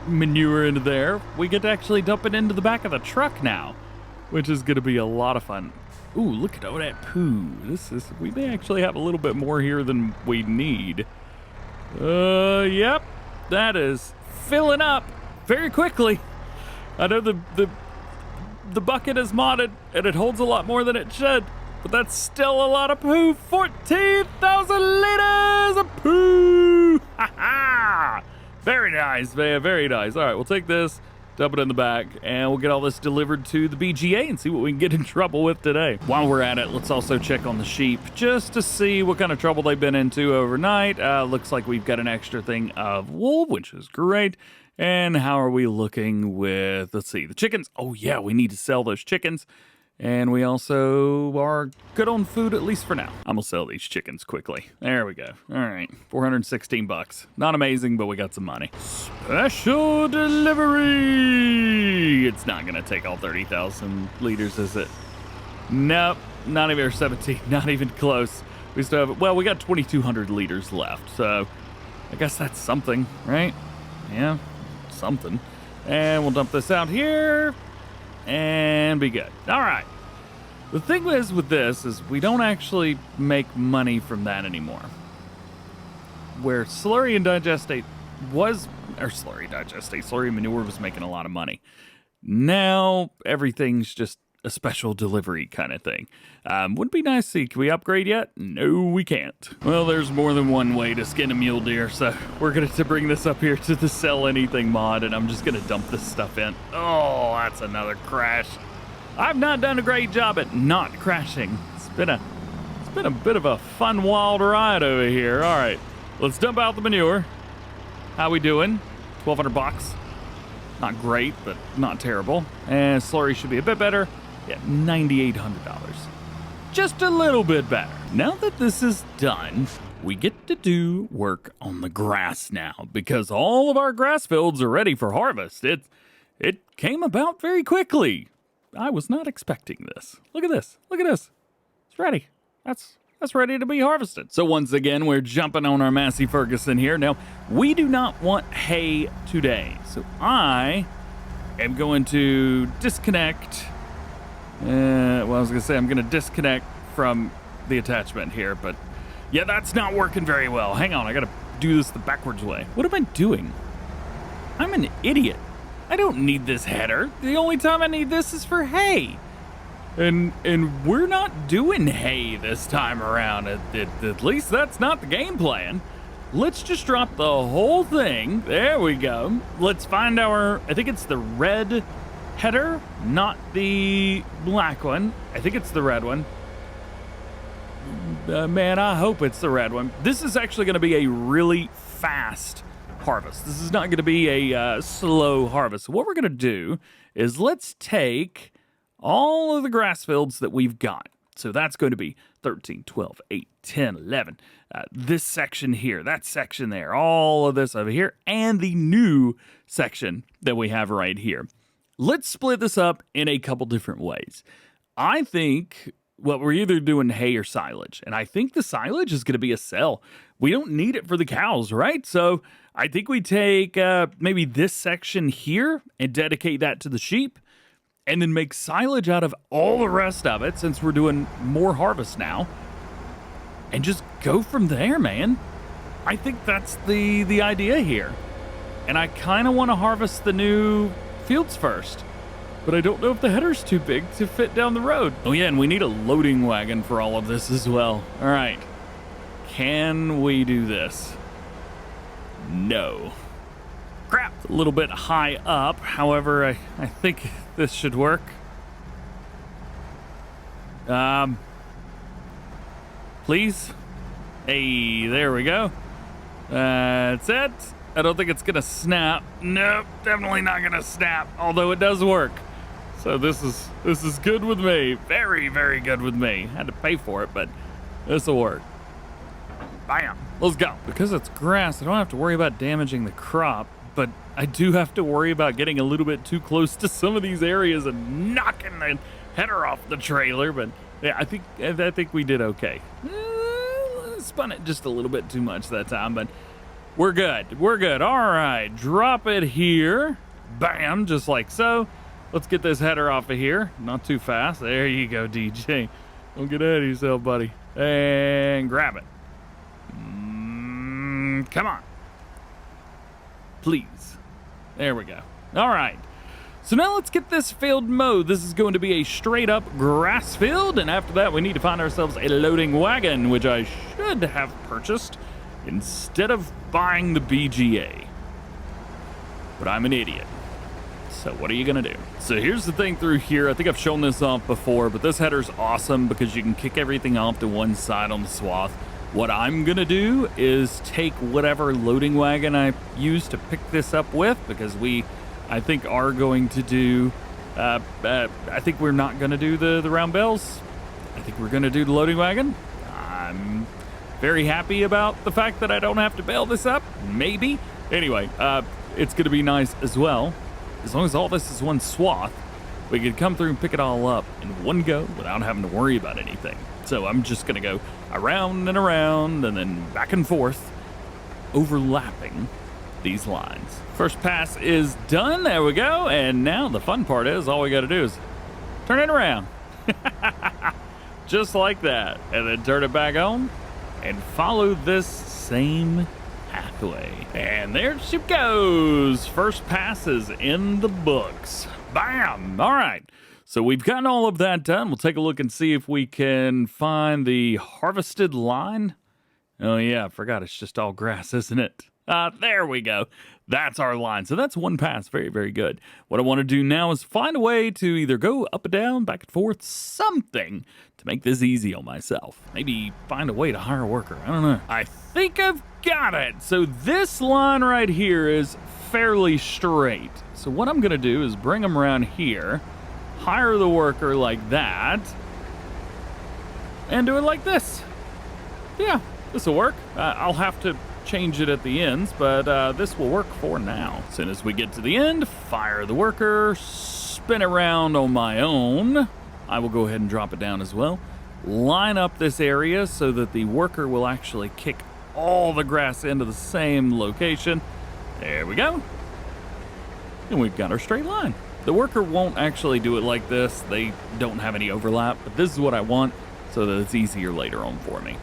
manure into there, we get to actually dump it into the back of the truck now, which is gonna be a lot of fun. Ooh, look at all that poo. We may actually have a little bit more here than we need. Yep, that is filling up very quickly. I know the bucket is modded and it holds a lot more than it should, but that's still a lot of poo. 14,000 liters of poo. Ha ha! Very nice, man, very nice. All right, we'll take this, dump it in the back, and we'll get all this delivered to the BGA and see what we can get in trouble with today. While we're at it, let's also check on the sheep just to see what kind of trouble they've been into overnight. Looks like we've got an extra thing of wool, which is great. And how are we looking with, let's see, the chickens? Oh yeah, we need to sell those chickens. And we also are good on food, at least for now. I'm gonna sell these chickens quickly. There we go. All right, 416 bucks. Not amazing, but we got some money. Special delivery. It's not gonna take all 30,000 liters, is it? Nope, not even, or 17, not even close. We still have, well, we got 2,200 liters left, so I guess that's something, right? Yeah, something. And we'll dump this out here and be good. All right. The thing is with this is we don't actually make money from that anymore. Where slurry and digestate was, or slurry manure was making a lot of money. Now everything's just a special delivery kind of thing. Would be nice to see. Can we upgrade yet? No, we can't. Well, there's more than one way to skin a mule deer, so we're going to bring this up here to the sell anything mod, and I'm just going to dump this stuff in. Oh, that's another crash. I've not done a great job at not crashing. It's been a bit of a fun, wild ride over here. All right, let's dump out the manure. How we doing? 1,200 bucks. Not great, but not terrible. And slurry should be a bit better. Yeah, $9,800. Just a little bit better. Now that this is done, we get to do work on the grass now, because all of our grass fields are ready for harvest. It came about very quickly. I was not expecting this. Look at this. Look at this. It's ready. That's ready to be harvested. So once again, we're jumping on our Massey Ferguson here. Now, we do not want hay today. So I am going to disconnect. Well, I was going to say I'm going to disconnect from the attachment here, but yeah, that's not working very well. Hang on, I got to do this the backwards way. What am I doing? I'm an idiot. I don't need this header. The only time I need this is for hay. And we're not doing hay this time around. At least that's not the game plan. Let's just drop the whole thing. There we go. Let's find our, I think it's the red header, not the black one. I think it's the red one. Man, I hope it's the red one. This is actually going to be a really fast harvest. This is not going to be a slow harvest. So what we're going to do is let's take all of the grass fields that we've got. So that's going to be 13, 12, 8, 10, 11. This section here, that section there, all of this over here, and the new section that we have right here. Let's split this up in a couple different ways. I think well, we're either doing hay or silage. And I think the silage is going to be a sell. We don't need it for the cows, right? So I think we take maybe this section here and dedicate that to the sheep, and then make silage out of all the rest of it since we're doing more harvest now. And just go from there, man. I think that's the idea here. And I kind of want to harvest the new fields first. But I don't know if the header's too big to fit down the road. Oh yeah, and we need a loading wagon for all of this as well. All right. Can we do this? No. Crap. It's a little bit high up. However, I think this should work. Please? Hey, there we go. That's it. I don't think it's gonna snap. Nope, definitely not gonna snap, although it does work. So this is good with me. Very, very good with me. Had to pay for it, but this will work. Bam. Let's go. Because it's grass, I don't have to worry about damaging the crop, but I do have to worry about getting a little bit too close to some of these areas and knocking the header off the trailer. But yeah, I think we did okay. Spun it just a little bit too much that time, but we're good. We're good. All right, drop it here. Bam, just like so. Let's get this header off of here. Not too fast. There you go, DJ. Don't get ahead of yourself, buddy. And grab it. Come on. Please. There we go. All right. So now let's get this field mowed. This is going to be a straight up grass field. And after that, we need to find ourselves a loading wagon, which I should have purchased instead of buying the BGA. But I'm an idiot. So what are you gonna do? So here's the thing through here. I think I've shown this off before, but this header's awesome because you can kick everything off to one side on the swath. What I'm gonna do is take whatever loading wagon I use to pick this up with, because I think are going to do, I think we're not gonna do the round bales. I think we're gonna do the loading wagon. I'm very happy about the fact that I don't have to bale this up, maybe. Anyway, it's gonna be nice as well. As long as all this is one swath, we could come through and pick it all up in one go without having to worry about anything. So I'm just gonna go around and then back and forth, overlapping these lines. First pass is done, there we go. And now the fun part is all we gotta do is turn it around. Just like that. And then turn it back on and follow this same pathway. And there she goes. First pass is in the books. Bam! All right. So we've gotten all of that done. We'll take a look and see if we can find the harvested line. Oh yeah, I forgot it's just all grass, isn't it? There we go. That's our line. So that's one pass. Very, very good. What I want to do now is find a way to either go up and down, back and forth, something to make this easy on myself. Maybe find a way to hire a worker. I don't know. I think I've got it. So this line right here is fairly straight. So what I'm going to do is bring them around here, hire the worker like that, and do it like this. Yeah, this will work. I'll have to change it at the ends, but this will work for now. As soon as we get to the end, fire the worker, spin around on my own. I will go ahead and drop it down as well. Line up this area so that the worker will actually kick all the grass into the same location. There we go. And we've got our straight line. The worker won't actually do it like this. They don't have any overlap, but this is what I want so that it's easier later on for me.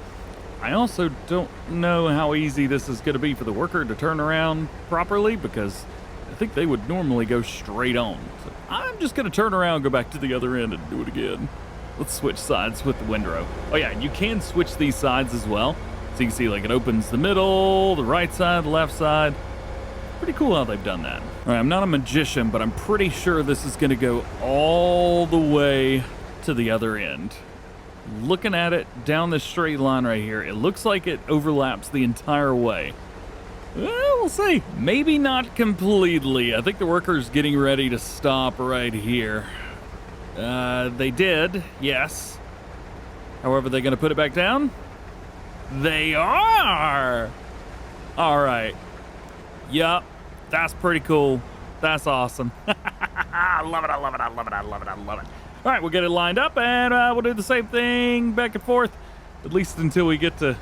I also don't know how easy this is going to be for the worker to turn around properly, because I think they would normally go straight on. So I'm just going to turn around, go back to the other end, and do it again. Let's switch sides with the windrow. Oh yeah, you can switch these sides as well. So you can see like it opens the middle, the right side, the left side. Pretty cool how they've done that. All right, I'm not a magician, but I'm pretty sure this is going to go all the way to the other end. Looking at it down this straight line right here, it looks like it overlaps the entire way. Well, we'll see. Maybe not completely. I think the worker's getting ready to stop right here. They did, yes. However, they're going to put it back down? They are! All right. Yup, that's pretty cool. That's awesome. I love it, I love it, I love it, I love it, I love it. All right, we'll get it lined up, and we'll do the same thing back and forth, at least until we get to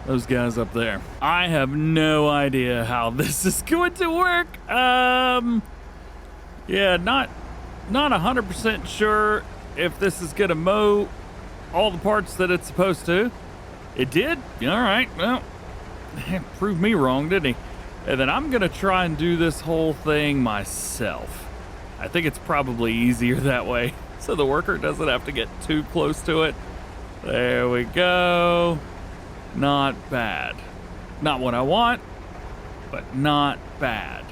those guys up there. I have no idea how this is going to work. Yeah, not 100% sure if this is gonna mow all the parts that it's supposed to. It did? All right, well, proved me wrong, didn't he? And then I'm gonna try and do this whole thing myself. I think it's probably easier that way, so the worker doesn't have to get too close to it. There we go. Not bad. Not what I want, but not bad.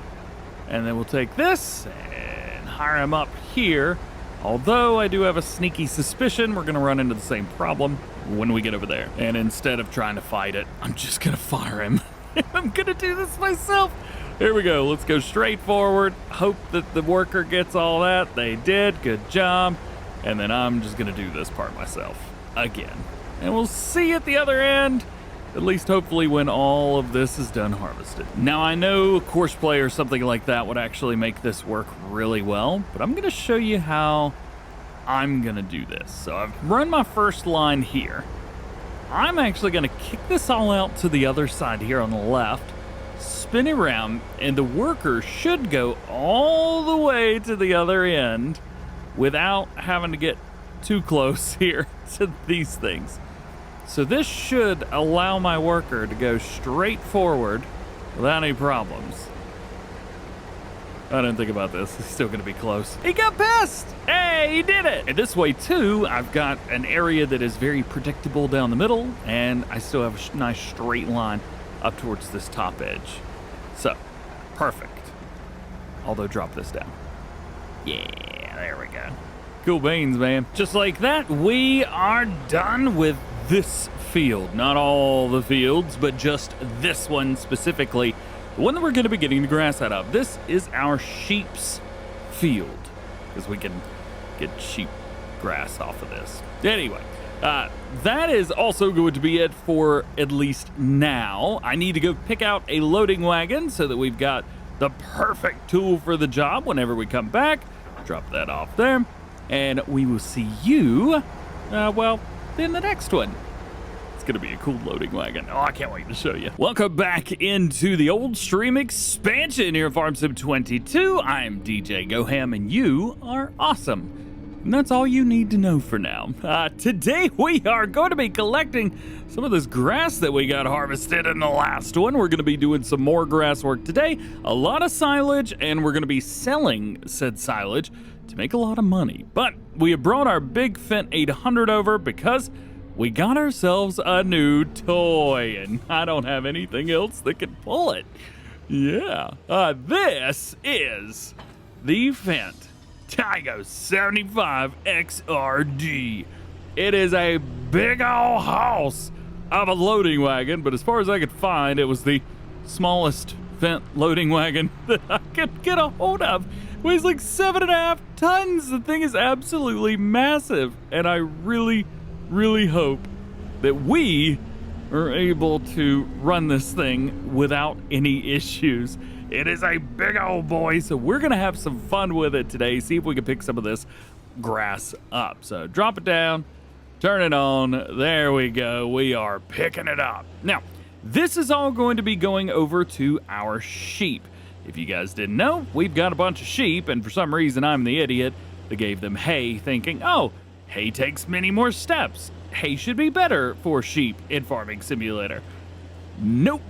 And then we'll take this and hire him up here. Although I do have a sneaky suspicion we're gonna run into the same problem when we get over there. And instead of trying to fight it, I'm just gonna fire him. I'm gonna do this myself. Here we go, let's go straight forward. Hope that the worker gets all that. They did, good job. And then I'm just gonna do this part myself again. And we'll see at the other end, at least hopefully when all of this is done harvested. Now I know course play or something like that would actually make this work really well, but I'm gonna show you how I'm gonna do this. So I've run my first line here. I'm actually gonna kick this all out to the other side here on the left, spin it around, and the worker should go all the way to the other end without having to get too close here to these things. So this should allow my worker to go straight forward without any problems. I didn't think about this. He's still gonna be close. He got past! Hey, he did it! And this way too, I've got an area that is very predictable down the middle, and I still have a nice straight line up towards this top edge. So, perfect. Although drop this down. Yeah, there we go. Cool beans, man. Just like that, we are done with this field. Not all the fields, but just this one specifically. The one that we're going to be getting the grass out of. This is our sheep's field, because we can get sheep grass off of this. Anyway, that is also going to be it for at least now. I need to go pick out a loading wagon so that we've got the perfect tool for the job whenever we come back. Drop that off there. And we will see you, well, in the next one. It's going to be a cool loading wagon. Oh, I can't wait to show you. Welcome back into the old stream expansion here at Farm Sim 22. I'm DjGoHam, and you are awesome. And that's all you need to know for now. Today we are going to be collecting some of this grass that we got harvested in the last one. We're going to be doing some more grass work today, a lot of silage, and we're going to be selling said silage to make a lot of money. But we have brought our big Fendt 800 over because we got ourselves a new toy, and I don't have anything else that can pull it. Yeah, this is the Fendt Tygo 75 XRD. It is a big old house of a loading wagon, but as far as I could find, it was the smallest Fendt loading wagon that I could get a hold of. It weighs like 7.5 tons. The thing is absolutely massive, and I really hope that we are able to run this thing without any issues. It is a big old boy, so we're gonna have some fun with it today, see if we can pick some of this grass up. So drop it down, turn it on, there we go, we are picking it up. Now, this is all going to be going over to our sheep. If you guys didn't know, we've got a bunch of sheep, and for some reason I'm the idiot that gave them hay, thinking, oh, hay takes many more steps. Hay should be better for sheep in Farming Simulator. Nope.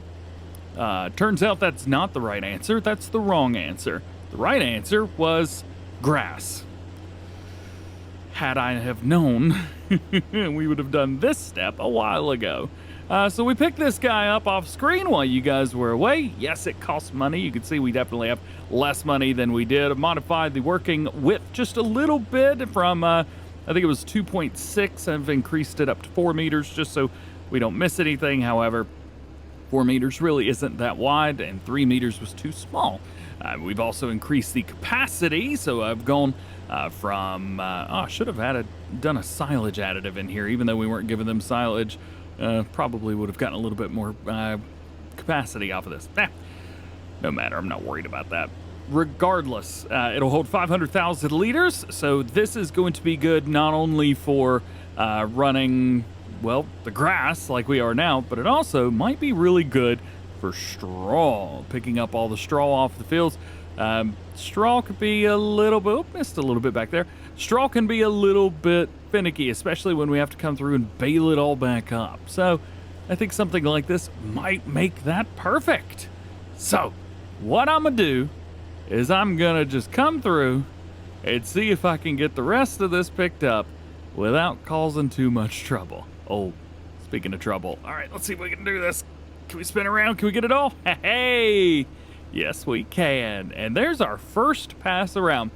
Turns out that's not the right answer. That's the wrong answer. The right answer was grass. Had I have known, we would have done this step a while ago. So we picked this guy up off screen while you guys were away. Yes, it costs money. You can see we definitely have less money than we did. I modified the working width just a little bit from, I think it was 2.6. I've increased it up to 4 meters just so we don't miss anything. However, 4 meters really isn't that wide, and 3 meters was too small. We've also increased the capacity, so I've gone from, I should have done a silage additive in here, even though we weren't giving them silage. Probably would have gotten a little bit more capacity off of this. No matter, I'm not worried about that. regardless, it'll hold 500,000 liters. So this is going to be good not only for running, well, the grass like we are now, but it also might be really good for straw, picking up all the straw off the fields. Straw could be a little bit, oh, missed a little bit back there. Straw can be a little bit finicky, especially when we have to come through and bale it all back up. So I think something like this might make that perfect. So what I'm gonna do is I'm gonna just come through and see if I can get the rest of this picked up without causing too much trouble. Oh, speaking of trouble, all right, let's see if we can do this. Can we spin around? Can we get it all? Hey, yes we can. And there's our first pass around.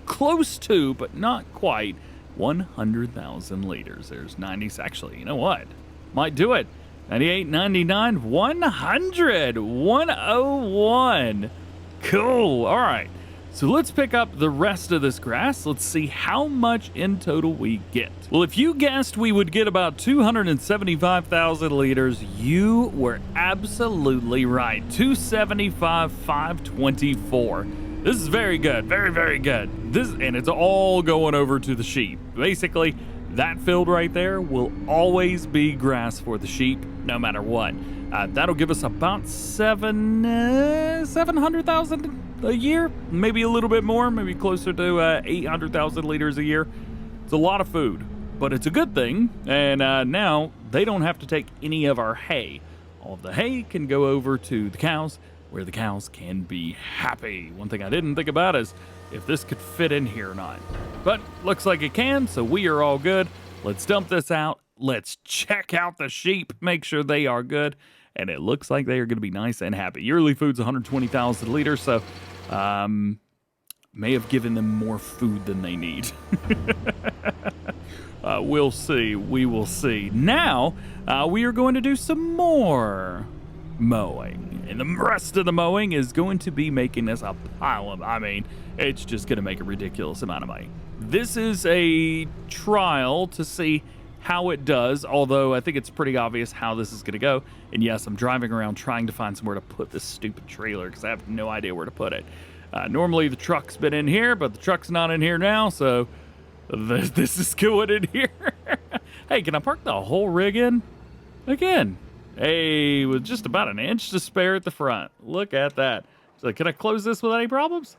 Close to, but not quite, 100,000 liters. There's 90, actually, you know what? Might do it. 98, 99, 100, 101. Cool, all right. So let's pick up the rest of this grass. Let's see how much in total we get. Well, if you guessed we would get about 275,000 liters, you were absolutely right. 275,524. This is very good, very, very good. And it's all going over to the sheep. Basically, that field right there will always be grass for the sheep, no matter what. That'll give us about 700,000 a year, maybe a little bit more, maybe closer to 800,000 liters a year. It's a lot of food, but it's a good thing. And now they don't have to take any of our hay. All of the hay can go over to the cows, where the cows can be happy. One thing I didn't think about is if this could fit in here or not. But looks like it can, so we are all good. Let's dump this out. Let's check out the sheep, make sure they are good. And it looks like they are going to be nice and happy. Yearly food's 120,000 liters, so may have given them more food than they need. We'll see. We will see. Now, we are going to do some more mowing. And the rest of the mowing is going to be making us a pile of, it's just going to make a ridiculous amount of money. This is a trial to see how it does, although I think it's pretty obvious how this is going to go. And yes, I'm driving around trying to find somewhere to put this stupid trailer because I have no idea where to put it. Normally the truck's been in here, but the truck's not in here now, so this is going in here. Hey, can I park the whole rig in? Again. Hey, with just about an inch to spare at the front. Look at that. So can I close this without any problems?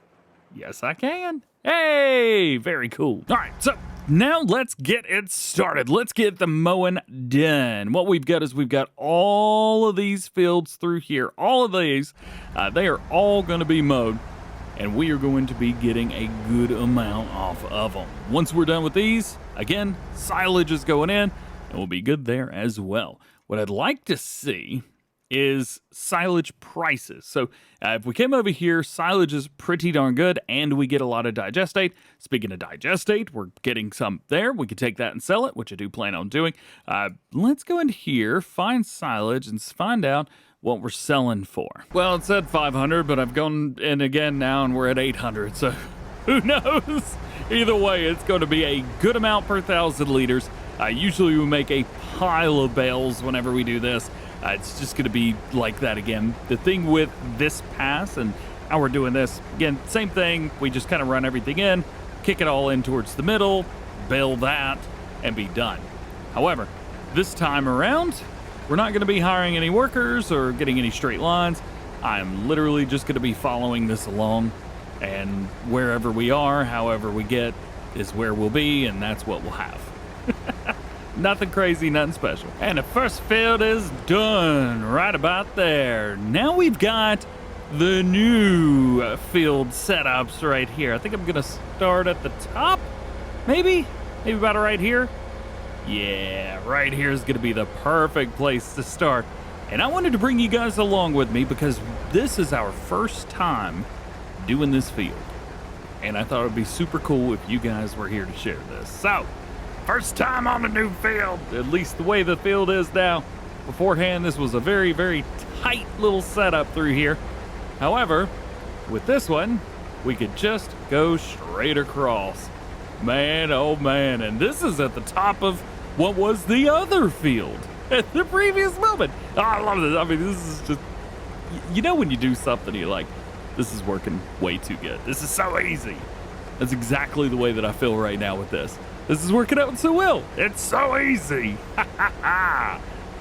Yes, I can. Hey, very cool. All right, so now let's get it started. Let's get the mowing done. What we've got is we've got all of these fields through here. All of these, they are all going to be mowed, and we are going to be getting a good amount off of them. Once we're done with these, again, silage is going in, and we'll be good there as well. What I'd like to see is silage prices. So if we came over here, silage is pretty darn good, and we get a lot of digestate. Speaking of digestate, we're getting some there. We could take that and sell it, which I do plan on doing. Let's go in here, find silage, and find out what we're selling for. Well, it said 500, but I've gone in again now, and we're at 800, so who knows? Either way, it's going to be a good amount per 1,000 liters. Usually we make a pile of bales whenever we do this. It's just going to be like that again. The thing with this pass and how we're doing this, again, same thing. We just kind of run everything in, kick it all in towards the middle, bale that, and be done. However, this time around, we're not going to be hiring any workers or getting any straight lines. I'm literally just going to be following this along, and wherever we are, however we get, is where we'll be, and that's what we'll have. Nothing crazy, nothing special. And the first field is done right about there. Now we've got the new field setups right here. I think I'm gonna start at the top, maybe about right here. Yeah, right here is gonna be the perfect place to start. And I wanted to bring you guys along with me because this is our first time doing this field. And I thought it'd be super cool if you guys were here to share this. So, first time on the new field, at least the way the field is now. Beforehand, this was a very, very tight little setup through here. However, with this one, we could just go straight across. Man, oh man, and this is at the top of what was the other field at the previous moment. Oh, I love this. I mean, this is just, you know when you do something, you're like, This is working way too good. This is so easy. That's exactly the way that I feel right now with this. This is working out so well. It's so easy.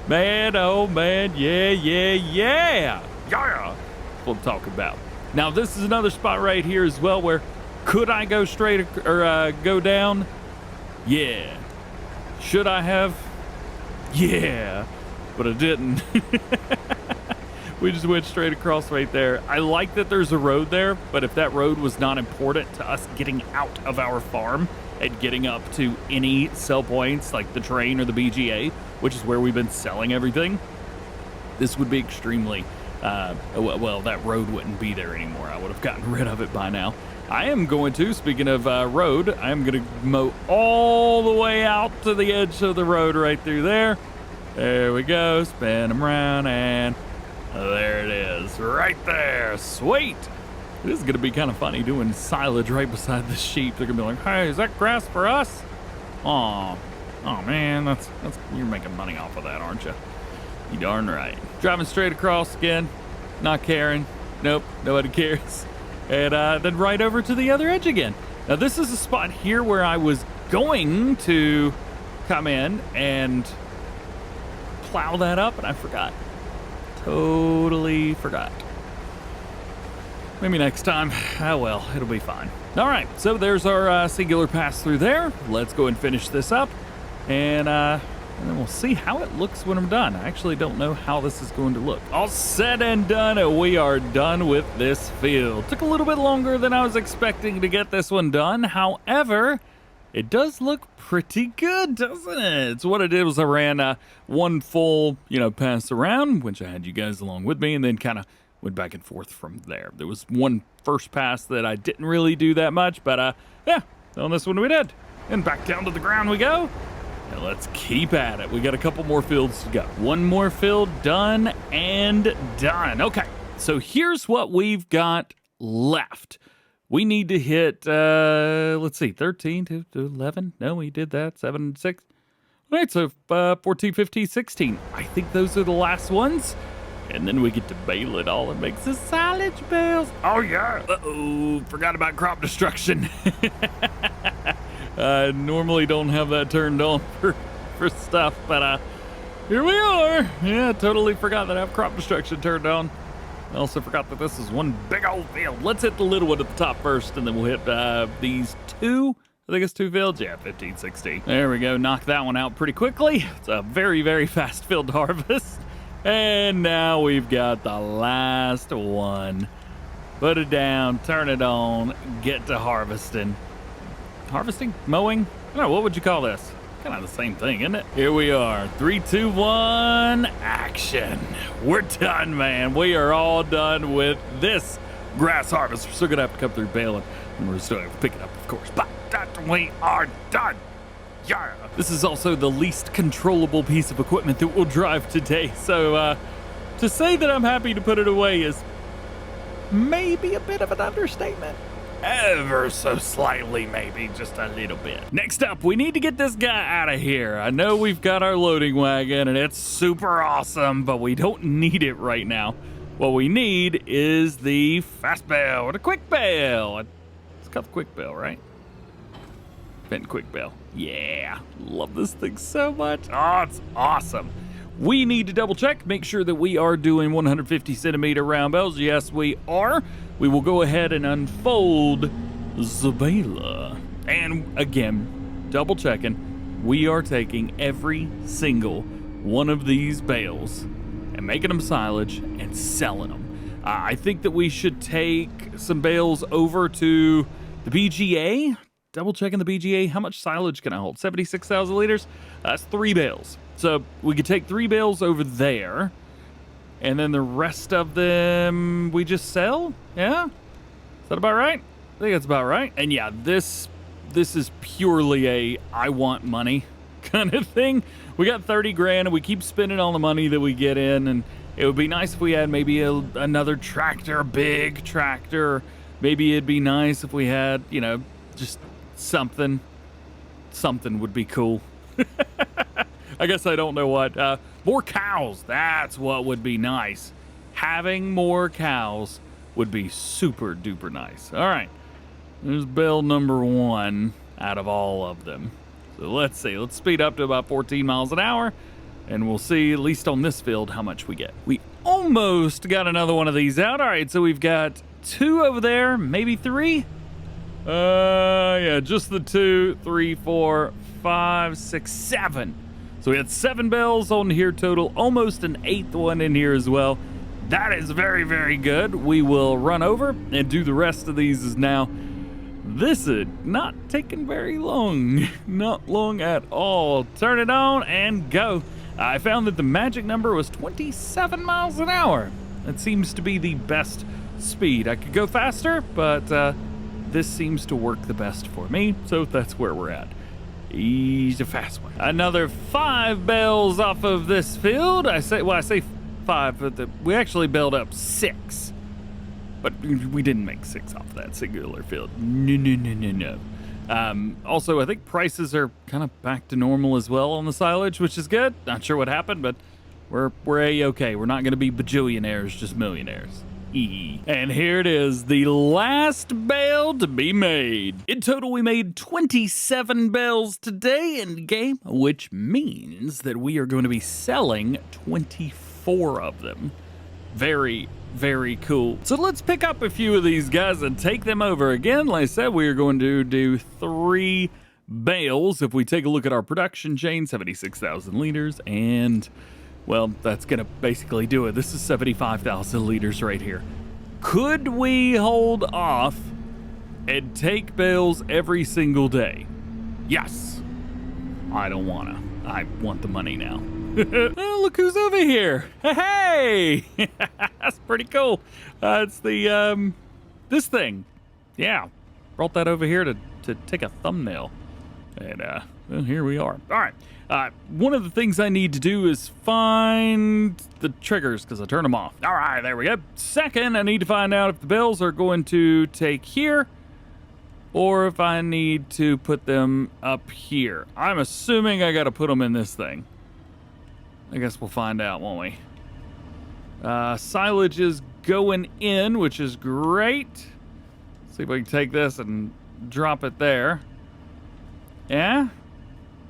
Man, oh man, yeah. Yeah, that's what I'm talking about. Now, this is another spot right here as well where could I go straight or go down? Yeah. Should I have? Yeah. But I didn't. We just went straight across right there. I like that there's a road there, but if that road was not important to us getting out of our farm and getting up to any sell points like the train or the BGA, which is where we've been selling everything, this would be extremely, well, that road wouldn't be there anymore. I would have gotten rid of it by now. I am going to, speaking of road, I am going to mow all the way out to the edge of the road right through there. There we go, spin them around, and there it is, right there. Sweet. This is going to be kind of funny doing silage right beside the sheep. They're going to be like, hey, is that grass for us? Oh man, that's you're making money off of that, aren't you? You darn right. Driving straight across again, not caring. Nope, nobody cares. And then right over to the other edge again. Now this is a spot here where I was going to come in and plow that up, and I forgot. Totally forgot. Maybe next time. Oh well, it'll be fine. All right, so there's our singular pass through there. Let's go and finish this up, and then we'll see how it looks when I'm done. I actually don't know how this is going to look. All said and done, and we are done with this field. Took a little bit longer than I was expecting to get this one done. However, it does look pretty good, doesn't it? So what I did was I ran one full, pass around, which I had you guys along with me, and then kind of went back and forth from there. There was one first pass that I didn't really do that much, but yeah, on this one we did. And back down to the ground we go. And let's keep at it. We got a couple more fields to go. One more field done and done. Okay, so here's what we've got left. We need to hit, let's see, 13 to 11. No, we did that. 7, 6. All right, so 14, 15, 16. I think those are the last ones. And then we get to bale it all and make some silage bales. Oh, yeah. Uh-oh, forgot about crop destruction. I normally don't have that turned on for stuff, but here we are. Yeah, totally forgot that I have crop destruction turned on. I also forgot that this is one big old field. Let's hit the little one at the top first, and then we'll hit these two. I think it's two fields. Yeah, 15, 16. There we go. Knock that one out pretty quickly. It's a very, very fast field to harvest. And now we've got the last one. Put it down, turn it on, get to harvesting. Harvesting? Mowing? I don't know, what would you call this? Kind of the same thing, isn't it? Here we are. 3, 2, 1, action. We're done, man. We are all done with this grass harvest. We're still going to have to come through baling, and we're still going to pick it up, of course. But we are done. Yeah. This is also the least controllable piece of equipment that we'll drive today. So to say that I'm happy to put it away is maybe a bit of an understatement. Ever so slightly, maybe just a little bit. Next up, we need to get this guy out of here. I know we've got our loading wagon and it's super awesome, but we don't need it right now. What we need is the fast bale or the quick bale. It's called the quick bale, right? Been quick bale. Yeah, love this thing so much. Oh, it's awesome. We need to double check, make sure that we are doing 150 centimeter round bales. Yes, we are. We will go ahead and unfold the bale. And again, double checking, we are taking every single one of these bales and making them silage and selling them. I think that we should take some bales over to the BGA. Double checking the BGA. How much silage can I hold? 76,000 liters? That's 3 bales. So we could take 3 bales over there, and then the rest of them we just sell? Yeah? Is that about right? I think that's about right. And yeah, this is purely a I want money kind of thing. We got 30 grand and we keep spending all the money that we get in, and it would be nice if we had maybe another tractor, a big tractor. Maybe it'd be nice if we had, just something would be cool. I guess I don't know what. More cows. That's what would be nice. Having more cows would be super duper nice. All right, there's bale number 1 out of all of them. So let's see, let's speed up to about 14 miles an hour, and we'll see, at least on this field, how much we get. We almost got another one of these out. All right, so we've got 2 over there, maybe 3. Yeah, just the 2, 3, 4, 5, 6, 7. So we had 7 bales on here total, almost an 8th one in here as well. That is very, very good. We will run over and do the rest of these now. This is not taking very long. Not long at all. Turn it on and go. I found that the magic number was 27 miles an hour. That seems to be the best speed. I could go faster, but this seems to work the best for me, so that's where we're at. He's a fast one. Another 5 bales off of this field. I say 5, but we actually built up 6. But we didn't make 6 off that singular field. No. Also, I think prices are kind of back to normal as well on the silage, which is good. Not sure what happened, but we're A-okay. We're not going to be bajillionaires, just millionaires. And here it is, the last bale to be made. In total, we made 27 bales today in game, which means that we are going to be selling 24 of them. Very, very cool. So let's pick up a few of these guys and take them over. Again, like I said, we are going to do 3 bales. If we take a look at our production chain, 76,000 liters, and well, that's gonna basically do it. This is 75,000 liters right here. Could we hold off and take bales every single day? Yes. I don't wanna. I want the money now. Oh, look who's over here. Hey! That's pretty cool. It's the, this thing. Yeah. Brought that over here to take a thumbnail. And, well, here we are. All right. One of the things I need to do is find the triggers because I turned them off. All right, there we go. Second, I need to find out if the bales are going to take here or if I need to put them up here. I'm assuming I got to put them in this thing. I guess we'll find out, won't we? Silage is going in, which is great. See if we can take this and drop it there. Yeah?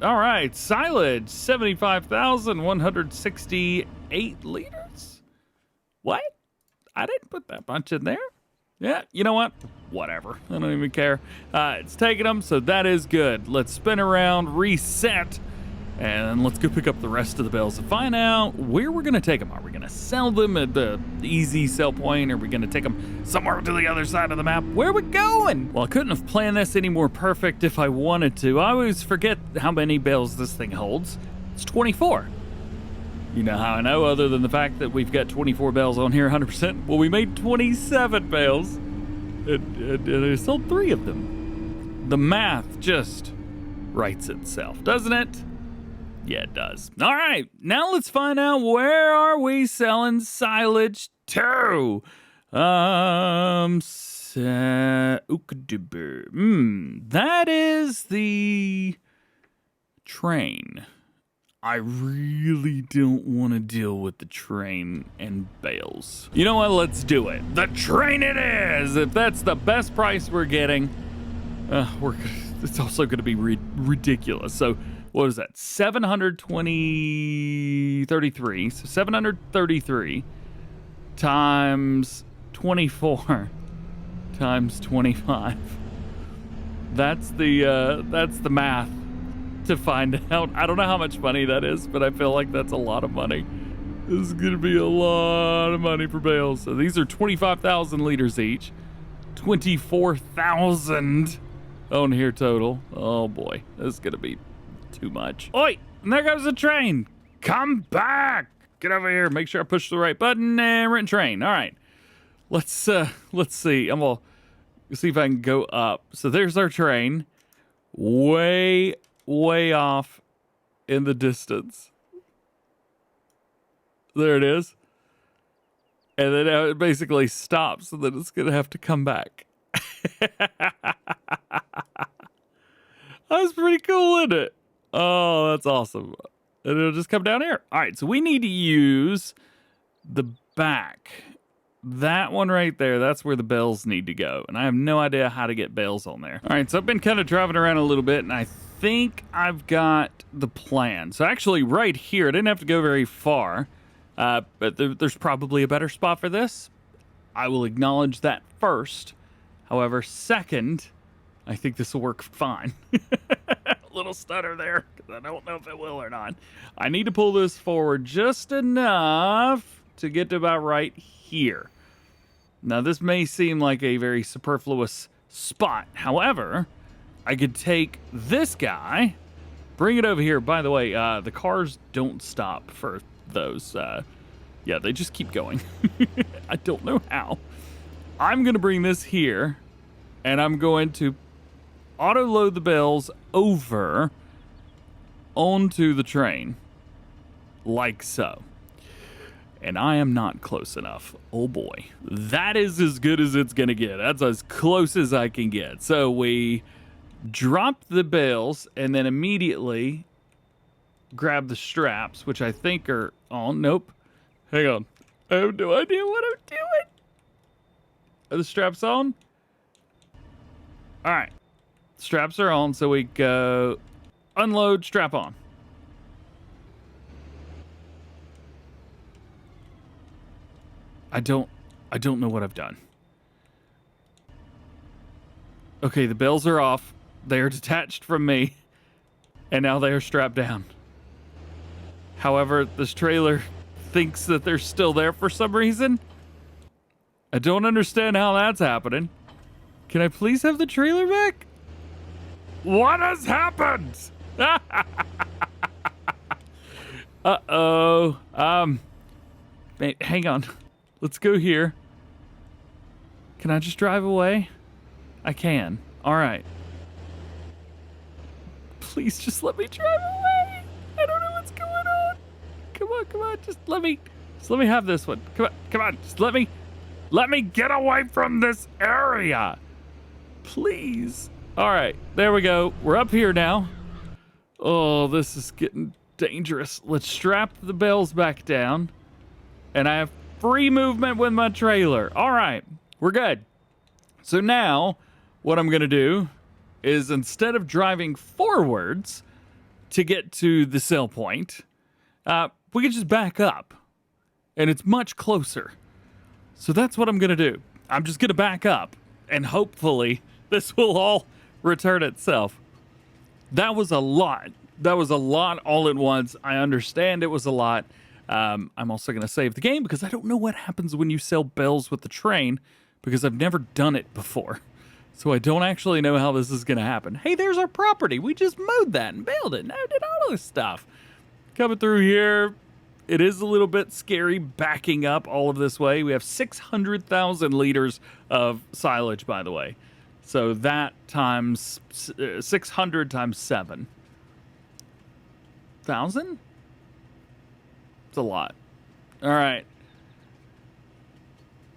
All right, silage, 75,168 liters? What? I didn't put that much in there. Yeah, you know what? Whatever, I don't even care. It's taking them, so that is good. Let's spin around, reset, and let's go pick up the rest of the bales and find out where we're gonna take them. Are we gonna sell them at the easy sell point? Are we gonna take them somewhere to the other side of the map? Where are we going? Well, I couldn't have planned this any more perfect if I wanted to. I always forget how many bales this thing holds. It's 24. You know how I know, other than the fact that we've got 24 bales on here 100%? Well, we made 27 bales, and I sold 3 of them. The math just writes itself, doesn't it? Yeah, it does. All right, now let's find out where are we selling silage to. That is the train. I really don't want to deal with the train and bales. You know what? Let's do it. The train it is. If that's the best price we're getting, it's also going to be ridiculous. So what is that? 733. So 733 times 24 times 25. That's the math to find out. I don't know how much money that is, but I feel like that's a lot of money. This is gonna be a lot of money for bales. So these are 25,000 liters each. 24,000 on here total. Oh boy, this is gonna be too much. Oi, and there goes the train. Come back. Get over here. Make sure I push the right button and rent train. All right. Let's see. I'm gonna see if I can go up. So there's our train. Way off in the distance. There it is. And then it basically stops, and then it's gonna have to come back. That's pretty cool, isn't it? Oh, that's awesome. And it'll just come down here. All right, so we need to use the back That one right there, that's where the bales need to go. And I have no idea how to get bales on there. All right, so I've been kind of driving around a little bit, and I think I've got the plan. So actually right here, I didn't have to go very far, but there's probably a better spot for this. I will acknowledge that first. However, second, I think this will work fine. A little stutter there, because I don't know if it will or not. I need to pull this forward just enough to get to about right here. Now, this may seem like a very superfluous spot. However, I could take this guy, bring it over here. By the way, the cars don't stop for those. Yeah, they just keep going. I don't know how. I'm going to bring this here, and I'm going to auto-load the bales over onto the train, like so. And I am not close enough. Oh boy. That is as good as it's going to get. That's as close as I can get. So we drop the bales and then immediately grab the straps, which I think are on. Nope. Hang on. I have no idea what I'm doing. Are the straps on? All right. Straps are on, so we go unload, strap on. I don't know what I've done. Okay, the bales are off. They are detached from me, and now they are strapped down. However, this trailer thinks that they're still there for some reason. I don't understand how that's happening. Can I please have the trailer back? What has happened? Uh-oh. Hang on. Let's go here. Can I just drive away? I can. All right. Please just let me drive away. I don't know what's going on. Come on. Just let me have this one. Come on. Just let me get away from this area. Please. All right. There we go. We're up here now. Oh, this is getting dangerous. Let's strap the bales back down. And I have free movement with my trailer. All right, we're good. So now what I'm going to do is, instead of driving forwards to get to the sell point, we can just back up, and it's much closer. So that's what I'm going to do. I'm just going to back up, and hopefully this will all return itself. That was a lot. That was a lot all at once. I understand it was a lot. I'm also going to save the game because I don't know what happens when you sell bales with the train, because I've never done it before. So I don't actually know how this is going to happen. Hey, there's our property. We just mowed that and baled it. Now did all this stuff. Coming through here, it is a little bit scary backing up all of this way. We have 600,000 liters of silage, by the way. So that times 600 times 7. 1,000? It's a lot. All right.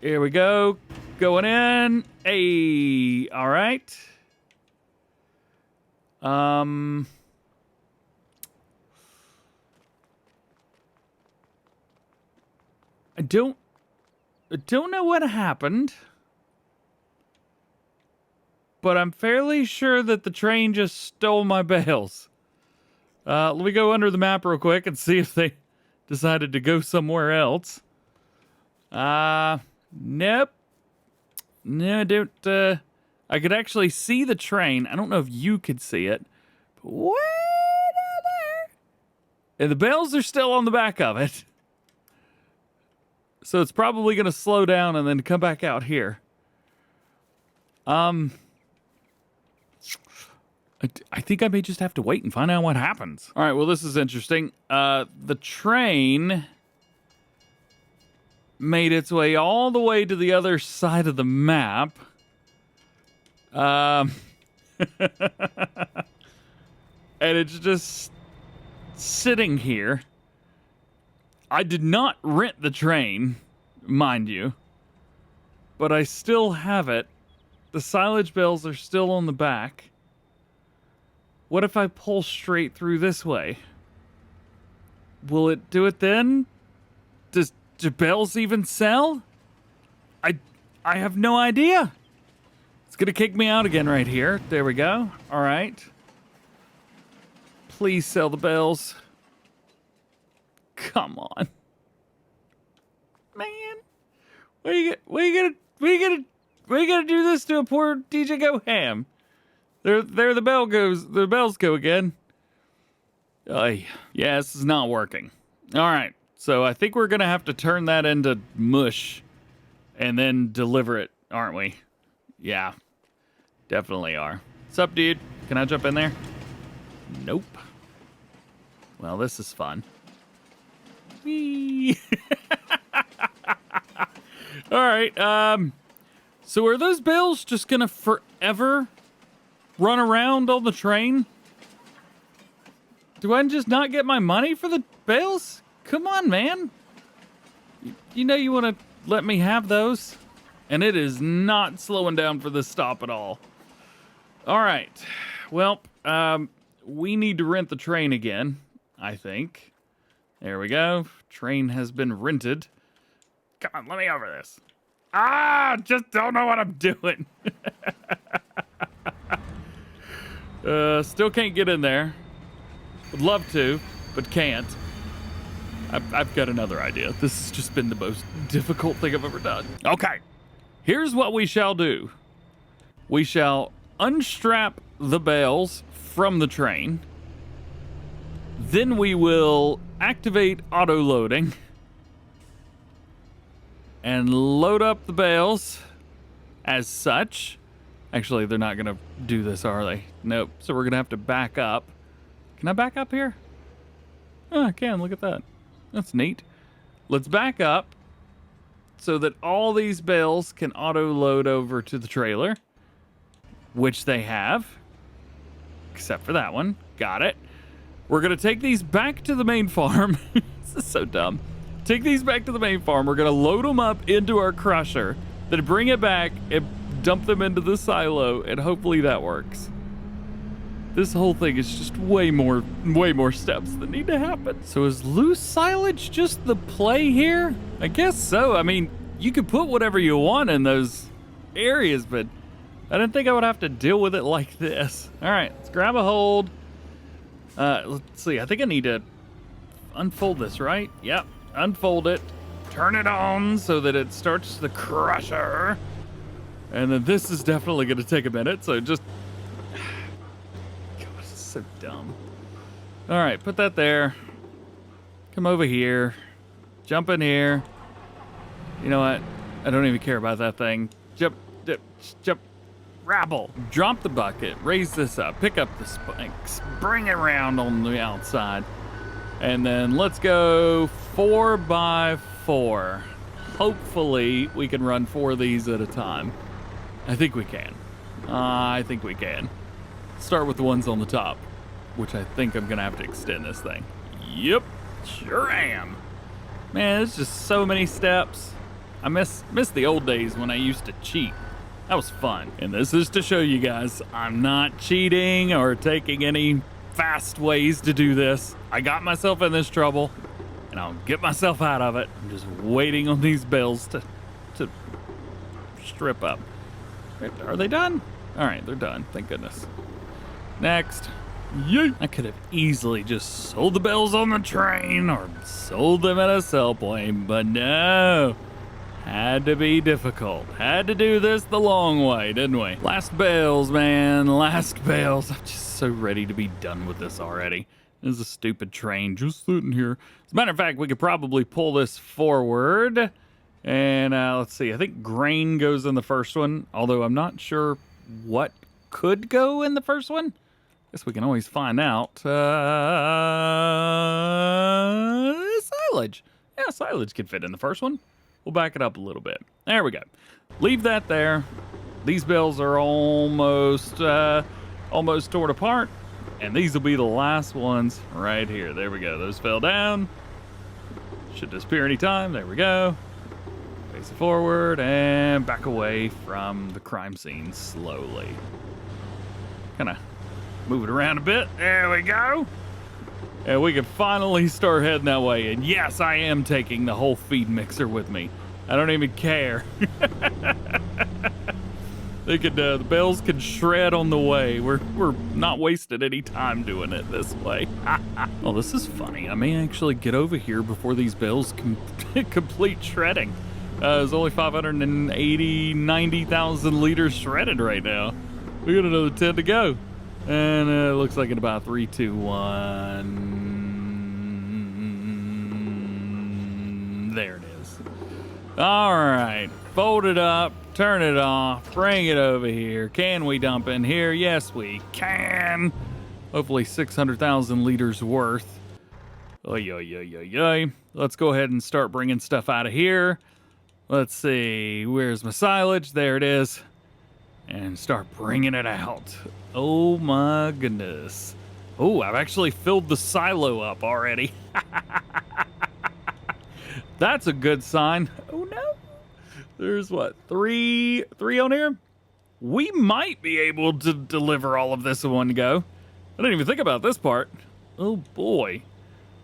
Here we go. Going in. Hey. All right. I don't know what happened, but I'm fairly sure that the train just stole my bales. Let me go under the map real quick and see if they decided to go somewhere else. Nope. No, I don't. I could actually see the train. I don't know if you could see it, but way down there. And the bales are still on the back of it. So it's probably going to slow down and then come back out here. I think I may just have to wait and find out what happens. All right, well, this is interesting. The train made its way all the way to the other side of the map. And it's just sitting here. I did not rent the train, mind you, but I still have it. The silage bales are still on the back. What if I pull straight through this way? Will it do it then? Do bales even sell? I have no idea. It's gonna kick me out again right here. There we go. All right. Please sell the bales. Come on. Man. Where you gonna do this to a poor DjGoHam? There the bells go again. Yeah, this is not working. All right, so I think we're gonna have to turn that into mush and then deliver it, aren't we? Yeah, definitely are. What's up, dude? Can I jump in there? Nope. Well, this is fun. Whee! All right, so are those bales just gonna forever run around on the train? Do I just not get my money for the bales? Come on, man. You know you want to let me have those? And it is not slowing down for this stop at all. All right. Well, we need to rent the train again, I think. There we go. Train has been rented. Come on, let me over this. Just don't know what I'm doing. Still can't get in there. Would love to, but can't. I've got another idea. This has just been the most difficult thing I've ever done. Okay, here's what we shall do. We shall unstrap the bales from the train. Then we will activate auto-loading and load up the bales as such. Actually, they're not gonna do this, are they? Nope, so we're gonna have to back up. Can I back up here? Oh, I can, look at that. That's neat. Let's back up so that all these bales can auto-load over to the trailer, which they have, except for that one. Got it. We're gonna take these back to the main farm. This is so dumb. Take these back to the main farm. We're gonna load them up into our crusher, then bring it back and dump them into the silo, and hopefully that works. This whole thing is just way more steps that need to happen. So is loose silage just the play here? I guess so. I mean, you could put whatever you want in those areas, but I didn't think I would have to deal with it like this. All right, let's grab a hold. Let's see, I think I need to unfold this, right? Yep, unfold it. Turn it on so that it starts the crusher. And then this is definitely gonna take a minute, so just, so dumb. All right, put that there. Come over here. Jump in here. You know what? I don't even care about that thing. Jump, rabble. Drop the bucket, raise this up, pick up the spikes, bring it around on the outside. And then let's go 4x4. Hopefully we can run 4 of these at a time. I think we can. I think we can. Start with the ones on the top, which I think I'm gonna have to extend this thing. Yep, sure am. Man, it's just so many steps. I miss the old days when I used to cheat. That was fun. And this is to show you guys I'm not cheating or taking any fast ways to do this. I got myself in this trouble and I'll get myself out of it. I'm just waiting on these bales to strip up. Are they done? All right, they're done, thank goodness. Next. Yay! I could have easily just sold the bales on the train or sold them at a sell point, but no. Had to be difficult. Had to do this the long way, didn't we? Last bales, man. Last bales. I'm just so ready to be done with this already. This is a stupid train just sitting here. As a matter of fact, we could probably pull this forward. And let's see. I think grain goes in the first one, although I'm not sure what could go in the first one. Guess we can always find out. Silage. Yeah, silage could fit in the first one. We'll back it up a little bit. There we go. Leave that there. These bales are almost torn apart. And these will be the last ones right here. There we go. Those fell down. Should disappear anytime. There we go. Face it forward and back away from the crime scene slowly. Kind of move it around a bit. There we go. And we can finally start heading that way. And yes, I am taking the whole feed mixer with me. I don't even care. They could, the bales could shred on the way. We're not wasting any time doing it this way. Well, this is funny. I may actually get over here before these bales complete shredding. There's only 90,000 liters shredded right now. We got another 10 to go. And it looks like in about 3, 2, 1. There it is. All right. Fold it up. Turn it off, bring it over here. Can we dump in here? Yes, we can. Hopefully 600,000 liters worth. Oy, oy, oy, oy, oy. Let's go ahead and start bringing stuff out of here. Let's see, where's my silage? There it is. And start bringing it out. Oh my goodness. Oh, I've actually filled the silo up already. That's a good sign. Oh no. There's what, three on here? We might be able to deliver all of this in one go. I didn't even think about this part. Oh boy.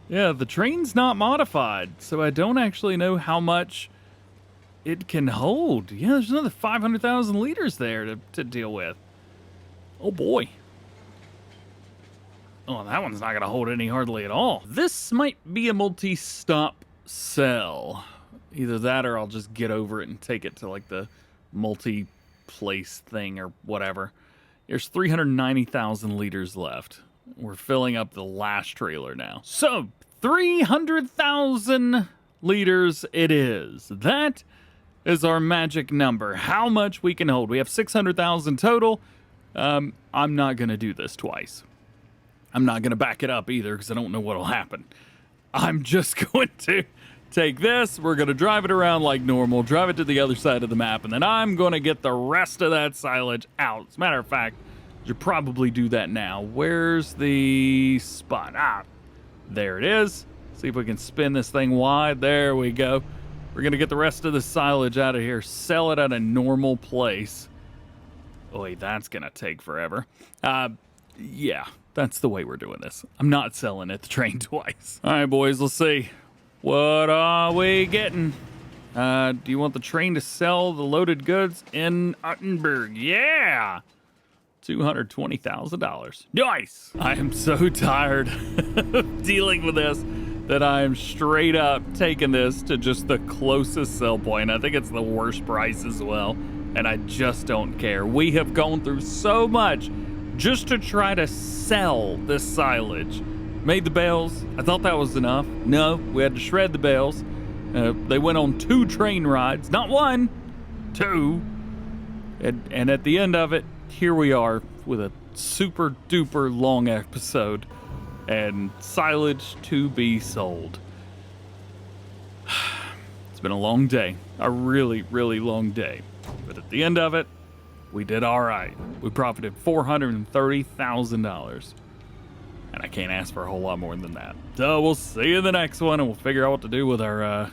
Yeah, the train's not modified, so I don't actually know how much it can hold. Yeah, there's another 500,000 liters there to deal with. Oh boy. Oh, that one's not gonna hold any hardly at all. This might be a multi-stop cell. Either that or I'll just get over it and take it to like the multi-place thing or whatever. There's 390,000 liters left. We're filling up the last trailer now. So 300,000 liters it is. That is our magic number. How much we can hold. We have 600,000 total. I'm not going to do this twice. I'm not going to back it up either because I don't know what will happen. I'm just going to take this, we're going to drive it around like normal, drive it to the other side of the map, and then I'm going to get the rest of that silage out. As a matter of fact, I should probably do that now. Where's the spot? Ah, there it is. See if we can spin this thing wide. There we go. We're going to get the rest of the silage out of here, sell it at a normal place. Oh, wait, that's going to take forever. Yeah, that's the way we're doing this. I'm not selling at the train twice. All right, boys, let's see. What are we getting? Do you want the train to sell the loaded goods in Uttenberg? Yeah! $220,000. Nice! I am so tired of dealing with this that I am straight up taking this to just the closest sell point. I think it's the worst price as well, and I just don't care. We have gone through so much just to try to sell this silage. Made the bales. I thought that was enough. No, we had to shred the bales. They went on 2 train rides. Not 1, 2. And at the end of it, here we are with a super duper long episode and silage to be sold. It's been a long day. A really, really long day. But at the end of it, we did all right. We profited $430,000. And I can't ask for a whole lot more than that. So we'll see you in the next one, and we'll figure out what to do with our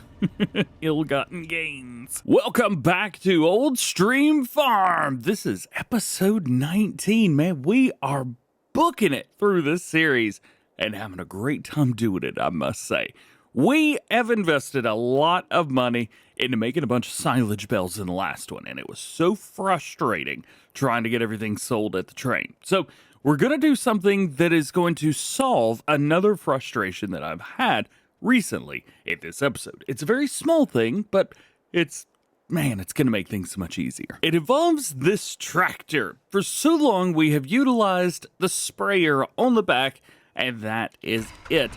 ill-gotten gains. Welcome back to Old Stream Farm. This is episode 19, man. We are booking it through this series and having a great time doing it, I must say. We have invested a lot of money into making a bunch of silage bales in the last one, and it was so frustrating trying to get everything sold at the train. So we're going to do something that is going to solve another frustration that I've had recently in this episode. It's a very small thing, but it's going to make things so much easier. It involves this tractor. For so long, we have utilized the sprayer on the back, and that is it.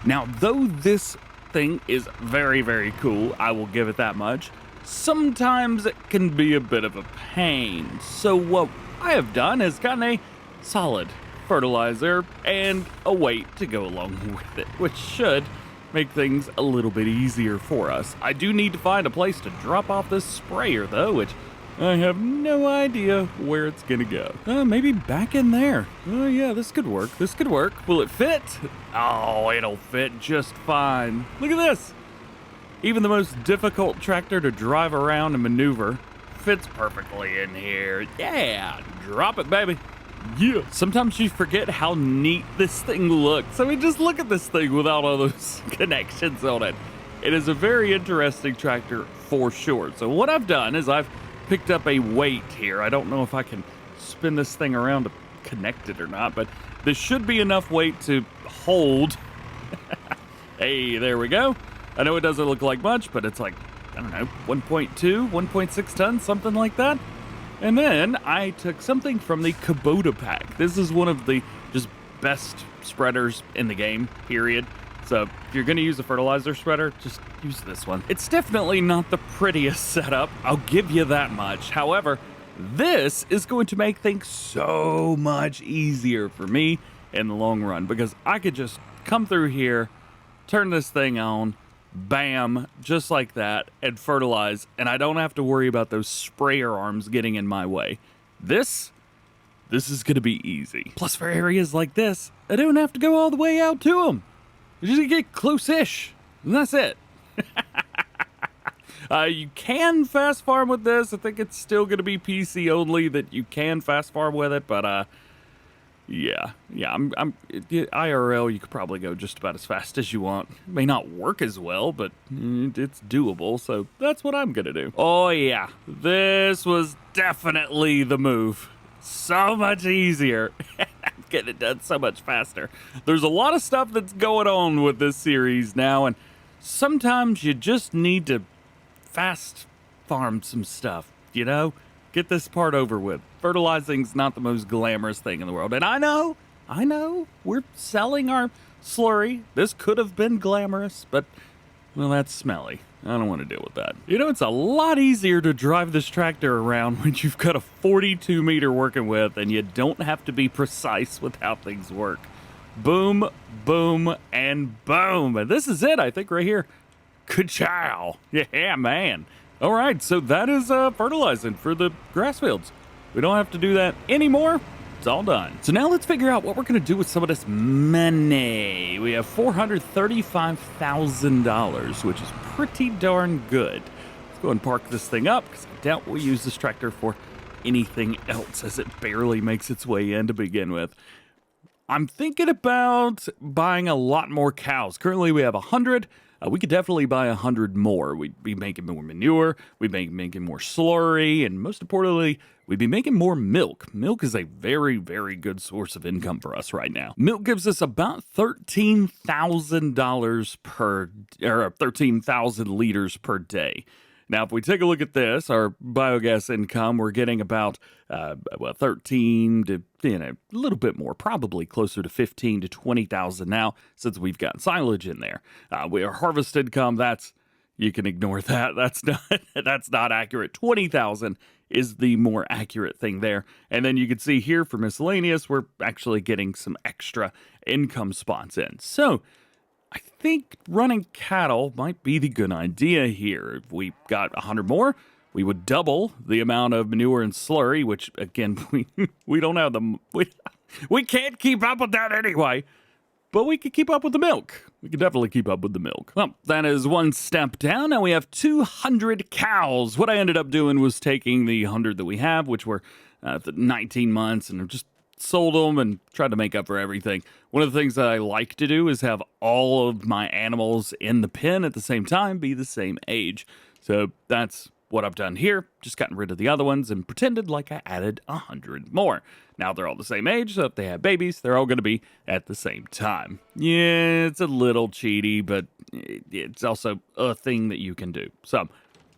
Now, though this thing is very, very cool, I will give it that much, sometimes it can be a bit of a pain. So what I have done is gotten a solid fertilizer and a weight to go along with it, which should make things a little bit easier for us. I do need to find a place to drop off this sprayer though, which I have no idea where it's gonna go. Maybe back in there. Oh yeah, this could work. This could work. Will it fit? Oh, it'll fit just fine. Look at this. Even the most difficult tractor to drive around and maneuver fits perfectly in here. Yeah, drop it, baby. Yeah. Sometimes you forget how neat this thing looks. I mean, just look at this thing without all those connections on it. It is a very interesting tractor for sure. So what I've done is I've picked up a weight here. I don't know if I can spin this thing around to connect it or not, but this should be enough weight to hold. Hey, there we go. I know it doesn't look like much, but it's like, I don't know, 1.2, 1.6 tons, something like that. And then I took something from the Kubota pack. This is one of the just best spreaders in the game, period. So if you're going to use a fertilizer spreader, just use this one. It's definitely not the prettiest setup, I'll give you that much. However, this is going to make things so much easier for me in the long run, because I could just come through here, turn this thing on, bam, just like that, and fertilize, and I don't have to worry about those sprayer arms getting in my way. This is going to be easy. Plus, for areas like this, I don't have to go all the way out to them. I just get close-ish, and that's it. You can fast farm with this. I think it's still going to be PC only that you can fast farm with it, but yeah, IRL, you could probably go just about as fast as you want. It may not work as well, but it's doable, so that's what I'm gonna do. Oh yeah, this was definitely the move. So much easier. I'm getting it done so much faster. There's a lot of stuff that's going on with this series now, and sometimes you just need to fast farm some stuff, you know? Get this part over with. Fertilizing's not the most glamorous thing in the world. And I know, we're selling our slurry. This could have been glamorous, but, well, that's smelly. I don't want to deal with that. You know, it's a lot easier to drive this tractor around when you've got a 42 meter working with and you don't have to be precise with how things work. Boom, boom, and boom. And this is it, I think, right here. Ka-chow. Yeah, man. All right, so that is fertilizing for the grass fields. We don't have to do that anymore. It's all done. So now let's figure out what we're going to do with some of this money. We have $435,000, which is pretty darn good. Let's go and park this thing up, because I doubt we'll use this tractor for anything else, as it barely makes its way in to begin with. I'm thinking about buying a lot more cows. Currently, we have 100. We could definitely buy 100 more. We'd be making more manure, we'd be making more slurry, and most importantly, we'd be making more milk. Milk is a very, very good source of income for us right now. Milk gives us about $13,000 per, or 13,000 liters per day. Now, if we take a look at this, our biogas income, we're getting about 13 to, a little bit more, probably closer to 15 to 20,000 now, since we've got silage in there. Our harvest income, you can ignore that. That's not accurate. 20,000 is the more accurate thing there. And then you can see here for miscellaneous, we're actually getting some extra income spots in. So I think running cattle might be the good idea here. If we got 100 more, we would double the amount of manure and slurry, which, again, we don't have we can't keep up with that anyway. But we could keep up with the milk. We could definitely keep up with the milk. Well, that is one step down. Now we have 200 cows. What I ended up doing was taking the 100 that we have, which were 19 months, and just sold them and tried to make up for everything. One of the things that I like to do is have all of my animals in the pen at the same time be the same age. So that's what I've done here. Just gotten rid of the other ones and pretended like I added 100 more. Now they're all the same age, so if they have babies, they're all going to be at the same time. Yeah, it's a little cheaty, but it's also a thing that you can do. So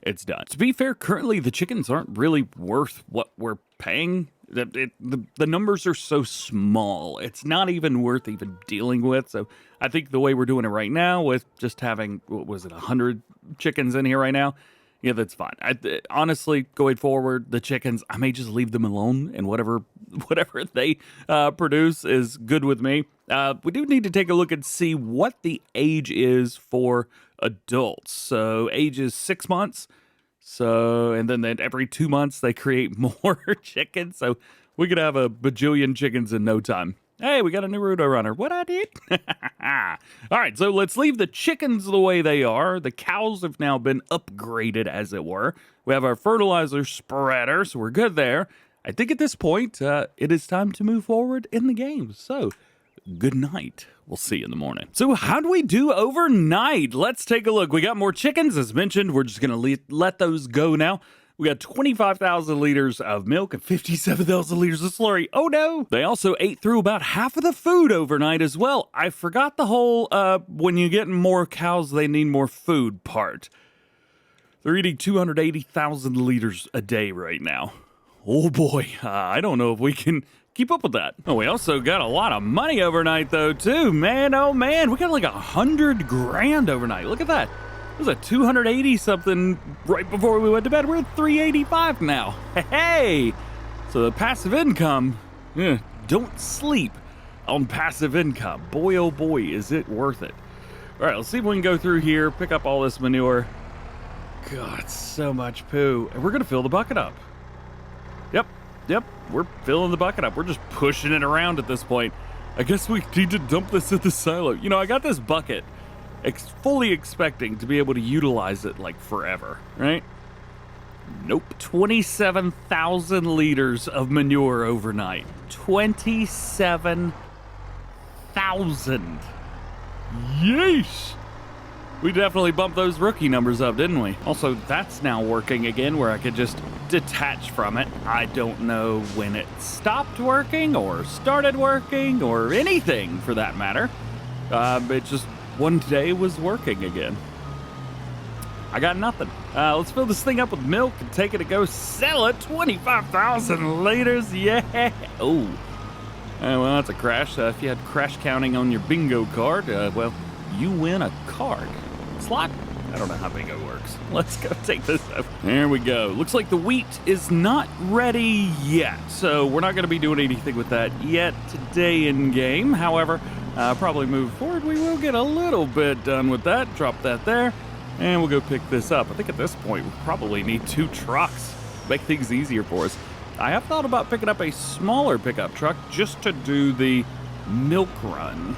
it's done. To be fair, currently the chickens aren't really worth what we're paying. The numbers are so small, it's not even worth even dealing with. So I think the way we're doing it right now, with just having, 100 chickens in here right now, yeah, that's fine. Honestly, going forward, the chickens, I may just leave them alone, and whatever they produce is good with me. We do need to take a look and see what the age is for adults. So age is 6 months. So, and then every 2 months they create more chickens. So we could have a bajillion chickens in no time. Hey, we got a new Rudo runner. What I did? All right, so let's leave the chickens the way they are. The cows have now been upgraded, as it were. We have our fertilizer spreader, so we're good there. I think at this point, it is time to move forward in the game. So good night. We'll see you in the morning. So how'd we do overnight? Let's take a look. We got more chickens, as mentioned. We're just going to let those go now. We got 25,000 liters of milk and 57,000 liters of slurry. Oh no! They also ate through about half of the food overnight as well. I forgot the whole, when you get more cows, they need more food part. They're eating 280,000 liters a day right now. Oh boy, I don't know if we can keep up with that. Oh, we also got a lot of money overnight though, too. Man, oh man, we got like 100 grand overnight. Look at that. It was a 280 something right before we went to bed. We're at 385 now. Hey! So the passive income, don't sleep on passive income. Boy, oh boy, is it worth it. All right, let's see if we can go through here, pick up all this manure. God, so much poo. And we're gonna fill the bucket up. Yep, we're filling the bucket up. We're just pushing it around at this point. I guess we need to dump this at the silo. You know, I got this bucket fully expecting to be able to utilize it like forever, right? Nope. 27,000 liters of manure overnight. 27,000. Yeesh. We definitely bumped those rookie numbers up, didn't we? Also, that's now working again where I could just detach from it. I don't know when it stopped working or started working or anything for that matter. It just one day was working again. I got nothing. Let's fill this thing up with milk and take it to go sell it. 25,000 liters, yeah. Oh, well, that's a crash. If you had crash counting on your bingo card, well, you win a card. Slot? I don't know how bingo works. Let's go take this up. There we go. Looks like the wheat is not ready yet, so we're not going to be doing anything with that yet today in game. However, probably move forward, we will get a little bit done with that. Drop that there, and we'll go pick this up. I think at this point, we probably need 2 trucks. Make things easier for us. I have thought about picking up a smaller pickup truck just to do the milk run.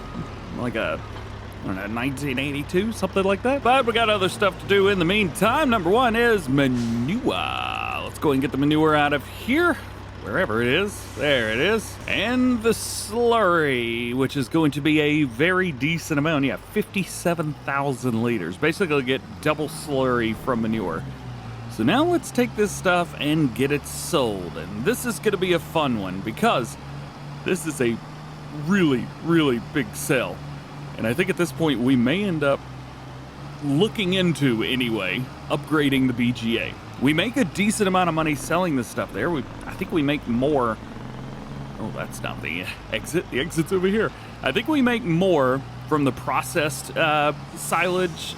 Like a 1982, something like that. But we got other stuff to do in the meantime. Number one is manure. Let's go and get the manure out of here. Wherever it is. There it is. And the slurry, which is going to be a very decent amount. Yeah, 57,000 liters. Basically get double slurry from manure. So now let's take this stuff and get it sold. And this is going to be a fun one because this is a really, really big sell. And I think at this point we may end up looking into, anyway, upgrading the BGA. We make a decent amount of money selling this stuff there. I think we make more. Oh, that's not the exit. The exit's over here. I think we make more from the processed silage,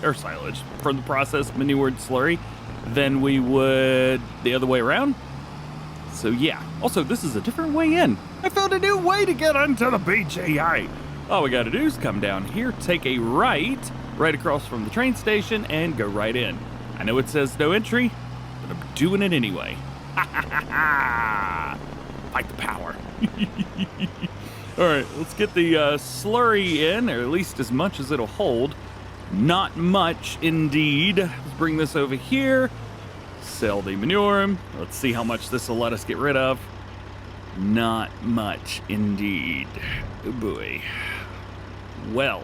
from the processed manured slurry than we would the other way around. So yeah. Also, this is a different way in. I found a new way to get into the BGA. All we gotta do is come down here, take a right across from the train station, and go right in. I know it says no entry, but I'm doing it anyway. Ha ha ha ha! Fight the power. All right, let's get the slurry in, or at least as much as it'll hold. Not much, indeed. Let's bring this over here. Sell the manure. Let's see how much this will let us get rid of. Not much, indeed. Oh boy. Well,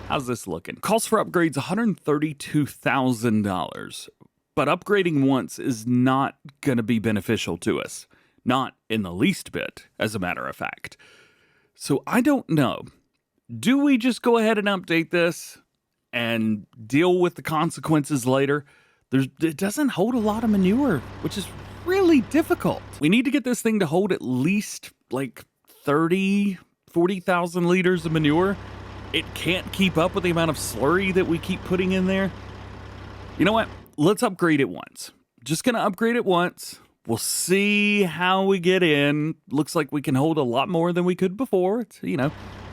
how's this looking? Calls for upgrades $132,000, but upgrading once is not going to be beneficial to us. Not in the least bit, as a matter of fact. So I don't know. Do we just go ahead and update this and deal with the consequences later? It doesn't hold a lot of manure, which is really difficult. We need to get this thing to hold at least like 40,000 liters of manure. It can't keep up with the amount of slurry that we keep putting in there. You know what? Let's upgrade it once. Just gonna upgrade it once. We'll see how we get in. Looks like we can hold a lot more than we could before. It's, you know,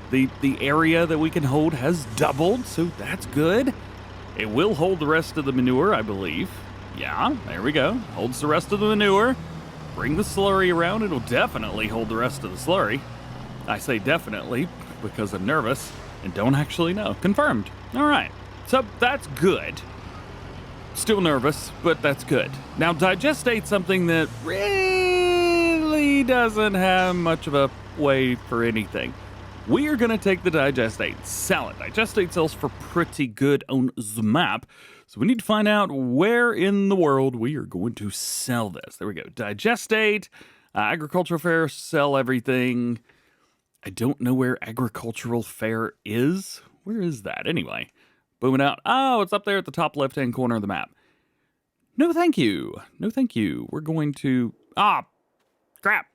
the area that we can hold has doubled, so that's good. It will hold the rest of the manure, I believe. Yeah, there we go. Holds the rest of the manure. Bring the slurry around. It'll definitely hold the rest of the slurry. I say definitely because I'm nervous and don't actually know. Confirmed. All right. So that's good. Still nervous, but that's good. Now, digestate's something that really doesn't have much of a way for anything. we are going to take the digestate, sell it. Digestate sells for pretty good on the map. So we need to find out where in the world we are going to sell this. There we go. Digestate, agricultural fair, sell everything. I don't know where agricultural fair is. Where is that anyway? Booming out. Oh, it's up there at the top left-hand corner of the map. No, thank you. No, thank you. We're going to... Ah, crap.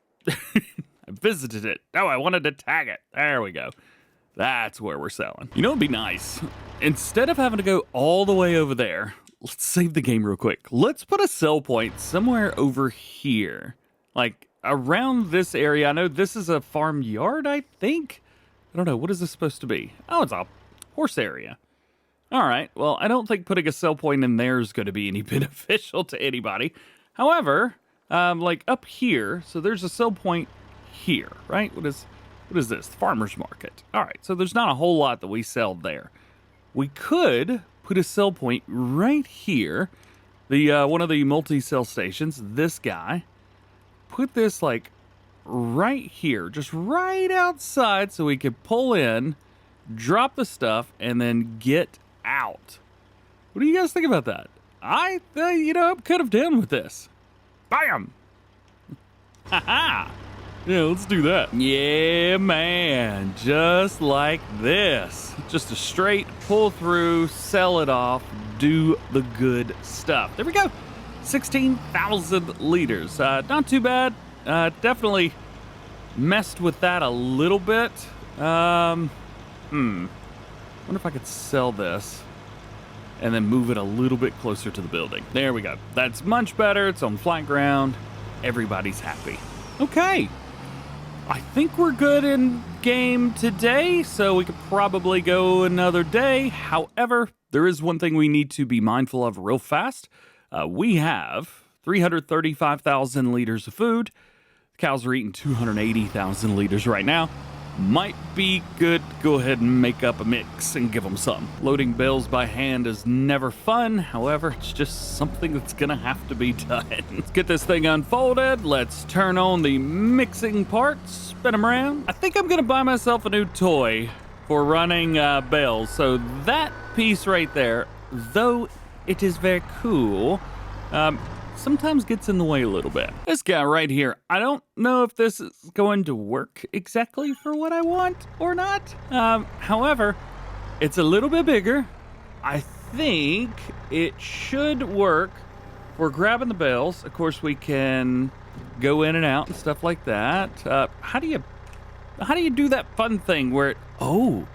I visited it. Oh, I wanted to tag it. There we go. That's where we're selling. You know, it'd be nice. Instead of having to go all the way over there, let's save the game real quick. Let's put a sell point somewhere over here. Like, around this area. I know this is a farmyard, I think. I don't know. What is this supposed to be? Oh, it's a horse area. All right. Well, I don't think putting a sell point in there is going to be any beneficial to anybody. However, like up here, so there's a sell point here, right? What is this? Farmer's market. All right. So there's not a whole lot that we sell there. We could put a sell point right here. The one of the multi-sell stations, this guy. Put this like right here, just right outside so we could pull in, drop the stuff, and then get out. What do you guys think about that? I'm kind of down with this. Bam! Haha! Yeah, let's do that. Yeah, man. Just like this. Just a straight pull through, sell it off, do the good stuff. There we go. 16,000 liters. Not too bad. Definitely messed with that a little bit. Wonder if I could sell this and then move it a little bit closer to the building. There we go. That's much better. It's on flat ground. Everybody's happy. Okay. I think we're good in game today, so we could probably go another day. However, there is one thing we need to be mindful of real fast. We have 335,000 liters of food. The cows are eating 280,000 liters right now. Might be good to go ahead and make up a mix and give them some. Loading bales by hand is never fun. However, it's just something that's gonna have to be done. Let's get this thing unfolded. Let's turn on the mixing part, spin them around. I think I'm gonna buy myself a new toy for running bales. So that piece right there, though it is very cool, sometimes gets in the way a little bit. This guy right here, I don't know if this is going to work exactly for what I want or not. However, it's a little bit bigger. I think it should work for grabbing the bales. Of course, we can go in and out and stuff like that. How do you do that fun thing where it, oh,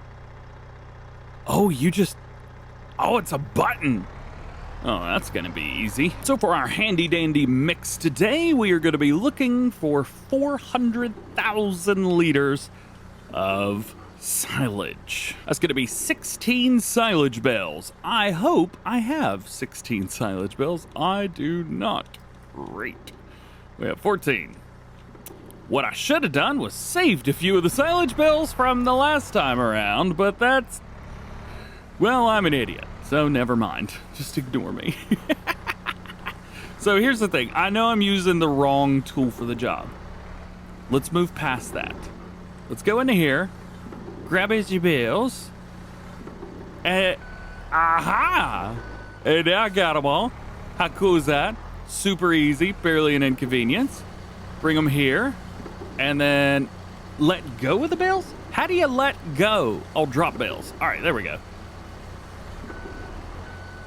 it's a button. Oh, that's going to be easy. So for our handy-dandy mix today, we are going to be looking for 400,000 liters of silage. That's going to be 16 silage bales. I hope I have 16 silage bales. I do not. Great. We have 14. What I should have done was saved a few of the silage bales from the last time around, but that's... well, I'm an idiot. So never mind. Just ignore me. So here's the thing. I know I'm using the wrong tool for the job. Let's move past that. Let's go into here. Grab his bales. Aha! And I got them all. How cool is that? Super easy. Barely an inconvenience. Bring them here. And then let go of the bales? How do you let go? Oh, drop bales. All right, there we go.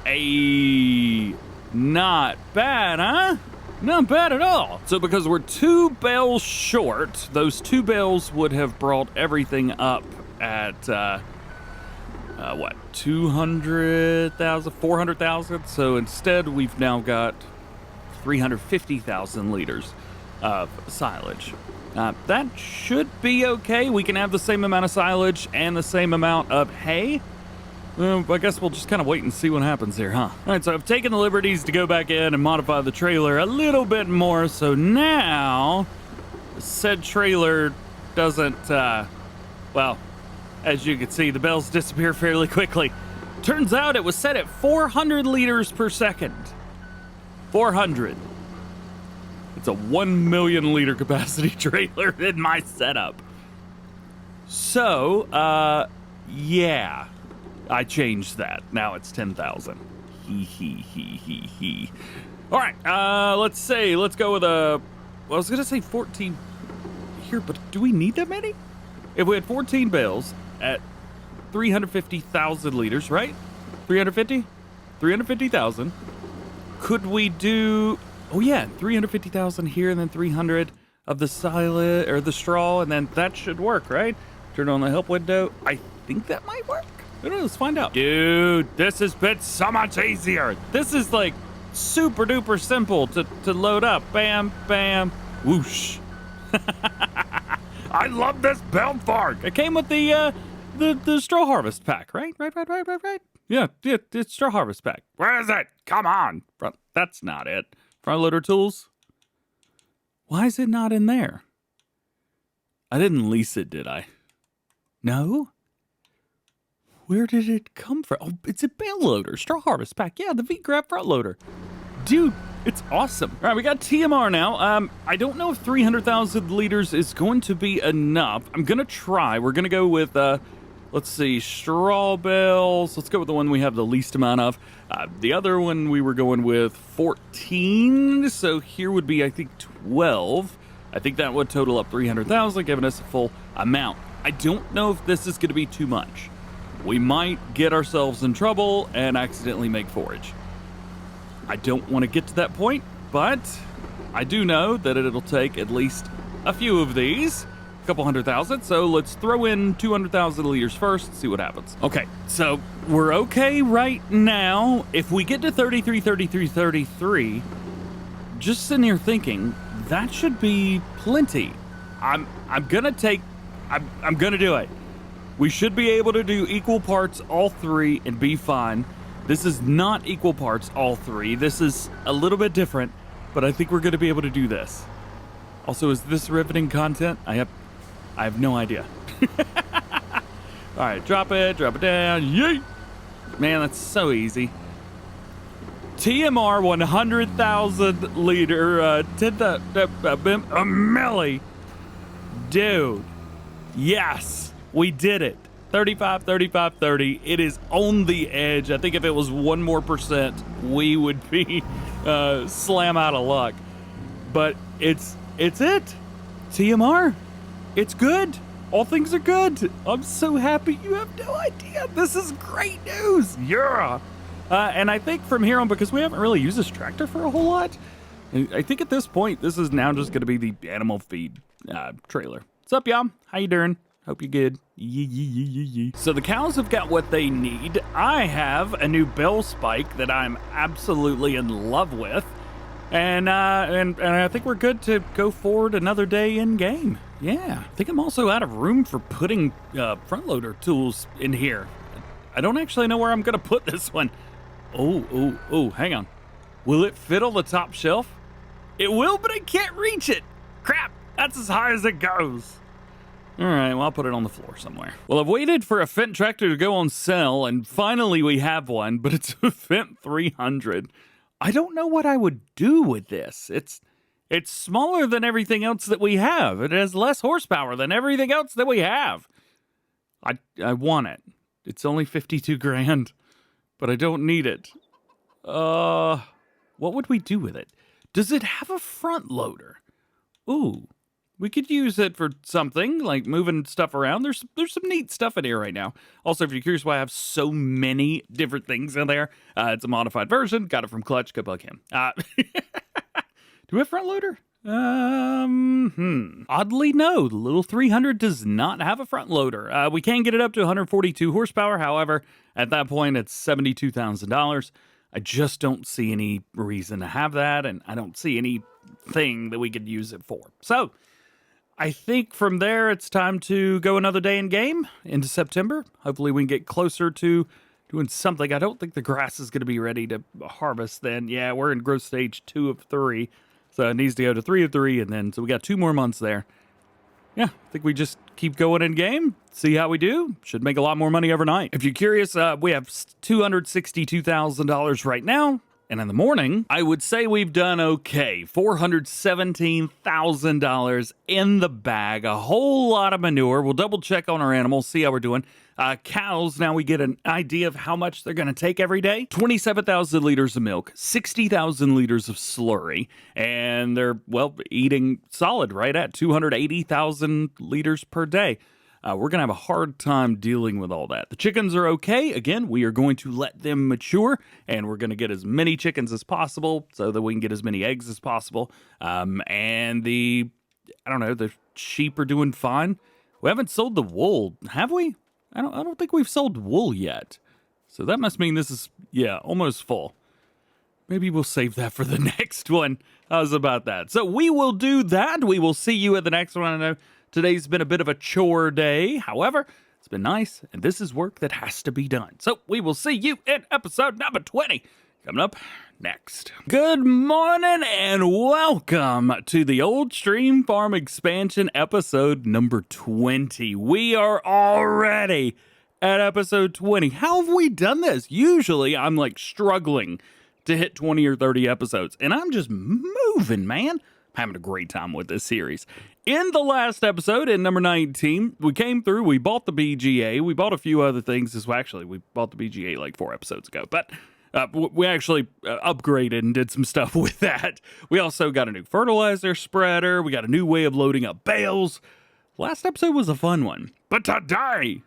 Hey, not bad, huh? Not bad at all. So because we're 2 bales short, those 2 bales would have brought everything up at, 200,000, 400,000? So instead, we've now got 350,000 liters of silage. That should be okay. We can have the same amount of silage and the same amount of hay. Well, I guess we'll just kind of wait and see what happens here, huh? All right, so I've taken the liberties to go back in and modify the trailer a little bit more, so now said trailer doesn't, well, as you can see, the bales disappear fairly quickly. Turns out it was set at 400 liters per second. 400. It's a 1 million liter capacity trailer in my setup. So, yeah, I changed that. Now it's 10,000. He. All right, let's say, let's go with a, well, I was going to say 14 here, but do we need that many? If we had 14 bales at 350,000 liters, right? 350? 350,000. Could we do, oh yeah, 350,000 here and then 300 of the silage or the straw, and then that should work, right? Turn on the help window. I think that might work. I don't know, let's find out. Dude, this has been so much easier. This is like super duper simple to load up. Bam, bam, whoosh. I love this belt fork. It came with the straw harvest pack, right? Right. Yeah, it's straw harvest pack. Where is it? Come on. That's not it. Front loader tools. Why is it not in there? I didn't lease it, did I? No? Where did it come from? Oh, it's a bale loader, straw harvest pack. Yeah, the V-Grab front loader. Dude, it's awesome. All right, we got TMR now. I don't know if 300,000 liters is going to be enough. I'm going to try. We're going to go with, let's see, straw bales. Let's go with the one we have the least amount of. The other one we were going with 14. So here would be, I think, 12. I think that would total up 300,000, giving us a full amount. I don't know if this is going to be too much. We might get ourselves in trouble and accidentally make forage. I don't want to get to that point, but I do know that it'll take at least a few of these, a couple 100,000. So let's throw in 200,000 liters first, see what happens. Okay, so we're okay right now. If we get to 33, just sitting here thinking, that should be plenty. I'm gonna do it. We should be able to do equal parts all three and be fine. This is not equal parts all three. This is a little bit different, but I think we're going to be able to do this. Also, is this riveting content? I have no idea. All right, drop it down. Yeet! Man, that's so easy. TMR 100,000 liter, 10,000 a milli. Dude, yes, we did it. 35, 35, 30. It is on the edge. I think if it was 1 more %, we would be slam out of luck. But it's it. TMR. It's good. All things are good. I'm so happy. You have no idea. This is great news. Yeah. And I think from here on, because we haven't really used this tractor for a whole lot, I think at this point, this is now just going to be the animal feed trailer. What's up, y'all? How you doing? Hope you're good. So the cows have got what they need. I have a new bell spike that I'm absolutely in love with. And I think we're good to go forward another day in game. Yeah. I think I'm also out of room for putting front loader tools in here. I don't actually know where I'm going to put this one. Oh, hang on. Will it fit on the top shelf? It will, but I can't reach it. Crap, that's as high as it goes. All right, well, I'll put it on the floor somewhere. Well, I've waited for a Fendt tractor to go on sale, and finally we have one, but it's a Fendt 300. I don't know what I would do with this. It's smaller than everything else that we have. It has less horsepower than everything else that we have. I want it. It's only 52 grand, but I don't need it. What would we do with it? Does it have a front loader? Ooh. We could use it for something, like moving stuff around. There's some neat stuff in here right now. Also, if you're curious why I have so many different things in there, it's a modified version. Got it from Clutch. Go bug him. Do we have front loader? Oddly, no. The little 300 does not have a front loader. We can get it up to 142 horsepower. However, at that point, it's $72,000. I just don't see any reason to have that, and I don't see anything that we could use it for. So I think from there, it's time to go another day in game into September. Hopefully we can get closer to doing something. I don't think the grass is going to be ready to harvest then. Yeah, we're in growth stage 2 of 3. So it needs to go to 3 of 3. And then, so we got 2 more months there. Yeah, I think we just keep going in game, see how we do. Should make a lot more money overnight. If you're curious, we have $262,000 right now. And in the morning, I would say we've done okay. $417,000 in the bag, a whole lot of manure. We'll double check on our animals, see how we're doing. Cows, now we get an idea of how much they're going to take every day. 27,000 liters of milk, 60,000 liters of slurry, and they're, well, eating solid right at 280,000 liters per day. We're going to have a hard time dealing with all that. The chickens are okay. Again, we are going to let them mature, and we're going to get as many chickens as possible so that we can get as many eggs as possible. And the sheep are doing fine. We haven't sold the wool, have we? I don't think we've sold wool yet. So that must mean this is, almost full. Maybe we'll save that for the next one. How's about that? So we will do that. We will see you at the next one. I know today's been a bit of a chore day. However, it's been nice, and this is work that has to be done. So we will see you in episode number 20. Coming up next. Good morning and welcome to the Old Stream Farm Expansion episode number 20. We are already at episode 20. How have we done this? Usually I'm like struggling to hit 20 or 30 episodes, and I'm just moving, man. I'm having a great time with this series. In the last episode, in number 19, we came through, we bought the BGA, we bought a few other things as well. Actually, we bought the BGA like 4 episodes ago, but we actually upgraded and did some stuff with that. We also got a new fertilizer spreader. We got a new way of loading up bales. Last episode was a fun one. But today,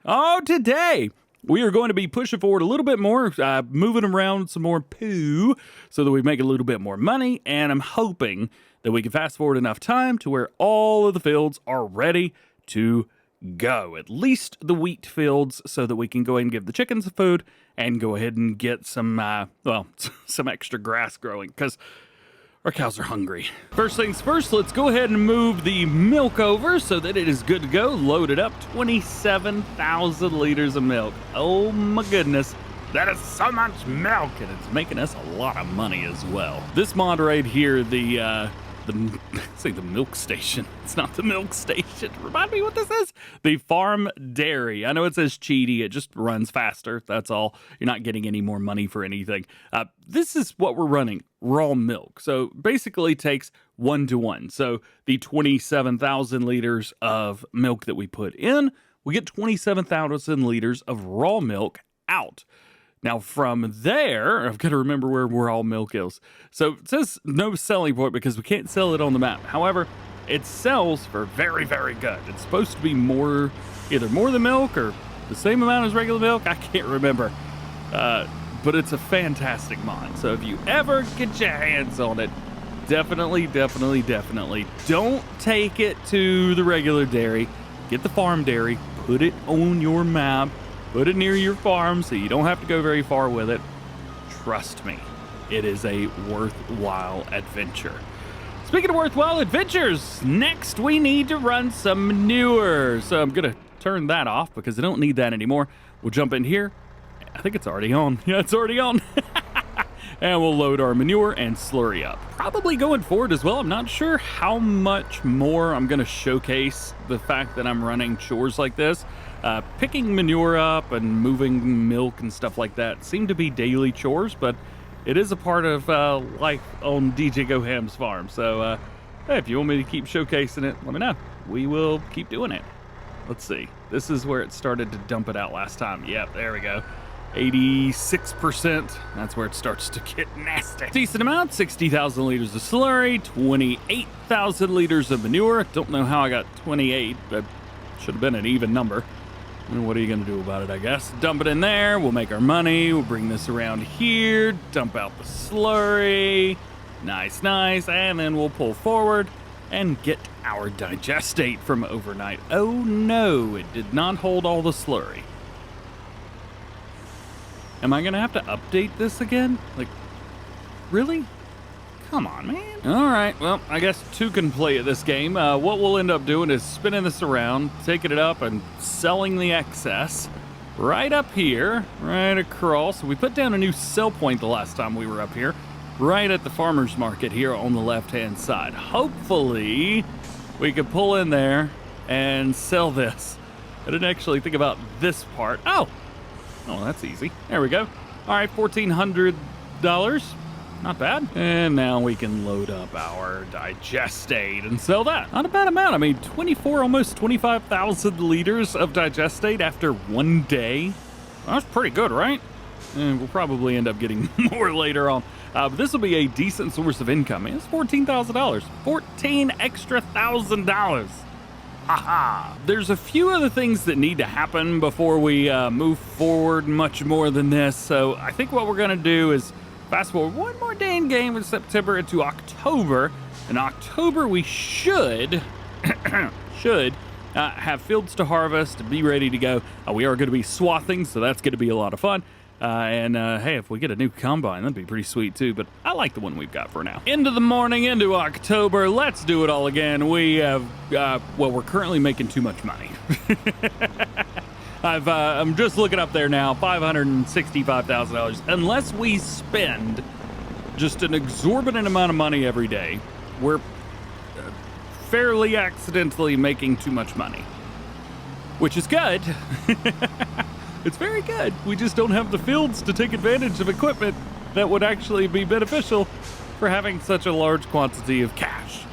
we are going to be pushing forward a little bit more, moving around some more poo so that we make a little bit more money. And I'm hoping that we can fast forward enough time to where all of the fields are ready to go. At least the wheat fields, so that we can go ahead and give the chickens food and go ahead and get some, some extra grass growing, because our cows are hungry. First things first, let's go ahead and move the milk over so that it is good to go. Load it up, 27,000 liters of milk. Oh my goodness. That is so much milk, and it's making us a lot of money as well. This mod right here, the milk station. It's not the milk station. Remind me what this is. The farm dairy. I know it says cheaty. It just runs faster. That's all. You're not getting any more money for anything. This is what we're running. Raw milk. So basically takes 1-to-1. So the 27,000 liters of milk that we put in, we get 27,000 liters of raw milk out. Now, from there, I've got to remember where raw milk is. So it says no selling point because we can't sell it on the map. However, it sells for very, very good. It's supposed to be either more than milk or the same amount as regular milk. I can't remember. But it's a fantastic mod. So if you ever get your hands on it, definitely don't take it to the regular dairy. Get the farm dairy, put it on your map. Put it near your farm so you don't have to go very far with it. Trust me, it is a worthwhile adventure. Speaking of worthwhile adventures, next we need to run some manure. So I'm going to turn that off because I don't need that anymore. We'll jump in here. I think it's already on. Yeah, it's already on. And we'll load our manure and slurry up. Probably going forward as well. I'm not sure how much more I'm going to showcase the fact that I'm running chores like this. Picking manure up and moving milk and stuff like that seem to be daily chores, but it is a part of life on DjGoHam's farm. So hey, if you want me to keep showcasing it, let me know. We will keep doing it. Let's see. This is where it started to dump it out last time. Yep, there we go. 86%. That's where it starts to get nasty. Decent amount, 60,000 liters of slurry, 28,000 liters of manure. Don't know how I got 28, but should have been an even number. And what are you going to do about it, I guess? Dump it in there. We'll make our money. We'll bring this around here. Dump out the slurry. Nice. And then we'll pull forward and get our digestate from overnight. Oh no, it did not hold all the slurry. Am I going to have to update this again? Like, really? Come on, man. All right, well, I guess 2 can play at this game. What we'll end up doing is spinning this around, taking it up, and selling the excess right up here, right across. We put down a new sell point the last time we were up here, right at the farmer's market here on the left-hand side. Hopefully, we can pull in there and sell this. I didn't actually think about this part. Oh, that's easy. There we go. All right, $1,400. Not bad. And now we can load up our digestate and sell that. Not a bad amount. I mean, 24, almost 25,000 liters of digestate after 1 day. That's pretty good, right? And we'll probably end up getting more later on. But this will be a decent source of income. It's $14,000. $14 extra $1,000. Haha. There's a few other things that need to happen before we move forward much more than this. So I think what we're going to do is fast forward one more day in game in September into October. In October, we should have fields to harvest, be ready to go. We are going to be swathing, so that's going to be a lot of fun. Hey, if we get a new combine, that'd be pretty sweet too, but I like the one we've got for now. Into the morning, into October, let's do it all again. We have, well, we're currently making too much money. I'm just looking up there now, $565,000. Unless we spend just an exorbitant amount of money every day, we're fairly accidentally making too much money, which is good. It's very good. We just don't have the fields to take advantage of equipment that would actually be beneficial for having such a large quantity of cash.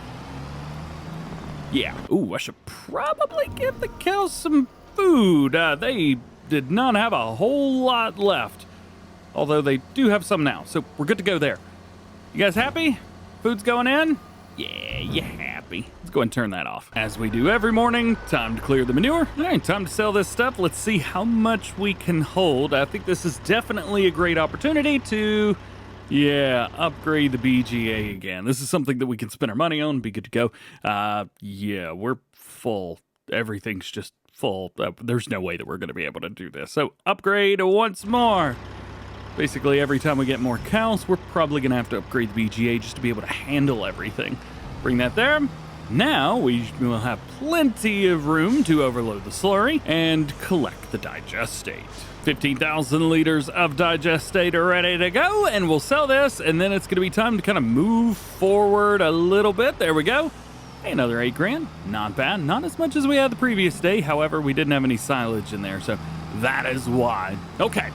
Yeah. Ooh, I should probably give the cows some food. They did not have a whole lot left, although they do have some now, so we're good to go there. You guys happy? Food's going in? Yeah, you happy. Let's go and turn that off. As we do every morning, time to clear the manure. All right, time to sell this stuff. Let's see how much we can hold. I think this is definitely a great opportunity to, upgrade the BGA again. This is something that we can spend our money on, be good to go. Yeah, we're full. Everything's just full. There's no way that we're going to be able to do this. So upgrade once more. Basically, every time we get more cows, we're probably going to have to upgrade the BGA just to be able to handle everything. Bring that there. Now we will have plenty of room to overload the slurry and collect the digestate. 15,000 liters of digestate are ready to go, and we'll sell this, and then it's going to be time to kind of move forward a little bit. There we go. Hey, another 8 grand. Not bad. Not as much as we had the previous day. However, we didn't have any silage in there, so that is why. Okay.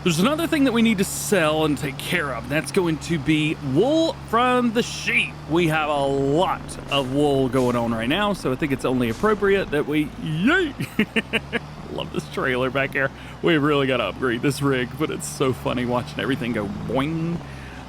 There's another thing that we need to sell and take care of. That's going to be wool from the sheep. We have a lot of wool going on right now, so I think it's only appropriate that we, yay! Love this trailer back here. We really got to upgrade this rig, but it's so funny watching everything go boing.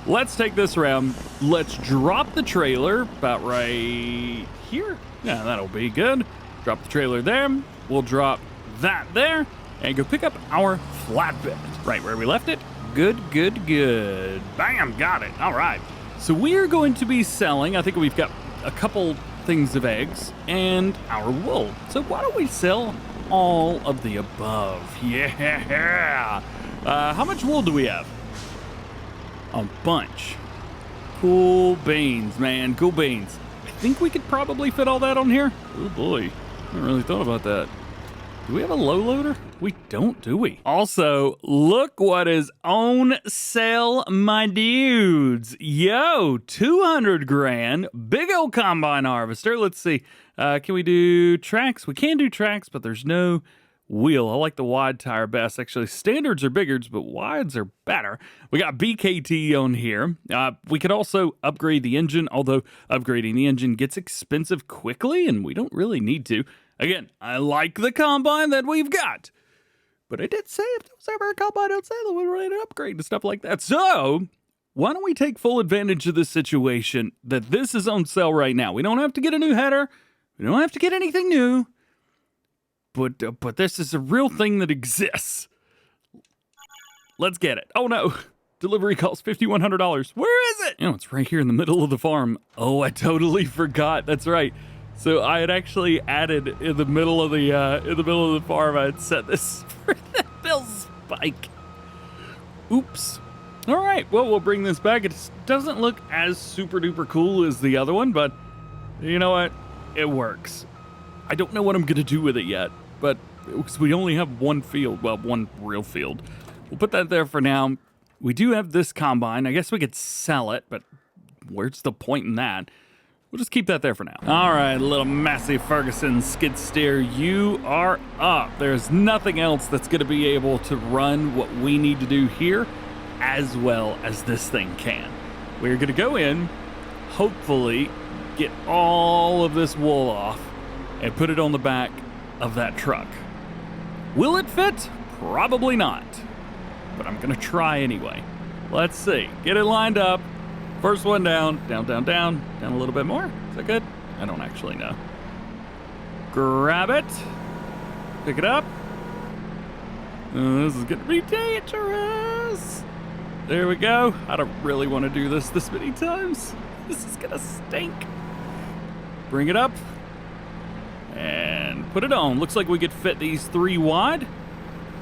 Let's take this around. Let's drop the trailer about right here. Yeah, that'll be good. Drop the trailer there. We'll drop that there and go pick up our flatbed right where we left it. Good, good, good. Bam, got it. All right. So we are going to be selling, I think we've got a couple things of eggs and our wool. So why don't we sell all of the above? Yeah. How much wool do we have? A bunch. Cool beans, man. Cool beans. I think we could probably fit all that on here. Oh boy. I haven't really thought about that. Do we have a low loader? We don't, do we? Also, look what is on sale, my dudes. Yo, 200 grand, big old combine harvester. Let's see. Can we do tracks? We can do tracks, but there's no wheel. I like the wide tire best. Actually, standards are bigger, but wides are better. We got BKT on here. We could also upgrade the engine, although upgrading the engine gets expensive quickly, and we don't really need to. Again, I like the combine that we've got, but I did say if there was ever a combine outside that would ready to upgrade and stuff like that. So why don't we take full advantage of this situation that this is on sale right now? We don't have to get a new header. We don't have to get anything new, but this is a real thing that exists. Let's get it. Oh no, delivery costs $5,100. Where is it? You know, it's right here in the middle of the farm. Oh, I totally forgot. That's right. So I had actually added in the middle of the farm, I had set this for the bill spike. Oops. All right, well, we'll bring this back. It doesn't look as super duper cool as the other one, but you know what? It works. I don't know what I'm gonna do with it yet, but we only have one field, well, one real field. We'll put that there for now. We do have this combine. I guess we could sell it, but where's the point in that? We'll just keep that there for now. All right, little Massey Ferguson skid steer, you are up. There's nothing else that's going to be able to run what we need to do here. as well as this thing can. We're going to go in, hopefully get all of this wool off and put it on the back of that truck. Will it fit? Probably not, but I'm going to try anyway. Let's see. Get it lined up. First one down, down a little bit more. Is that good? I don't actually know. Grab it. Pick it up. This is going to be dangerous. There we go. I don't really want to do this many times. This is going to stink. Bring it up. And put it on. Looks like we could fit these 3 wide.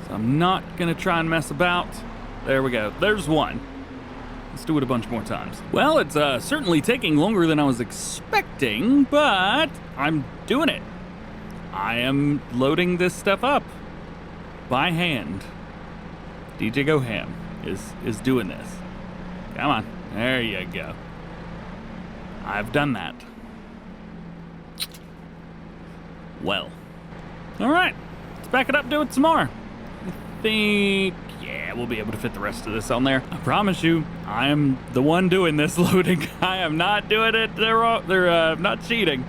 So I'm not going to try and mess about. There we go. There's one. Let's do it a bunch more times. Well, it's certainly taking longer than I was expecting, but I'm doing it. I am loading this stuff up by hand. DjGoHam is doing this. Come on. There you go. I've done that. Well. All right. Let's back it up, do it some more. I think, yeah, we'll be able to fit the rest of this on there. I promise you, I am the one doing this loading. I am not doing it. They're not cheating.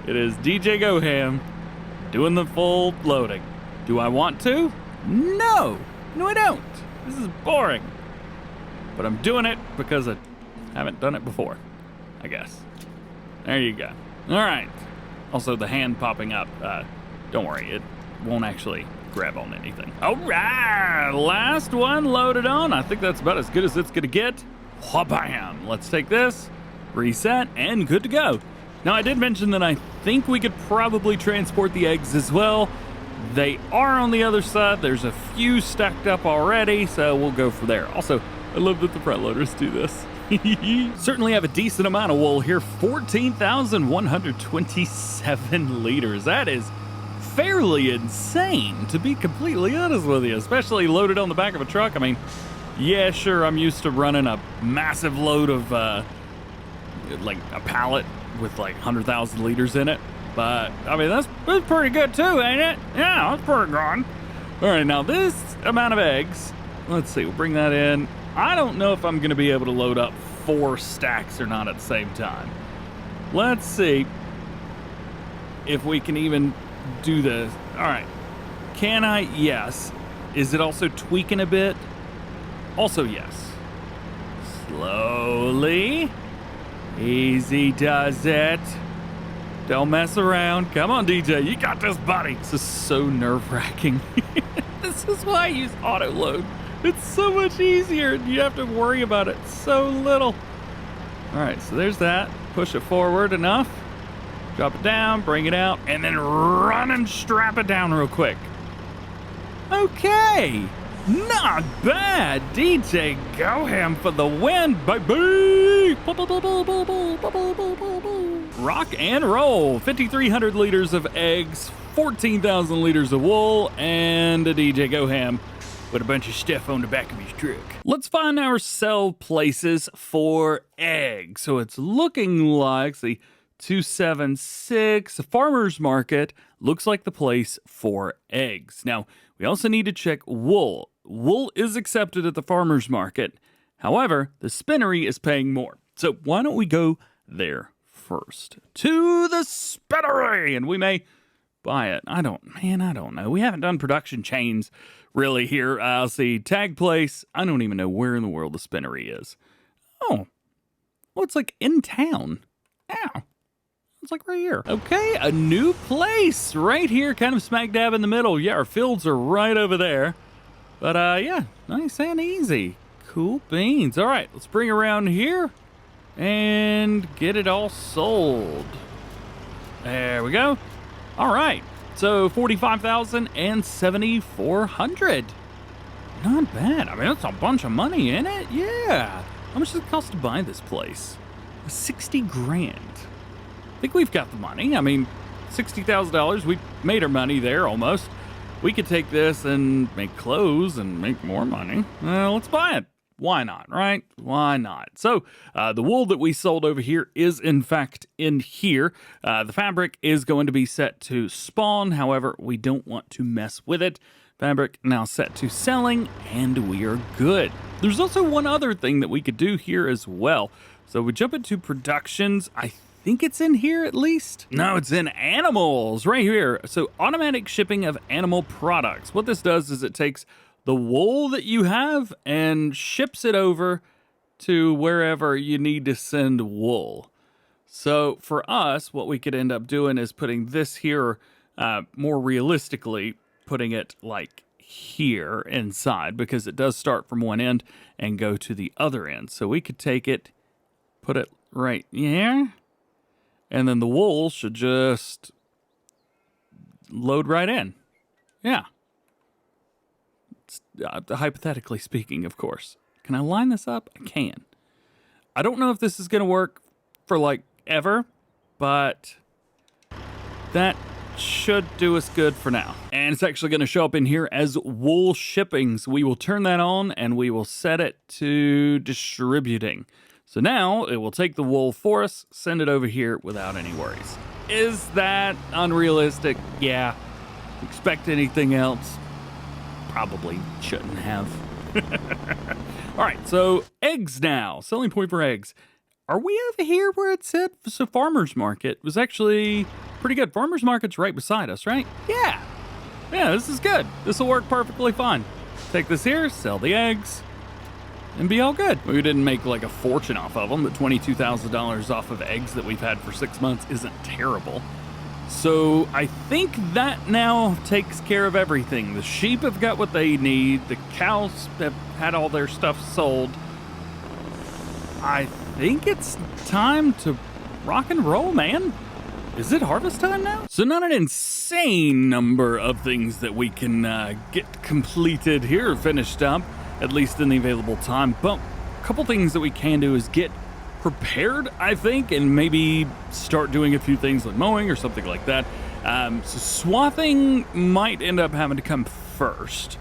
It is DjGoHam doing the full loading. Do I want to? No. No, I don't. This is boring. But I'm doing it because I haven't done it before, I guess. There you go. All right. Also, the hand popping up, don't worry, it won't actually grab on anything. All right, last one loaded on. I think that's about as good as it's gonna get. Wha-bam! Let's take this, reset, and good to go. Now, I did mention that I think we could probably transport the eggs as well. They are on the other side. There's a few stacked up already, so we'll go for there. Also, I love that the front loaders do this. Certainly have a decent amount of wool here. 14,127 liters. That is fairly insane, to be completely honest with you, especially loaded on the back of a truck. I mean, yeah, sure, I'm used to running a massive load of like a pallet with like 100,000 liters in it, but I mean, that's pretty good too, ain't it? Yeah, that's pretty good. All right, now this amount of eggs, let's see, we'll bring that in. I don't know if I'm gonna be able to load up 4 stacks or not at the same time. Let's see if we can even do this. All right, can I? Yes. Is it also tweaking a bit? Also, yes. Slowly. Easy does it. Don't mess around. Come on, DJ, you got this, buddy. This is so nerve-wracking. This is why I use auto load. It's so much easier. You have to worry about it so little. All right, so there's that. Push it forward enough. Drop it down, bring it out, and then run and strap it down real quick. Okay, not bad. DjGoHam for the win, baby. Rock and roll. 5,300 liters of eggs, 14,000 liters of wool, and a DjGoHam with a bunch of stuff on the back of his truck. Let's find our sell places for eggs. So it's looking like the 276 farmers market looks like the place for eggs. Now, we also need to check wool. Wool is accepted at the farmers market. However, the spinnery is paying more. So why don't we go there first? To the spinnery, and we may buy it. I don't know. We haven't done production chains really here. I'll see tag place. I don't even know where in the world the spinnery is. Oh, well, it's like in town. Ow. It's like right here. Okay, a new place right here, kind of smack dab in the middle. Yeah, our fields are right over there. But yeah, nice and easy. Cool beans. All right, let's bring around here and get it all sold. There we go. All right, so 45,000 and 7,400. Not bad. I mean, that's a bunch of money, isn't it? Yeah. How much does it cost to buy this place? 60 grand. I think we've got the money. I mean, $60,000. We made our money there almost. We could take this and make clothes and make more money. Let's buy it. Why not, right? Why not? So the wool that we sold over here is in fact in here. The fabric is going to be set to spawn. However, we don't want to mess with it Fabric now set to selling, and we are good. There's also one other thing that we could do here as well. So we jump into productions. I think it's in here at least. No, it's in animals right here. So automatic shipping of animal products. What this does is it takes the wool that you have and ships it over to wherever you need to send wool. So for us, what we could end up doing is putting this here, more realistically, putting it like here inside, because it does start from one end and go to the other end. So we could take it, put it right here, and then the wool should just load right in. Yeah. Hypothetically speaking, of course. Can I line this up? I can. I don't know if this is going to work for like ever, but that should do us good for now. And it's actually going to show up in here as wool shippings. We will turn that on and we will set it to distributing. So now it will take the wool for us, send it over here without any worries. Is that unrealistic? Yeah. Expect anything else? Probably shouldn't have. All right, so eggs now. Selling point for eggs. Are we over here where it said? So farmer's market was actually pretty good. Farmer's market's right beside us, right? Yeah. Yeah, this is good. This will work perfectly fine. Take this here, sell the eggs, and be all good. We didn't make like a fortune off of them, but $22,000 off of eggs that we've had for 6 months isn't terrible. So I think that now takes care of everything. The sheep have got what they need. The cows have had all their stuff sold. I think it's time to rock and roll, man. Is it harvest time now? So not an insane number of things that we can get completed here, finished up, at least in the available time. But a couple things that we can do is get prepared, I think, and maybe start doing a few things like mowing or something like that. So swathing might end up having to come first.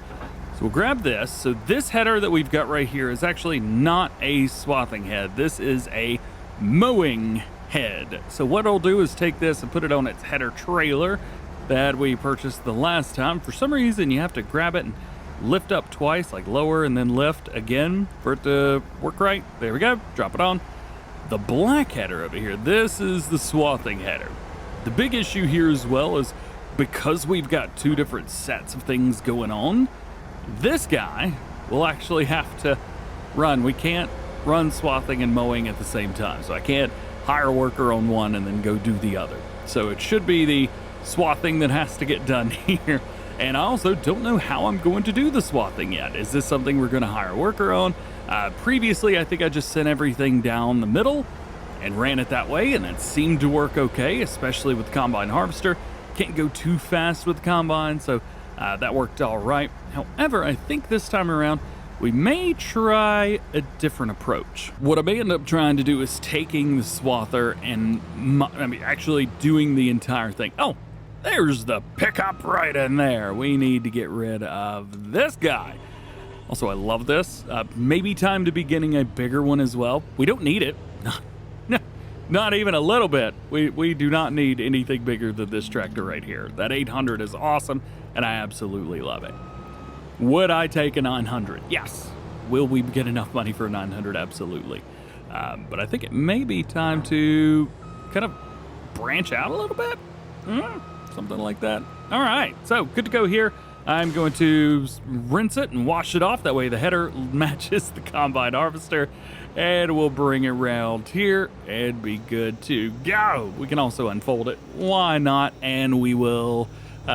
So we'll grab this. So this header that we've got right here is actually not a swathing head. This is a mowing head. So what I'll do is take this and put it on its header trailer that we purchased the last time. For some reason, you have to grab it and lift up twice, like lower and then lift again for it to work right. There we go. Drop it on. The black header over here, this is the swathing header. The big issue here as well is because we've got two different sets of things going on, this guy will actually have to run. We can't run swathing and mowing at the same time. So I can't hire a worker on one and then go do the other. So it should be the swathing that has to get done here. And I also don't know how I'm going to do the swathing yet. Is this something we're going to hire a worker on? Previously, I think I just sent everything down the middle and ran it that way, and it seemed to work okay, especially with the combine harvester. Can't go too fast with the combine, so that worked all right. However, I think this time around, we may try a different approach. What I may end up trying to do is taking the swather and actually doing the entire thing. Oh, there's the pickup right in there. We need to get rid of this guy. Also, I love this. Maybe time to be getting a bigger one as well. We don't need it. Not even a little bit. We do not need anything bigger than this tractor right here. That 800 is awesome, and I absolutely love it. Would I take a 900? Yes. Will we get enough money for a 900? Absolutely. But I think it may be time to kind of branch out a little bit. Something like that. All right, so good to go here. I'm going to rinse it and wash it off. That way the header matches the combine harvester. And we'll bring it around here and be good to go. We can also unfold it. Why not? And we will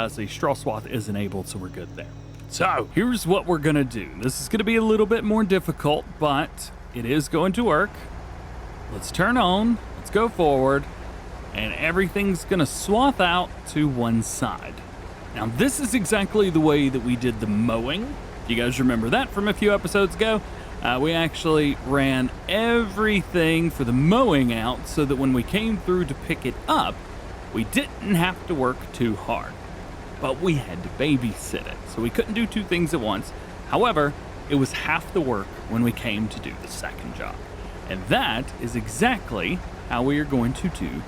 see straw swath is enabled, so we're good there. So here's what we're going to do. This is going to be a little bit more difficult, but it is going to work. Let's turn on. Let's go forward. And everything's going to swath out to one side. Now, this is exactly the way that we did the mowing. You guys remember that from a few episodes ago? We actually ran everything for the mowing out so that when we came through to pick it up, we didn't have to work too hard. But we had to babysit it, so we couldn't do two things at once. However, it was half the work when we came to do the second job. And that is exactly how we are going to do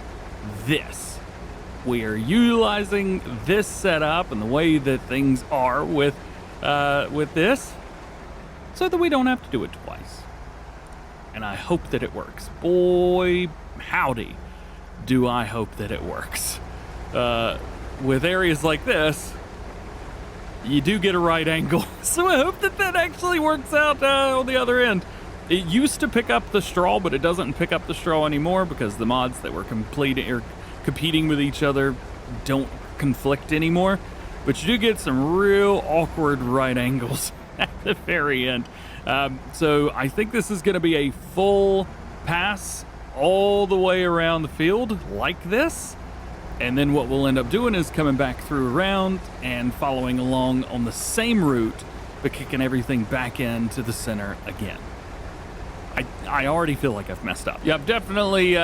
this. we are utilizing this setup and the way that things are with this so that we don't have to do it twice. And I hope that it works. Boy, howdy, do I hope that it works. With areas like this, you do get a right angle. So I hope that that actually works out on the other end. It used to pick up the straw, but it doesn't pick up the straw anymore because the mods that were competing with each other don't conflict anymore. But you do get some real awkward right angles at the very end. So I think this is going to be a full pass all the way around the field like this. And then what we'll end up doing is coming back through around and following along on the same route, but kicking everything back into the center again. I already feel like I've messed up. Yeah, definitely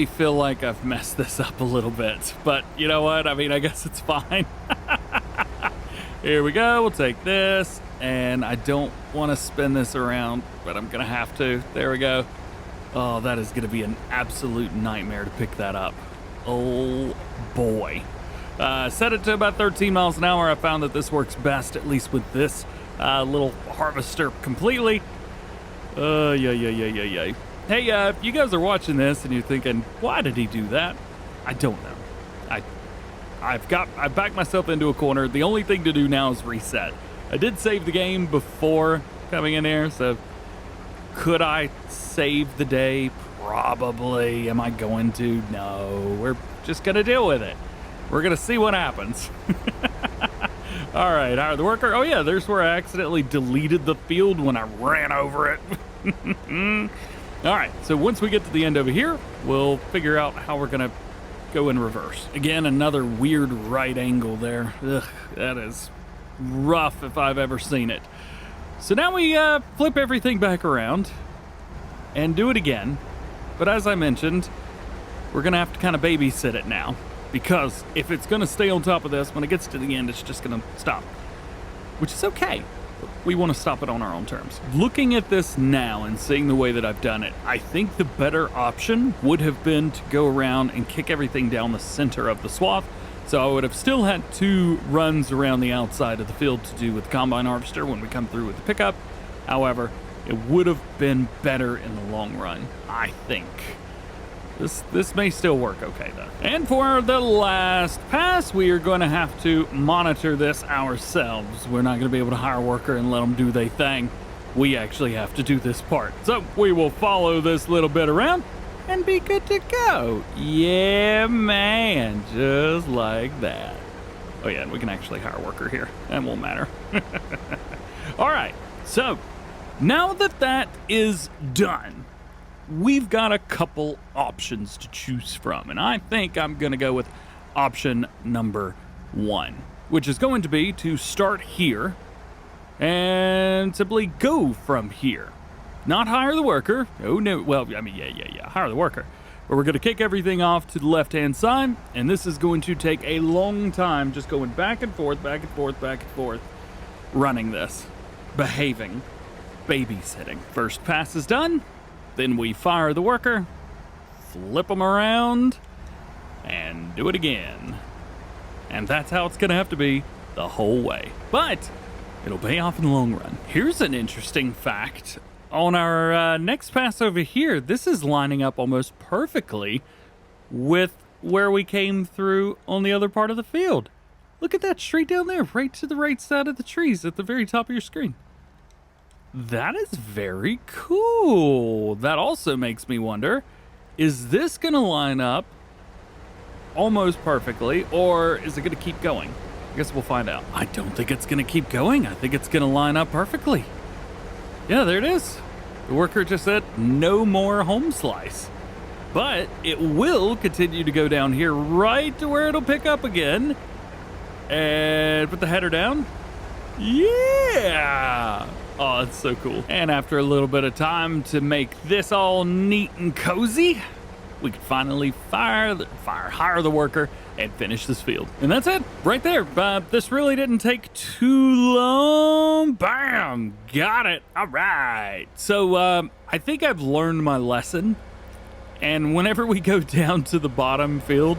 feel like I've messed this up a little bit. But you know what? I mean, I guess it's fine. Here we go. We'll take this. And I don't want to spin this around, but I'm going to have to. There we go. Oh, that is going to be an absolute nightmare to pick that up. Oh, boy. Set it to about 13 miles an hour. I found that this works best, at least with this little harvester completely. Yeah. Hey, if you guys are watching this and you're thinking, why did he do that? I don't know. I've backed myself into a corner. The only thing to do now is reset. I did save the game before coming in here, so could I save the day? Probably. Am I going to? No. We're just going to deal with it. We're going to see what happens. All right, hire the worker. Oh, yeah, there's where I accidentally deleted the field when I ran over it. All right, so once we get to the end over here, we'll figure out how we're going to go in reverse. Again, another weird right angle there. Ugh, that is rough if I've ever seen it. So now we flip everything back around and do it again. But as I mentioned, we're going to have to kind of babysit it now, because if it's going to stay on top of this, when it gets to the end, it's just going to stop, which is okay. We want to stop it on our own terms. Looking at this now and seeing the way that I've done it, I think the better option would have been to go around and kick everything down the center of the swath. So I would have still had 2 runs around the outside of the field to do with the combine harvester when we come through with the pickup. However, it would have been better in the long run, I think. This may still work okay, though. And for the last pass, we are going to have to monitor this ourselves. We're not going to be able to hire a worker and let them do their thing. We actually have to do this part. So we will follow this little bit around and be good to go. Yeah, man, just like that. Oh, yeah, and we can actually hire a worker here. That won't matter. All right, so now that that is done, we've got a couple options to choose from, and I think I'm going to go with option number 1, which is going to be to start here and simply go from here. Not hire the worker. Oh, no. Well, I mean, yeah. Hire the worker. But we're going to kick everything off to the left-hand side, and this is going to take a long time just going back and forth, running this, behaving, babysitting. First pass is done. Then we fire the worker, flip them around, and do it again. And that's how it's going to have to be the whole way. But it'll pay off in the long run. Here's an interesting fact. On our next pass over here, this is lining up almost perfectly with where we came through on the other part of the field. Look at that straight down there, right to the right side of the trees at the very top of your screen. That is very cool. That also makes me wonder, is this going to line up almost perfectly, or is it going to keep going? I guess we'll find out. I don't think it's going to keep going. I think it's going to line up perfectly. Yeah, there it is. The worker just said no more home slice. But it will continue to go down here right to where it'll pick up again. And put the header down. Yeah! Oh, it's so cool. And after a little bit of time to make this all neat and cozy, we could finally hire the worker and finish this field. And that's it, right there. This really didn't take too long. Bam, got it. All right. So I think I've learned my lesson. And whenever we go down to the bottom field,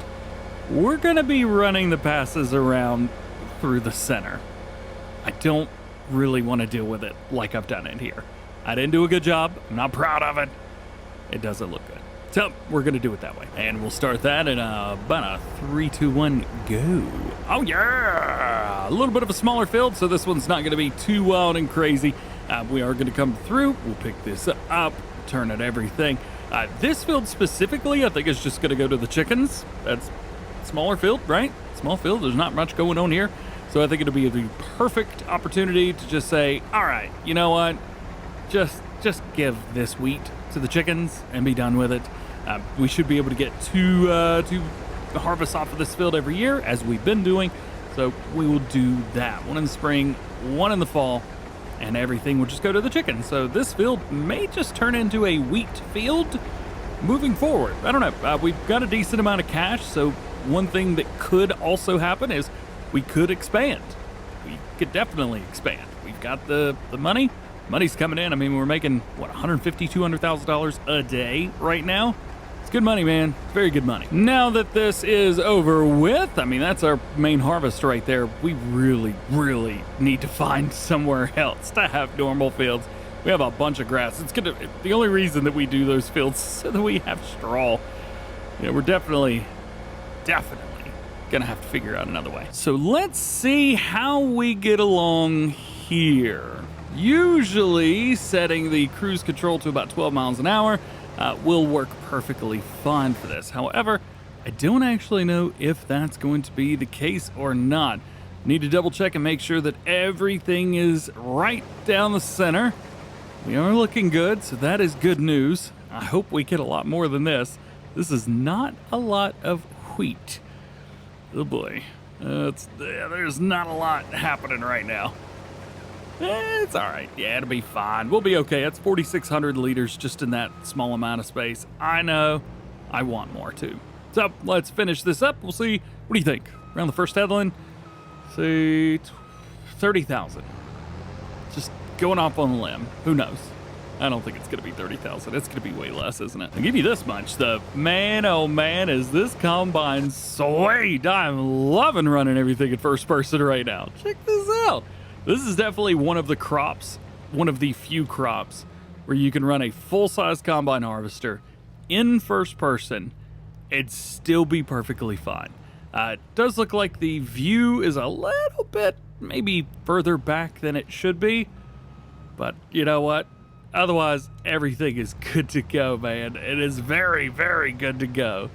we're going to be running the passes around through the center. I don't really want to deal with it like I've done it here. I didn't do a good job. I'm not proud of it. It doesn't look good. So we're going to do it that way. And we'll start that in about a 3, 2, 1, go. Oh, yeah. A little bit of a smaller field, so this one's not going to be too wild and crazy. We are going to come through. We'll pick this up, turn it everything. This field specifically, I think is just going to go to the chickens. That's smaller field, right? Small field. There's not much going on here. So I think it'll be the perfect opportunity to just say, all right, you know what? Just give this wheat to the chickens and be done with it. We should be able to get two harvests off of this field every year, as we've been doing. So we will do that. One in the spring, one in the fall, and everything will just go to the chickens. So this field may just turn into a wheat field moving forward. I don't know. We've got a decent amount of cash, so one thing that could also happen is we could expand. We could definitely expand. We've got the money. Money's coming in. I mean, we're making, what, $150,000, $200,000 a day right now? It's good money, man. It's very good money. Now that this is over with, I mean, that's our main harvest right there. We really, really need to find somewhere else to have normal fields. We have a bunch of grass. The only reason that we do those fields is so that we have straw. You know, we're definitely gonna have to figure out another way. So let's see how we get along here. Usually setting the cruise control to about 12 miles an hour will work perfectly fine for this. However, I don't actually know if that's going to be the case or not. Need to double check and make sure that everything is right down the center. We are looking good, so that is good news. I hope we get a lot more than this. This is not a lot of wheat. Oh boy, there's not a lot happening right now. It's all right. Yeah, it'll be fine. We'll be okay. That's 4,600 liters just in that small amount of space. I know. I want more too. So let's finish this up. We'll see. What do you think? Around the first headland, say 30,000. Just going off on a limb. Who knows? I don't think it's going to be 30,000. It's going to be way less, isn't it? I'll give you this much. Man, oh man, is this combine sweet. I'm loving running everything in first person right now. Check this out. This is definitely one of the crops, one of the few crops where you can run a full-size combine harvester in first person and still be perfectly fine. It does look like the view is a little bit maybe further back than it should be, but you know what? Otherwise, everything is good to go, man. It is very, very good to go.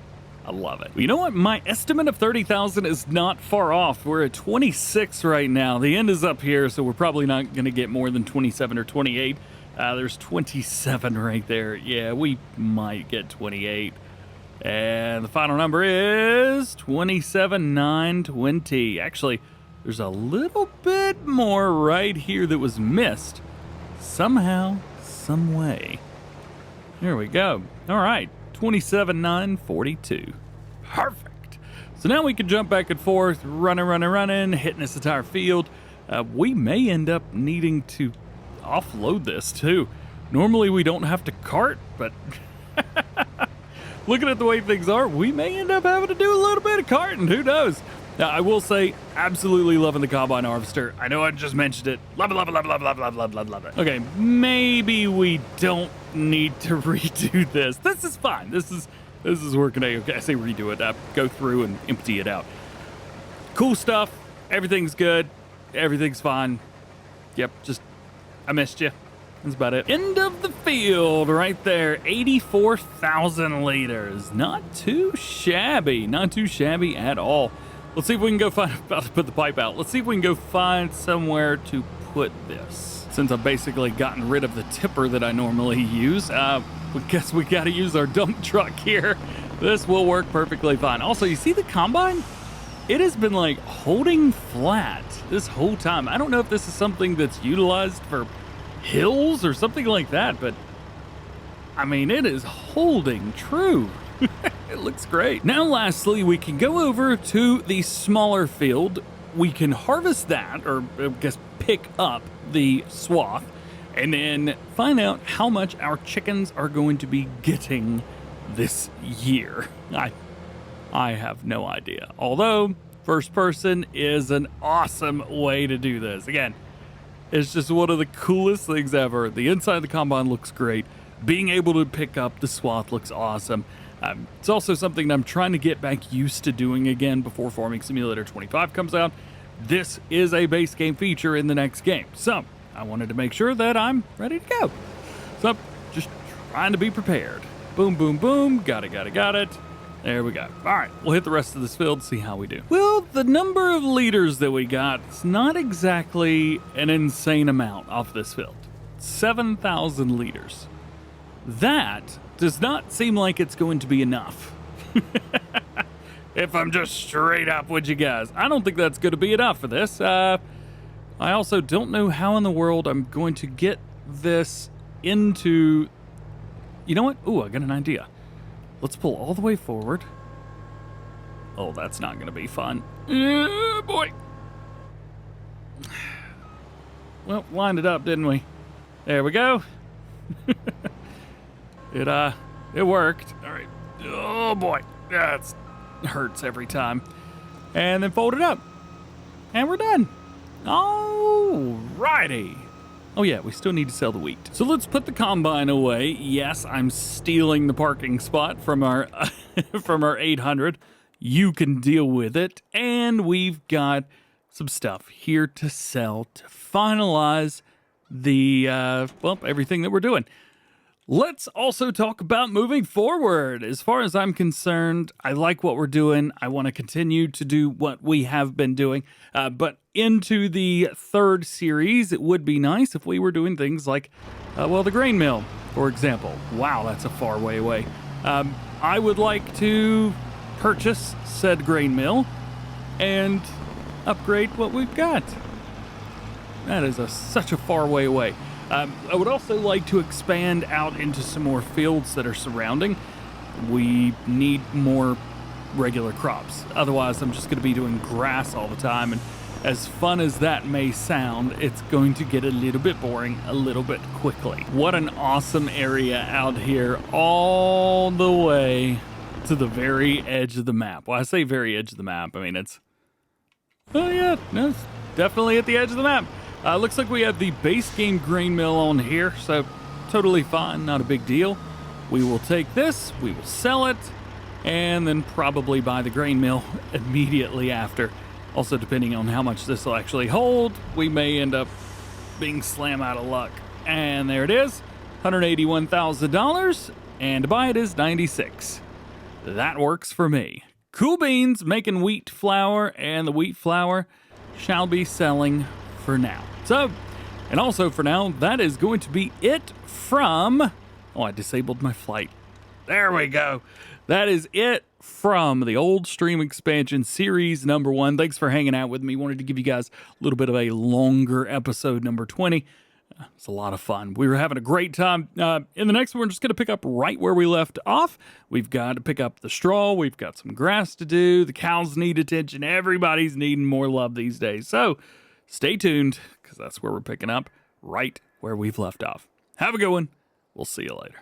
I love it. Well, you know what? My estimate of 30,000 is not far off. We're at 26 right now. The end is up here, so we're probably not going to get more than 27 or 28. There's 27 right there. Yeah, we might get 28. And the final number is 27,920. Actually, there's a little bit more right here that was missed. Somehow, some way. Here we go. All right, 27,942. Perfect. So now we can jump back and forth, running, hitting this entire field. We may end up needing to offload this too. Normally we don't have to cart, but looking at the way things are, we may end up having to do a little bit of carting. Who knows? Now, I will say, absolutely loving the combine harvester. I know I just mentioned it. Love it, love it, love it, love it, love it, love it, love it. Okay, maybe we don't need to redo this. This is fine. This is working okay. I say redo it. Go through and empty it out. Cool stuff. Everything's good. Everything's fine. Yep, just I missed you. That's about it. End of the field right there. 84,000 liters. Not too shabby. Not too shabby at all. Let's see if we can go find, about to put the pipe out. Let's see if we can go find somewhere to put this. Since I've basically gotten rid of the tipper that I normally use, I guess we gotta use our dump truck here. This will work perfectly fine. Also, you see the combine? It has been like holding flat this whole time. I don't know if this is something that's utilized for hills or something like that, but I mean, it is holding true. It looks great. Now, lastly, we can go over to the smaller field. We can harvest that, or I guess pick up the swath, and then find out how much our chickens are going to be getting this year. I I have no idea. Although, first person is an awesome way to do this. Again, it's just one of the coolest things ever. The inside of the combine looks great. Being able to pick up the swath looks awesome. It's also something that I'm trying to get back used to doing again before Farming Simulator 25 comes out. This is a base game feature in the next game. So, I wanted to make sure that I'm ready to go. So, just trying to be prepared. Boom, boom, boom. Got it. There we go. All right, we'll hit the rest of this field, see how we do. Well, the number of liters that we got is not exactly an insane amount off this field. 7,000 liters. That does not seem like it's going to be enough. If I'm just straight up with you guys, I don't think that's going to be enough for this. I also don't know how in the world I'm going to get this into... You know what? Ooh, I got an idea. Let's pull all the way forward. Oh, that's not going to be fun. Boy. Well, lined it up, didn't we? There we go. It worked. All right. Oh, boy. That hurts every time. And then fold it up. And we're done. All righty. Oh yeah, we still need to sell the wheat. So let's put the combine away. Yes, I'm stealing the parking spot from our from our 800. You can deal with it. And we've got some stuff here to sell to finalize the well, everything that we're doing. Let's also talk about moving forward. As far as I'm concerned, I like what we're doing. I want to continue to do what we have been doing. But into the third series, it would be nice if we were doing things like, well, the grain mill, for example. Wow, that's a far way away. I would like to purchase said grain mill and upgrade what we've got. That is such a far way away. I would also like to expand out into some more fields that are surrounding. We need more regular crops. Otherwise, I'm just going to be doing grass all the time. And as fun as that may sound, it's going to get a little bit boring a little bit quickly. What an awesome area out here all the way to the very edge of the map. Well, I say very edge of the map. I mean, it's... Oh, yeah. No, it's definitely at the edge of the map. Looks like we have the base game grain mill on here, so totally fine, not a big deal. We will take this, we will sell it, and then probably buy the grain mill immediately after. Also, depending on how much this will actually hold, we may end up being slam out of luck. And there it is, $181,000, and to buy it is $96. That works for me. Cool beans making wheat flour, and the wheat flour shall be selling for now. So, and also for now, that is going to be it from... Oh, I disabled my flight. There we go. That is it from the Old Stream Expansion Series number 1. Thanks for hanging out with me. Wanted to give you guys a little bit of a longer episode, number 20. It's a lot of fun. We were having a great time. In the next one, we're just going to pick up right where we left off. We've got to pick up the straw. We've got some grass to do. The cows need attention. Everybody's needing more love these days. So, stay tuned, because that's where we're picking up, right where we've left off. Have a good one. We'll see you later.